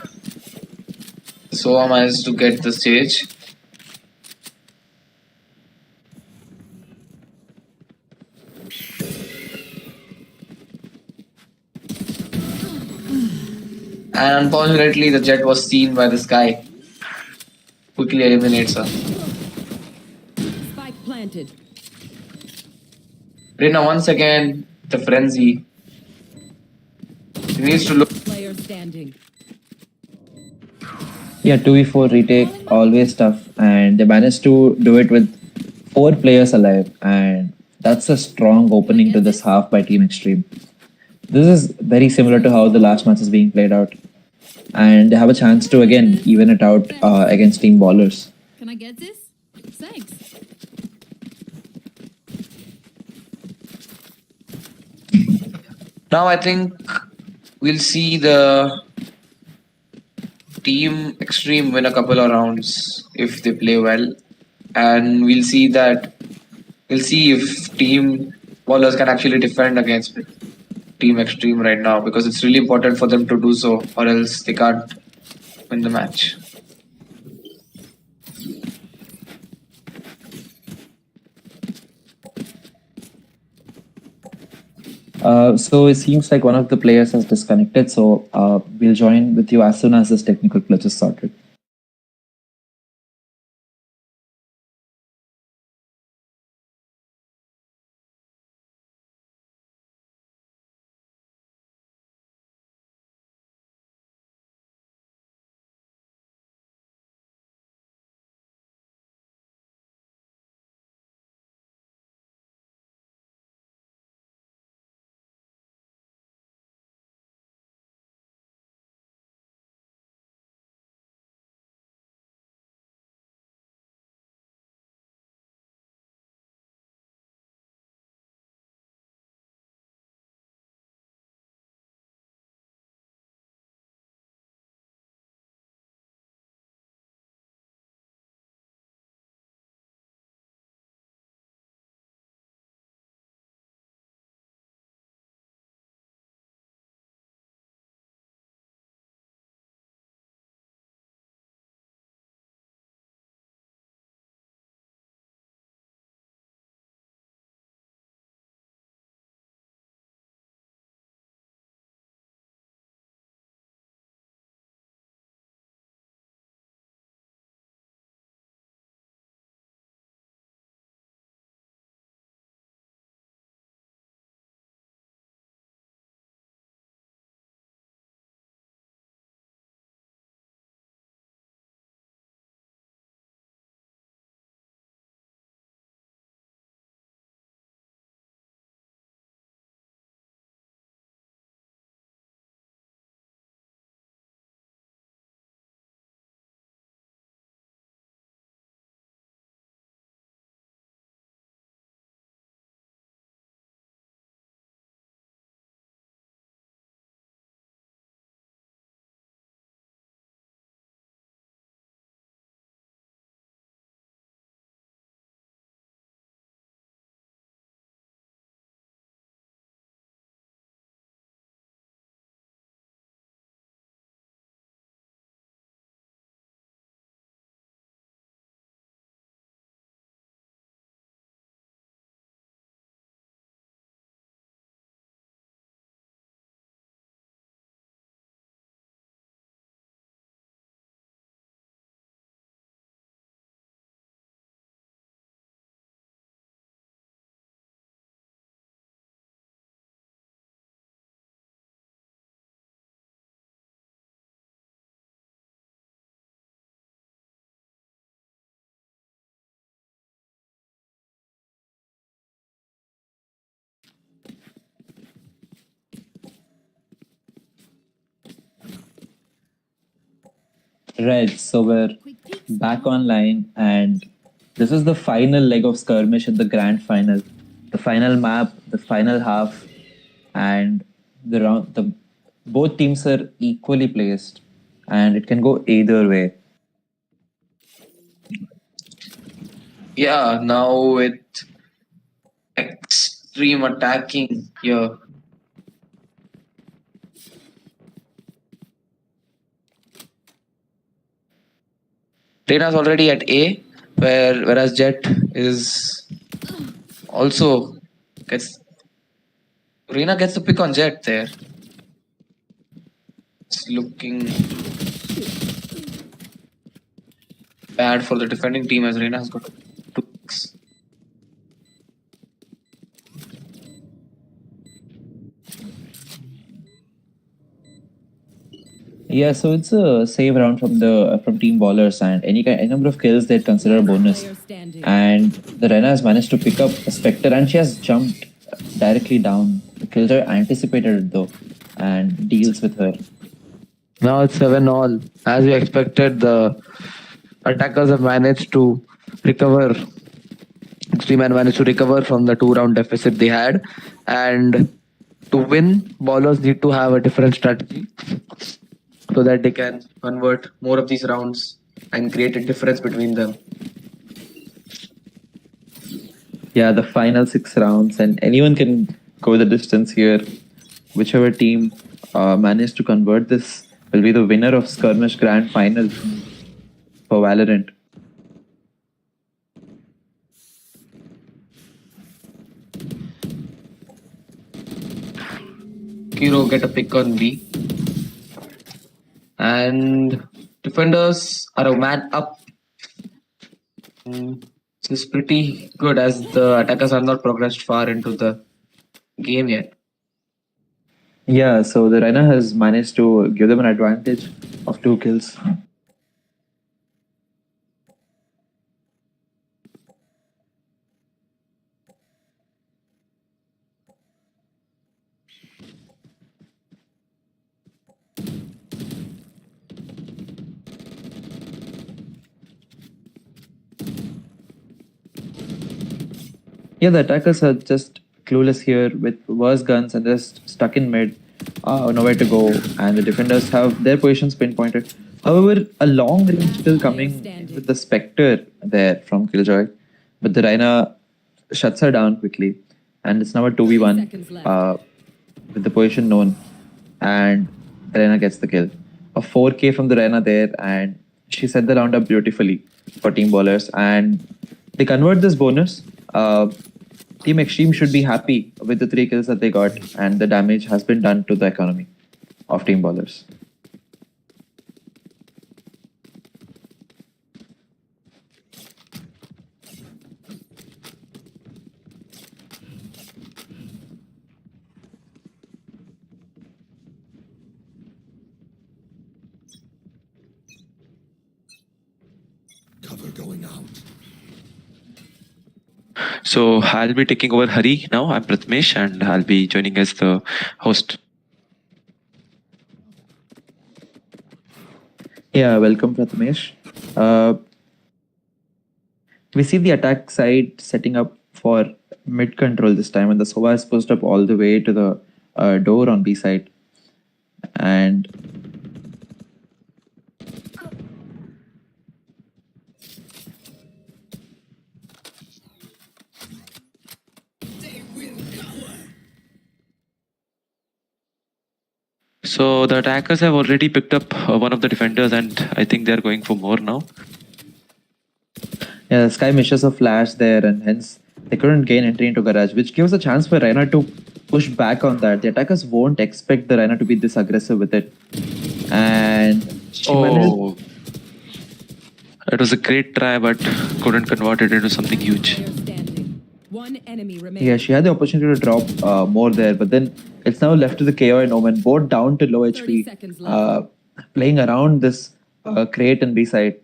So managed to get the stage. And unfortunately, the Jet was seen by this guy. Quickly eliminates her. Spike planted. Rina once again, the frenzy. He needs to look. Player standing. Yeah, 2v4 retake, always tough. And they managed to do it with 4 players alive. And that's a strong opening to this half by Team Extreme. This is very similar to how the last match is being played out. And they have a chance to again even it out against Team Ballers. Can I get this? Thanks. Now I think we'll see the Team Extreme win a couple of rounds if they play well. And we'll see if Team Ballers can actually defend against Team Extreme right now, because it's really important for them to do so, or else they can't win the match. So it seems like one of the players has disconnected. So we'll join with you as soon as this technical glitch is sorted. Right, so we're back online, and this is the final leg of skirmish in the grand final. The final map, the final half, and the round. The both teams are equally placed, and it can go either way. Yeah, now with extreme attacking here. Rena's already at A, whereas Jet is also gets Rena gets the pick on Jet there. It's looking bad for the defending team as Rena has got 2 picks. Yeah, so it's a save round from Team Ballers, and any number of kills they'd consider a bonus. And the Rena has managed to pick up a Spectre, and she has jumped directly down. The Killjoy anticipated it though, and deals with her. Now it's 7-all. As we expected, the attackers have managed to recover. Extreme Man managed to recover from the 2-round deficit they had. And to win, ballers need to have a different strategy so that they can convert more of these rounds and create a difference between them. Yeah, the final 6 rounds, and anyone can go the distance here. Whichever team managed to convert this will be the winner of Skirmish Grand Final for Valorant. Kiro get a pick on B. And defenders are a man up. This is pretty good as the attackers have not progressed far into the game yet. Yeah, so the Rhino has managed to give them an advantage of 2 kills. Yeah, the attackers are just clueless here with worse guns and just stuck in mid, nowhere to go, and the defenders have their positions pinpointed. However, a long range still coming with the Spectre there from Killjoy, but the Rhino shuts her down quickly, and it's now a 2v1 with the position known, and the Rhino gets the kill. A 4k from the Rhino there, and she set the round up beautifully for Team Ballers, and they convert this bonus. Team Extreme should be happy with the 3 kills that they got, and the damage has been done to the economy of Team Ballers. Cover going out. So I'll be taking over Hari now. I'm Prathamesh and I'll be joining as the host. Yeah, welcome Prathamesh. We see the attack side setting up for mid control this time, and the Sova is pushed up all the way to the door on B side. And So the attackers have already picked up one of the defenders and I think they're going for more now. yeah, Sky misses a flash there, and hence they couldn't gain entry into garage, which gives a chance for Reina to push back on that. The attackers won't expect the Reina to be this aggressive with it. And it was a great try but couldn't convert it into something huge. One enemy remaining. Yeah, she had the opportunity to drop more there, but then it's now left to the KO and Omen, both down to low HP, playing around this crate and B side.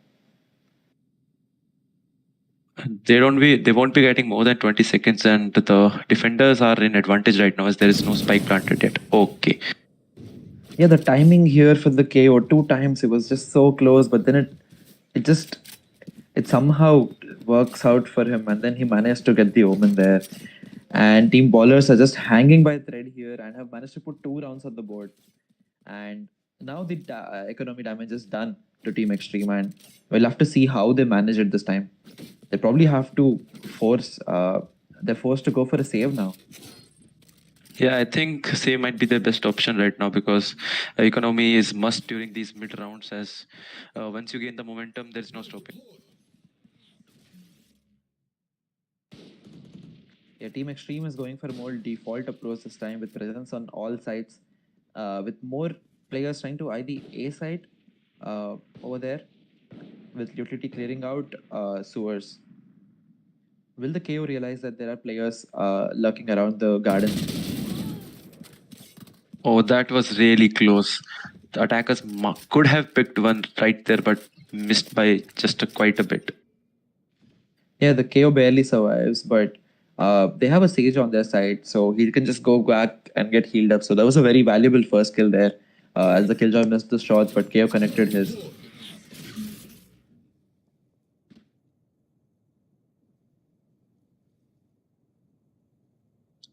They won't be getting more than 20 seconds and the defenders are in advantage right now as there is no spike planted yet. Okay. Yeah, the timing here for the KO, two times it was just so close, but then it just it somehow works out for him, and then he managed to get the omen there. And team bowlers are just hanging by a thread here and have managed to put 2 rounds on the board. And now the economy damage is done to Team Extreme, and we'll have to see how they manage it this time. They probably have to force. They're forced to go for a save now. Yeah, I think save might be the best option right now because economy is must during these mid rounds. As once you gain the momentum, there's no stopping. Yeah, Team Extreme is going for a more default approach this time with presence on all sides, with more players trying to eye the A side over there, with utility clearing out sewers. Will the KO realize that there are players lurking around the garden? Oh, that was really close. The attackers could have picked one right there, but missed by just quite a bit. Yeah, the KO barely survives, but they have a Sage on their side, so he can just go back and get healed up. So that was a very valuable first kill there, as the Killjoy missed the shot, but KO connected his.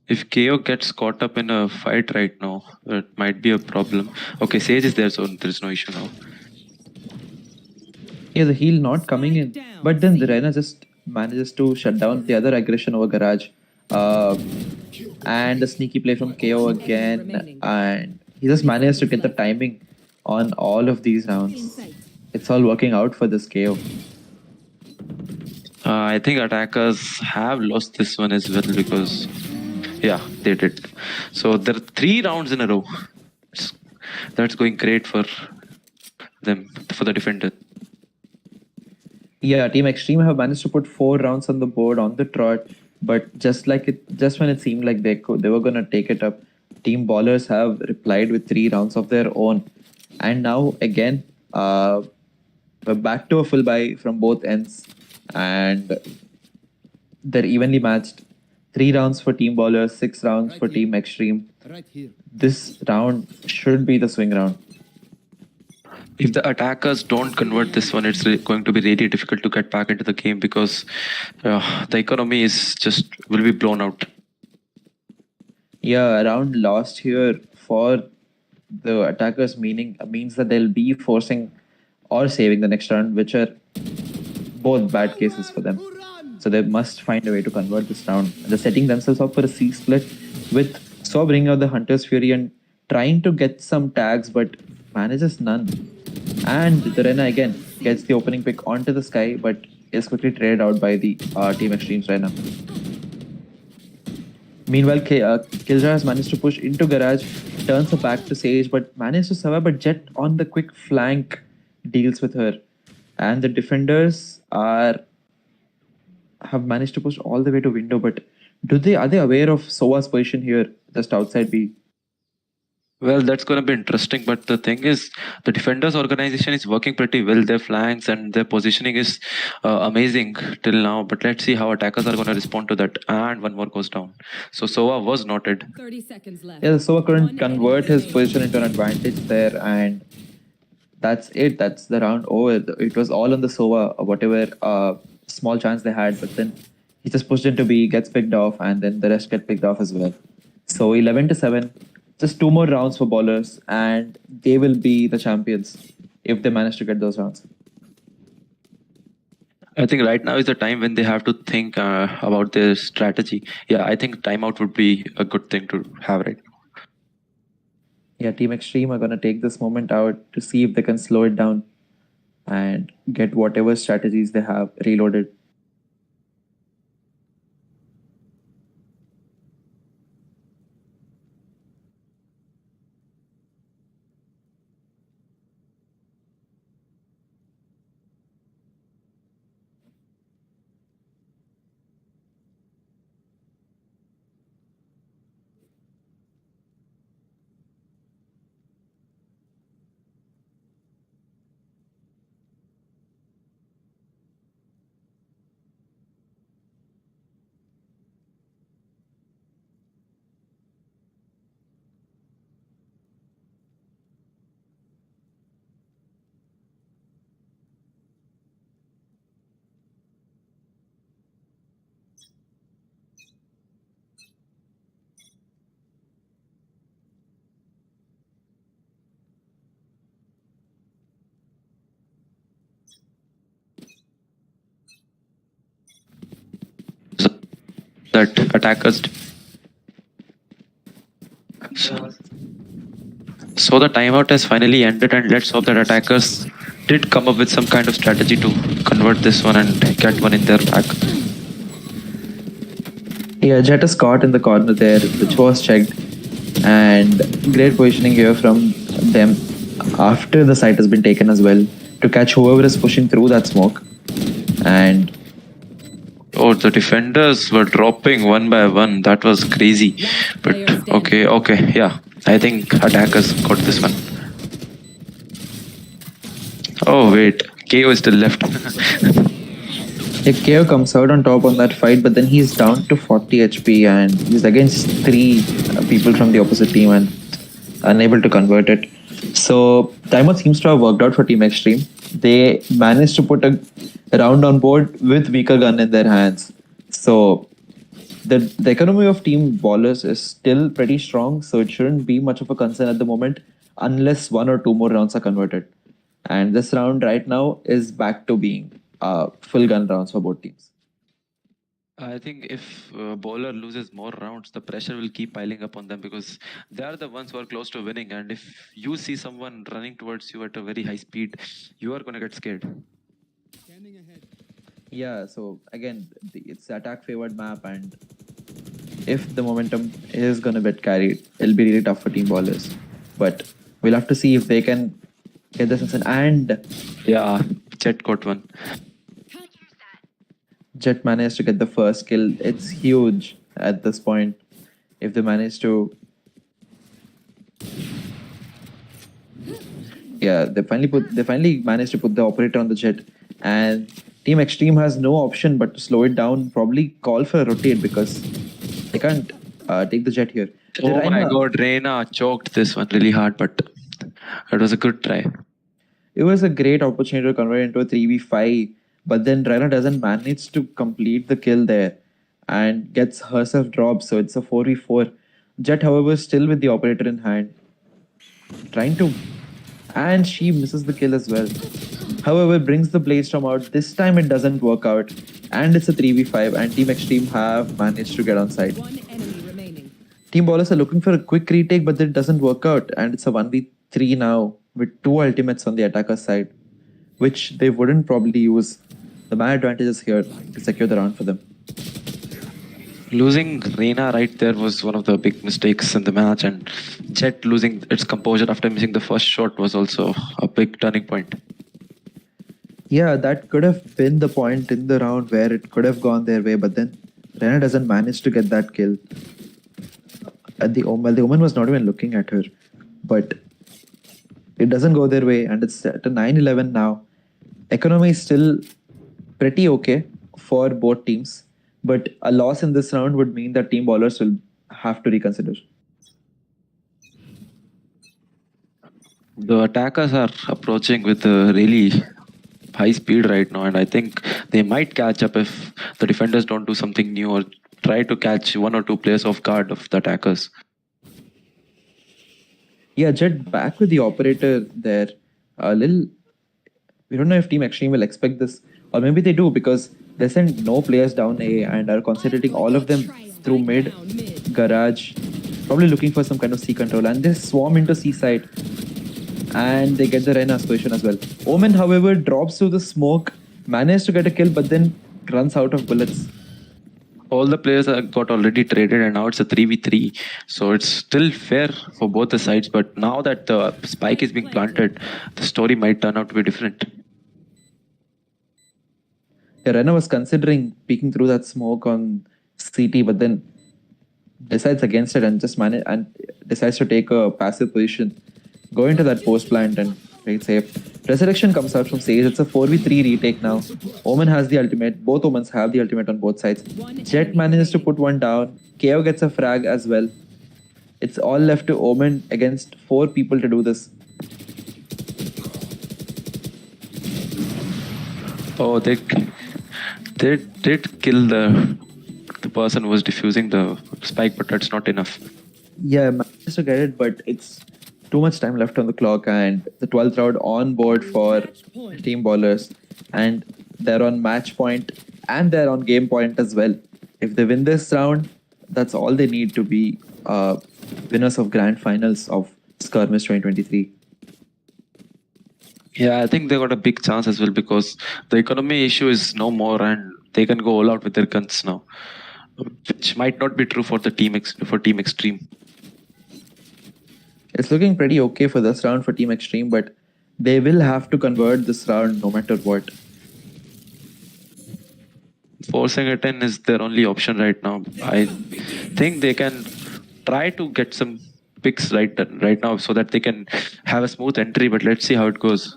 If KO gets caught up in a fight right now, it might be a problem. Okay, Sage is there, so there's no issue now. Yeah, the heal not coming in, but then the Rena just manages to shut down the other aggression over Garage. And a sneaky play from KO again, and he just managed to get the timing on all of these rounds. It's all working out for this KO. I think attackers have lost this one as well because, yeah, they did. So there are 3 rounds in a row. That's going great for them, for the defender. Yeah, Team Extreme have managed to put 4 rounds on the board on the trot, but just when it seemed like they were gonna take it up, Team Ballers have replied with 3 rounds of their own, and now again, we're back to a full buy from both ends, and they're evenly matched. 3 rounds for Team Ballers, 6 rounds for Team Extreme. Right here. This round should be the swing round. If the attackers don't convert this one, it's going to be really difficult to get back into the game because the economy is will be blown out. Yeah, a round lost here for the attackers means that they'll be forcing or saving the next round, which are both bad cases for them. So they must find a way to convert this round. They're setting themselves up for a C split with Saw bringing out the Hunter's Fury and trying to get some tags, but manages none. And the Rena again gets the opening pick onto the sky, but is quickly traded out by the Team Extreme's Rena. Meanwhile, Killjoy has managed to push into Garage, turns her back to Sage, but manages to survive. But Jet on the quick flank deals with her, and the defenders have managed to push all the way to window. But are they aware of Soa's position here, just outside B? Well, that's going to be interesting. But the thing is, the defenders organization is working pretty well. Their flanks and their positioning is amazing till now. But let's see how attackers are going to respond to that. And one more goes down. So Soa was noted. 30 seconds left. Yeah, Soa couldn't convert his position into an advantage there, and that's it. That's the round over. It was all on the Soa, whatever small chance they had. But then he just pushed into B, gets picked off, and then the rest get picked off as well. So 11-7. Just 2 more rounds for bowlers, and they will be the champions if they manage to get those rounds. I think right now is the time when they have to think about their strategy. Yeah, I think timeout would be a good thing to have right now. Yeah, Team Extreme are going to take this moment out to see if they can slow it down and get whatever strategies they have reloaded. that attackers. So the timeout has finally ended, and let's hope that attackers did come up with some kind of strategy to convert this one and get one in their back. Yeah, Jet is caught in the corner there, which was checked. And great positioning here from them after the site has been taken as well to catch whoever is pushing through that smoke. And oh, the defenders were dropping one by one. That was crazy. But okay, yeah. I think attackers got this one. Oh wait, KO is still left. yeah, KO comes out on top on that fight, but then he's down to 40 HP and he's against 3 people from the opposite team and unable to convert it. So timeout seems to have worked out for Team Extreme. They managed to put a round on board with weaker gun in their hands. So the economy of Team Ballers is still pretty strong, so it shouldn't be much of a concern at the moment unless 1 or 2 more rounds are converted. And this round right now is back to being full gun rounds for both teams. I think if bowler loses more rounds, the pressure will keep piling up on them because they are the ones who are close to winning. And if you see someone running towards you at a very high speed, you are going to get scared. Yeah, so again, it's attack favored map, and if the momentum is going to get carried, it'll be really tough for Team Ballers. But we'll have to see if they can get this instant. And yeah, Jet got one. Jet managed to get the first kill. It's huge at this point. If they manage to, yeah, they finally managed to put the operator on the Jet, and Team Extreme has no option but to slow it down. Probably call for a rotate because they can't take the Jet here. Oh my God, Reina choked this one really hard, but it was a good try. It was a great opportunity to convert into a 3v5. But then Reina doesn't manage to complete the kill there and gets herself dropped. So it's a 4v4. Jet, however, still with the operator in hand. Trying to... And she misses the kill as well. However, brings the Blithchron out. This time it doesn't work out. And it's a 3v5. And Team Extreme have managed to get on side. Team Ballers are looking for a quick retake, but it doesn't work out. And it's a 1v3 now with 2 ultimates on the attacker side, which they wouldn't probably use. The man advantage is here to secure the round for them. Losing Reina right there was one of the big mistakes in the match, and Jet losing its composure after missing the first shot was also a big turning point. Yeah, that could have been the point in the round where it could have gone their way, but then Reina doesn't manage to get that kill. The Omen was not even looking at her, but it doesn't go their way, and it's at a 9-11 now. Economy is still pretty okay for both teams, but a loss in this round would mean that Team Ballers will have to reconsider. The attackers are approaching with a really high speed right now, and I think they might catch up if the defenders don't do something new or try to catch 1 or 2 players off guard of the attackers. Yeah, Jet back with the operator there. A little... We don't know if Team Extreme will expect this, or maybe they do because they send no players down A and are concentrating all of them through mid, garage, probably looking for some kind of C control, and they swarm into C side and they get the Reina's position as well. Omen, however, drops through the smoke, manages to get a kill, but then runs out of bullets. All the players got already traded, and now it's a 3v3, so it's still fair for both the sides, but now that the spike is being planted, the story might turn out to be different. Yeah, Reina was considering peeking through that smoke on CT, but then decides against it and just decides to take a passive position, go into that post plant and play it safe. Resurrection comes out from Sage. It's a 4v3 retake now. Omen has the ultimate. Both Omens have the ultimate on both sides. Jet manages to put one down. KO gets a frag as well. It's all left to Omen against 4 people to do this. Oh, they did kill the person who was defusing the spike, but that's not enough. Yeah, managed to get it, but it's too much time left on the clock, and the 12th round on board for Team Ballers, and they're on match point and they're on game point as well. If they win this round, that's all they need to be winners of Grand Finals of Skirmish 2023. Yeah, I think they got a big chance as well because the economy issue is no more and they can go all out with their guns now, which might not be true for the for Team Extreme. It's looking pretty okay for this round for Team Extreme, but they will have to convert this round no matter what. Forcing it in is their only option right now. I think they can try to get some picks right now so that they can have a smooth entry, but let's see how it goes.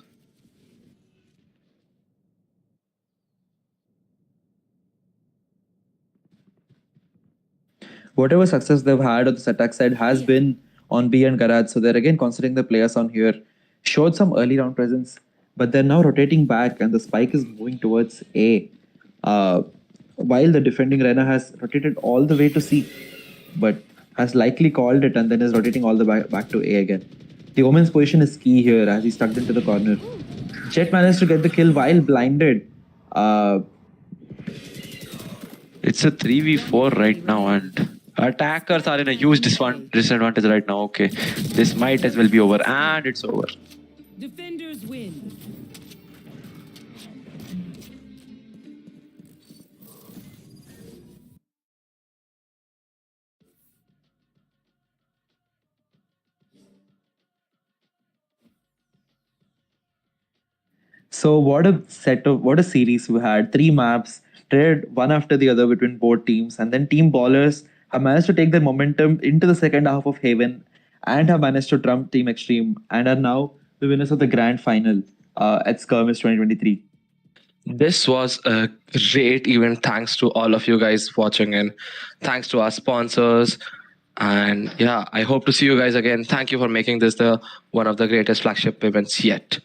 Whatever success they've had on this attack side has been on B and Garage, so they're again considering the players on here. Showed some early round presence, but they're now rotating back and the spike is moving towards A. While the defending Rena has rotated all the way to C, but has likely called it and then is rotating all the back to A again. The Omen's position is key here as he's tucked into the corner. Jet managed to get the kill while blinded. It's a 3v4 right now and attackers are in a huge disadvantage right now. Okay, this might as well be over and it's over. Defenders win. So what a series we had. 3 maps, traded one after the other between both teams, and then Team Ballers have managed to take their momentum into the second half of Haven and have managed to trump Team Extreme and are now the winners of the Grand Final at Skirmish 2023. This was a great event. Thanks to all of you guys watching in. Thanks to our sponsors. And yeah, I hope to see you guys again. Thank you for making this one of the greatest flagship events yet.